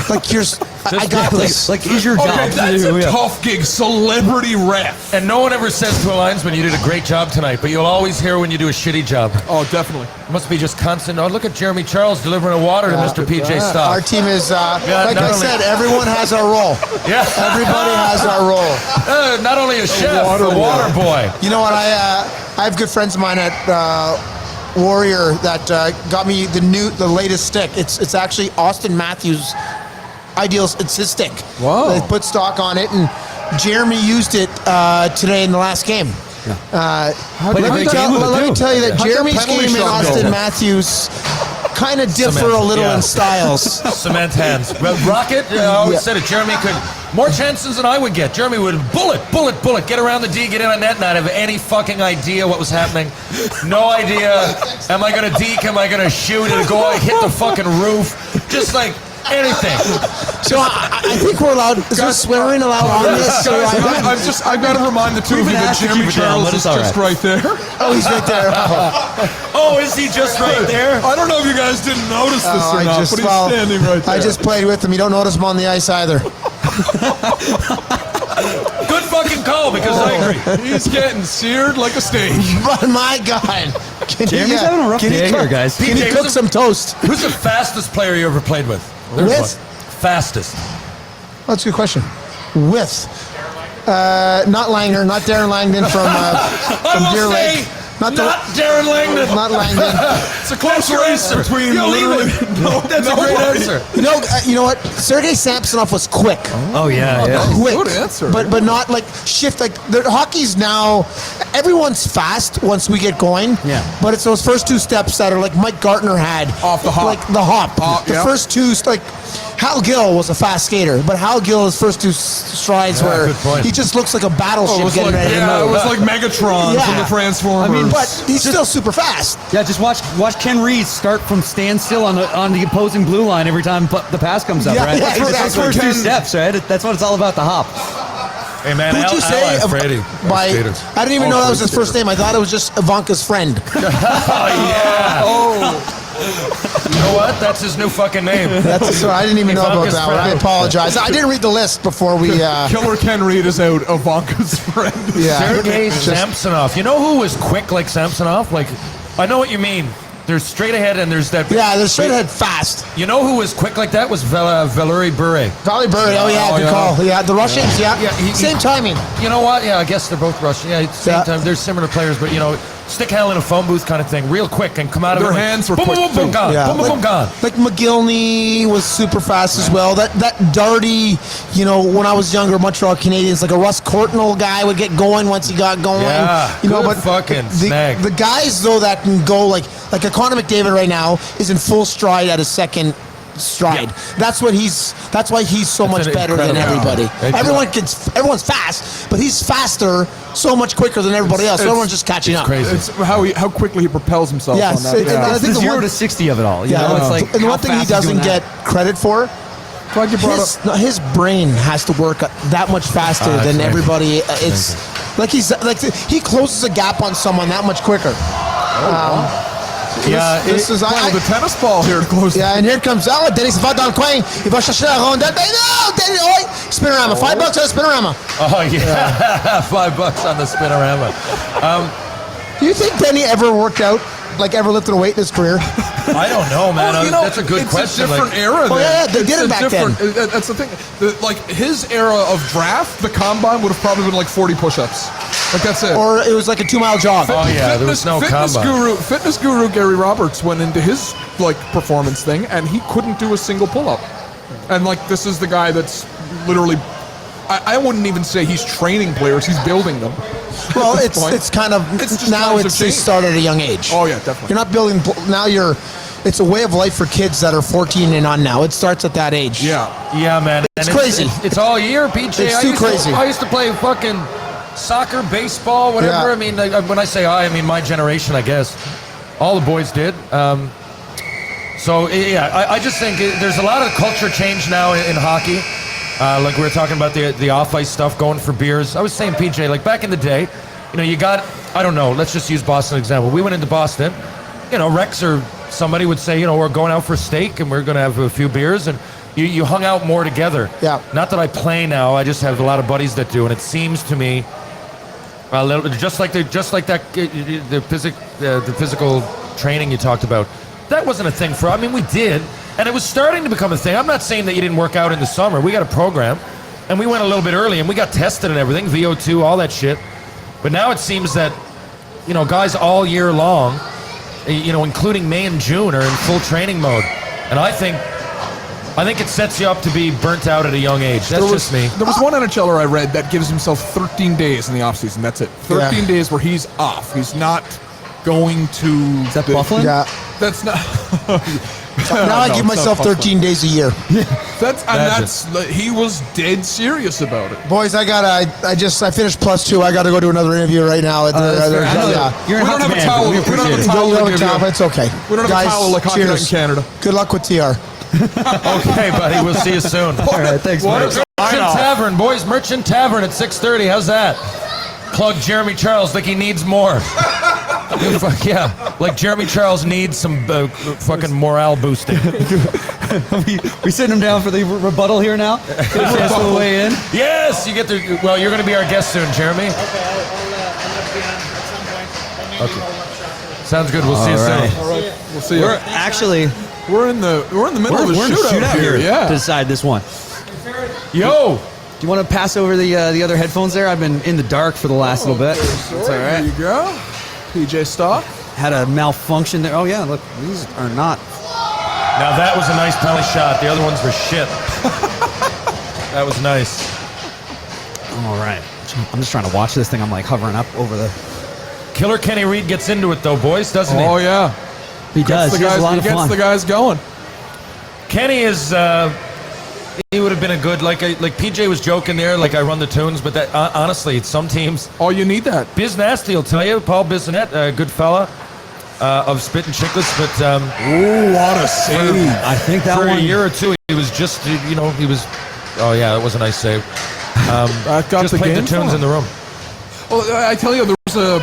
Like I got this. Like, is your job Okay, to that's do? a Yeah. tough gig, celebrity ref. And no one ever says to a linesman, you did a great job tonight, but you'll always hear when you do a shitty job. Oh, definitely. It must be just constant. Oh, look at Jeremy Charles delivering a water to Mr. PJ Stock. Our team is, like not I only- said, everyone has our role. Yeah. Everybody has our role. Not only a chef, water a water boy. You know what? I have good friends of mine at Warrior that got me the latest stick. It's actually Austin Matthews' Ideals. It's his stick. Wow. They put stock on it, and Jeremy used it today in the last game. But let me tell you that How'd Jeremy's that penalty game and shot go? Austin Matthews kind of differ Cement, a little yeah. in styles. Cement hands. Rocket, I always said it. Jeremy could, more chances than I would get. Jeremy would bullet, get around the D, get in on net, not have any fucking idea what was happening. No idea. Am I going to deke? Am I going to shoot? It'll go, hit the fucking roof. Just like anything. So I think we're allowed. Is there swearing allowed on this? So I've got to remind the two of you that Jeremy Charles is just right there. Oh, he's right there. Oh, is he just right there? I don't know if you guys didn't notice this or I not, just- but he's well, standing right there. I just played with him. You don't notice him on the ice either. Good fucking call, because I agree. He's getting seared like a steak. But my God, Jeremy's having a rough day here, guys. Can you PJ, cook who's some toast? Who's the fastest player you ever played with? There's With? one. Fastest. That's a good question. With not Langer, not Darren Langdon from Deer Lake. Not Darren Langdon. Not Langdon. It's a close race between. You'll literally. That's a great answer. You know what? Sergei Samsonov was quick. Oh yeah. Quick. Good answer. But not like shift. Like the hockey's now, everyone's fast once we get going. Yeah. But it's those first two steps that are like Mike Gartner had. Off the hop. Like the hop. The yeah. first two, like Hal Gill was a fast skater, but Hal Gill's first two strides were good point. he just looks like a battleship It was getting like, ready to it move. was like Megatron Yeah. from the Transformers. I mean, But he's still super fast. Yeah, just watch Ken Reed start from standstill on the opposing blue line every time the pass comes up, Yeah, right? yeah, It's the exactly. first two Ken- steps, right? That's what it's all about, the hop. Hey man, Who'd you say? Freddie. I didn't even know that was his first name. I thought it was just Ivanka's friend. Oh yeah. You know what? That's his new fucking name. That's so I didn't even know about Ivanka's that one. I friend. apologize. I didn't read the list before we. Killer Ken Reed is out. Ivanka's friend. Yeah. Sergei It's just- Samsonov. You know who was quick like Samsonov? Like, I know what you mean. There's straight ahead and there's that. Yeah, they're straight ahead fast. You know who was quick like that was Valery Bure. Valley Bird. Oh yeah, good yeah. call. Yeah, the Russians. Yeah, Yeah, same timing. You know what? Yeah, I guess they're both Russian. Yeah, at the same Yeah. time, they're similar players, but you know, stick handle in a phone booth kind of thing, real quick, and come out of Their it. like, hands were boom, quick, boom, boom, too. gone. Yeah, Boom, boom, boom, gone. Like McGillney was super fast as well. That Darty, you know, when I was younger, Montreal Canadiens, like a Russ Courtnall guy would get going once he got going. Yeah, you know, good but fucking snag. the guys though that can go like a Connor McDavid right now is in full stride at his second stride. Yeah. That's why he's so That's much an better than incredible- everybody. Yeah. Everyone's fast, but he's faster, so much quicker than everybody else. So it's- everyone's just catching up. Crazy. It's how quickly he propels himself Yes, on that. it- Yeah. I It's think the the 0 one- to 60 of it all. You Yeah, know, it's like and how one thing he fast he's doing doesn't get that. credit for. Glad you brought up. His brain has to work that much faster that's than right. everybody. It's like he closes a gap on someone that much quicker. Yeah, This is Playing with the tennis ball here close. yeah, and here comes Denis va dans le coin. Il va chercher la rondelle. Ben non, Denis, oi! Spinorama. $5 on a spinorama. Oh yeah, $5 on the spinorama. Do you think Denny ever worked out? Like ever lifted a weight in his career? I don't know, man. Well, you know, That's a good it's question. a different Like, era. Oh, then. yeah, they did It's it a back then. different- That's the thing. Like his era of draft, the combine would have probably been like 40 push-ups. Like that's it. Or it was like a 2-mile jog? Oh, yeah, there was no combine. Fitness guru Gary Roberts went into his like performance thing, and he couldn't do a single pull-up. And like this is the guy that's literally. I wouldn't even say he's training players; he's building them. Well, At this point. it's kind of It's just now times have it's changed. started at a young age. Oh, yeah, definitely. You're not building now. It's a way of life for kids that are 14 and on now. It starts at that age. Yeah. yeah, man. It's And crazy. It's all year, PJ. It's too crazy. I used to play fucking soccer, baseball, whatever. Yeah. I mean, when I say I mean my generation, I guess. All the boys did. So, yeah, I just think there's a lot of culture change now in hockey. Like we were talking about the off-ice stuff, going for beers. I was saying, PJ, like back in the day, you know, you got, I don't know, let's just use Boston example. We went into Boston, you know, Rex or somebody would say, you know, we're going out for steak and we're going to have a few beers, and you hung out more together. Yeah. Not that I play now, I just have a lot of buddies that do, and it seems to me a little just like that the physical training you talked about. That wasn't a thing for. I mean, we did, and it was starting to become a thing. I'm not saying that you didn't work out in the summer. We got a program, and we went a little bit early, and we got tested and everything, VO2, all that shit. But now it seems that, you know, guys all year long, including May and June, are in full training mode, and I think it sets you up to be burnt out at a young age. That's just me. There was one NHLer I read that gives himself 13 days in the offseason. That's it. 13 days where he's off. He's not going to. Is that Buffalo? Yeah. That's not. Now I give myself 13 days a year. He was dead serious about it. Boys, I finished +2. I got to go do another interview right now. You're We in don't have a man, towel. but we We don't have appreciate a it. towel. Don't to give you. towel. It's okay. We don't have Guys, a towel like hockey night in cheers. Canada. Good luck with TR. Okay, buddy. We'll see you soon. All right, thanks, What man. is- Merchant Tavern, boys. Merchant Tavern at 6:30. How's that? Plug Jeremy Charles like he needs more. Yeah, like Jeremy Charles needs some fucking morale boosting. we sitting him down for the rebuttal here now. Get a chance to weigh in. Yes, you get the. Well, you're going to be our guest soon, Jeremy. Okay, I'll be on at some point. Let me know what's up. Sounds good. We'll see you right. soon. All right, we'll see you. We're actually We're in the middle of the we're in a shootout shootout here Yeah. to decide this one. Yo, Do you want to pass over the other headphones there? I've been in the dark for the last little bit. That's all right. There you go. PJ Stock. Had a malfunction there. Oh yeah, look, these are not. now that was a nice penalty shot. The other ones were shit. That was nice. All right. I'm just trying to watch this thing. I'm like hovering up over the. Killer Kenny Reed gets into it though, boys, doesn't he? Oh yeah. He does. He has a lot He of gets fun. the guys going. Kenny is. He would have been a good like PJ was joking there. Like I run the tunes, but that honestly, some teams. Oh, you need that. Biz Nasty will tell you. Paul Bissonette, a good fella of Spit and Chicklets, but Ooh, what a save. I think that for one. a year or two, he was just he was. Oh yeah, that was a nice save. That got Just the played game the tunes for in the room. Well, I tell you, there was a.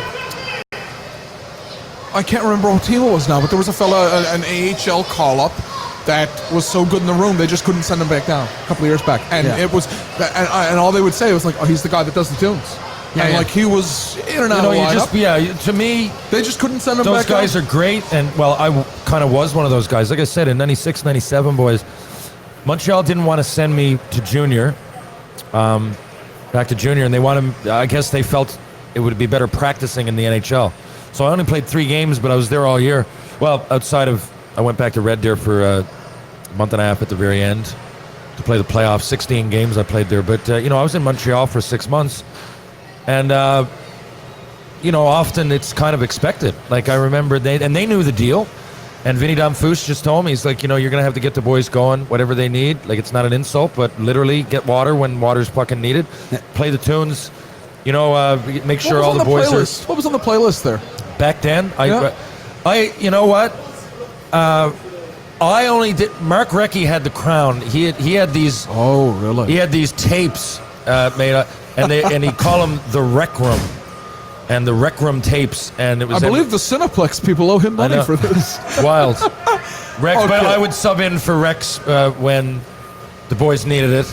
I can't remember what team it was now, but there was a fella, an AHL call-up that was so good in the room, they just couldn't send him back down a couple of years back. And Yeah. it was, and all they would say was like, oh, he's the guy that does the tunes. Yeah, and yeah. like he was in and You out know, of you lineup. just to me, They just couldn't send him those back guys down. are great. And well, I kind of was one of those guys. Like I said, in '96, '97, boys, Montreal didn't want to send me to junior, back to junior, and they wanted. I guess they felt it would be better practicing in the NHL. So I only played 3 games, but I was there all year. Well, outside of, I went back to Red Deer for a month and a half at the very end to play the playoffs. 16 games I played there, but I was in Montreal for 6 months, and often it's kind of expected. Like I remember they knew the deal, and Vinny Damfouche just told me, he's like, you're gonna have to get the boys going, whatever they need. Like it's not an insult, but literally get water when water's fucking needed. Play the tunes. Make sure all the boys are. What was on the playlist there? Back then, Yeah. you know what? I only did. Mark Recchi had the Crown. He had these. Oh, really? He had these tapes made up, and he called them the Rec Room, and the Rec Room tapes, and it was. I believe the Cineplex people owe him money know. for this. wild. Rex, but Okay. I would sub in for Rex when the boys needed it.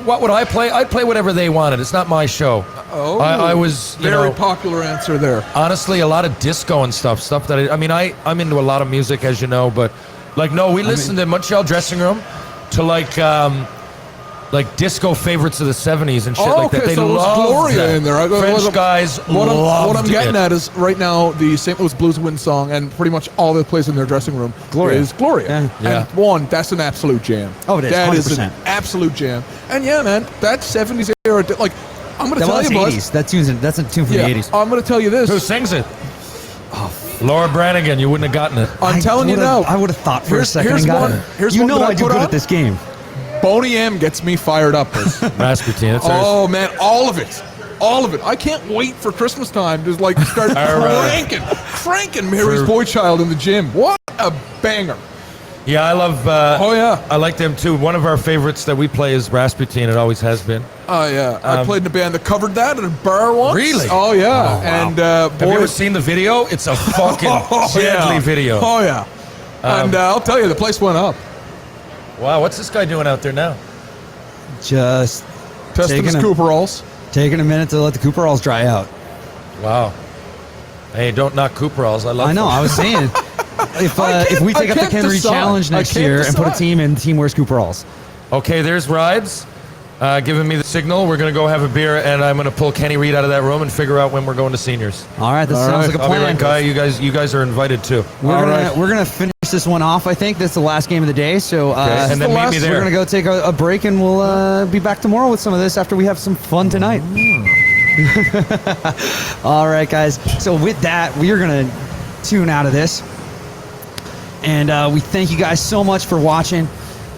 What would I play? I'd play whatever they wanted. It's not my show. Oh, I was very popular answer there. honestly a lot of disco and stuff that I'm into a lot of music, as you know, but we listened to Montreal dressing room to like disco favorites of the 70s and shit like that. Okay, They so it was loved Gloria that. in there. French guys What I'm loved getting it. at is right now the St. Louis Blues win song, and pretty much all that plays in their dressing room is Gloria. Yeah. Yeah. And that's an absolute jam. Oh, it is, That is 100%. an absolute jam. And yeah, man, that 70s era, like I'm going to tell That's you, 80s. boys. That's a tune from Yeah, the 80s. I'm going to tell you Who this. sings it? Laura Branigan. You wouldn't have gotten it. I'm telling you now. I would have thought for a Here's- second here's and got one- it. here's You one know that I I do put good on. at this game. Boney M gets me fired up. Boys. Rasputin. That's ours. Oh man, all of it. All of it. I can't wait for Christmas time to like start cranking Mary's Boy Child in the gym. What a banger. Yeah, I love. Oh yeah. I like them too. One of our favorites that we play is Rasputin. It always has been. Oh yeah. I played in a band that covered that at a bar once. Really? Oh yeah. wow. And Have you ever boys, seen the video? It's a fucking deadly yeah. video. Oh yeah. And I'll tell you, the place went up. Wow, what's this guy doing out there now? Just Testing his Taking a- Cooperalls. taking a minute to let the Cooperalls dry out. Wow. Hey, don't knock Cooperalls. I love I know. them. I was saying, if we take up the can't Henry decide. Challenge I next can't year and put a decide. team in, the team wears Cooperalls. Okay, there's rides. giving me the signal. We're going to go have a beer, and I'm going to pull Kenny Reed out of that room and figure out when we're going to seniors. All right, this All sounds right. like a I'll be plan. right, Guy. You guys are invited too. We're gonna finish this one off. I think that's the last game of the day. So And then meet me there. we're gonna go take a break, and we'll be back tomorrow with some of this after we have some fun tonight. All right, guys. So with that, we are gonna tune out of this, and we thank you guys so much for watching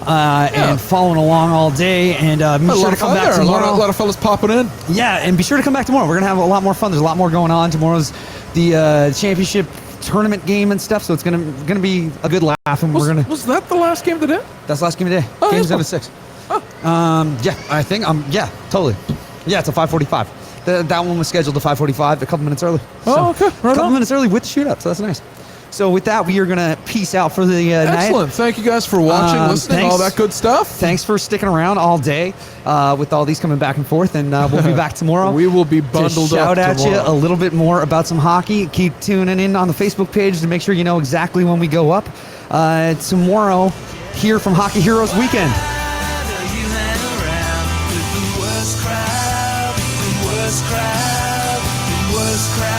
and following along all day. And be sure to come back A tomorrow. lot of fellas popping in. Yeah, and be sure to come back tomorrow. We're gonna have a lot more fun. There's a lot more going on. Tomorrow's the championship tournament game and stuff, so it's gonna be a good laugh. And Was that the last game of the day? that's the last game of the day. Oh, Game's yeah. done at 6. Yeah, I think yeah, totally. Yeah, it's a 5:45. That one was scheduled to 5:45, a couple minutes early. Oh, okay. A Right couple on. minutes early with the shootout, so that's nice. So with that, we are gonna peace out for the night. Excellent. Thank you guys for watching, listening, all thanks. that good stuff. Thanks for sticking around all day with all these coming back and forth, and we'll be back tomorrow. We will be to bundled shout up at you tomorrow. a little bit more about some hockey. Keep tuning in on the Facebook page to make sure you know exactly when we go up. Tomorrow, here from Hockey Heroes Weekend. You hang around with the worst crowd, the worst crowd, the worst crowd.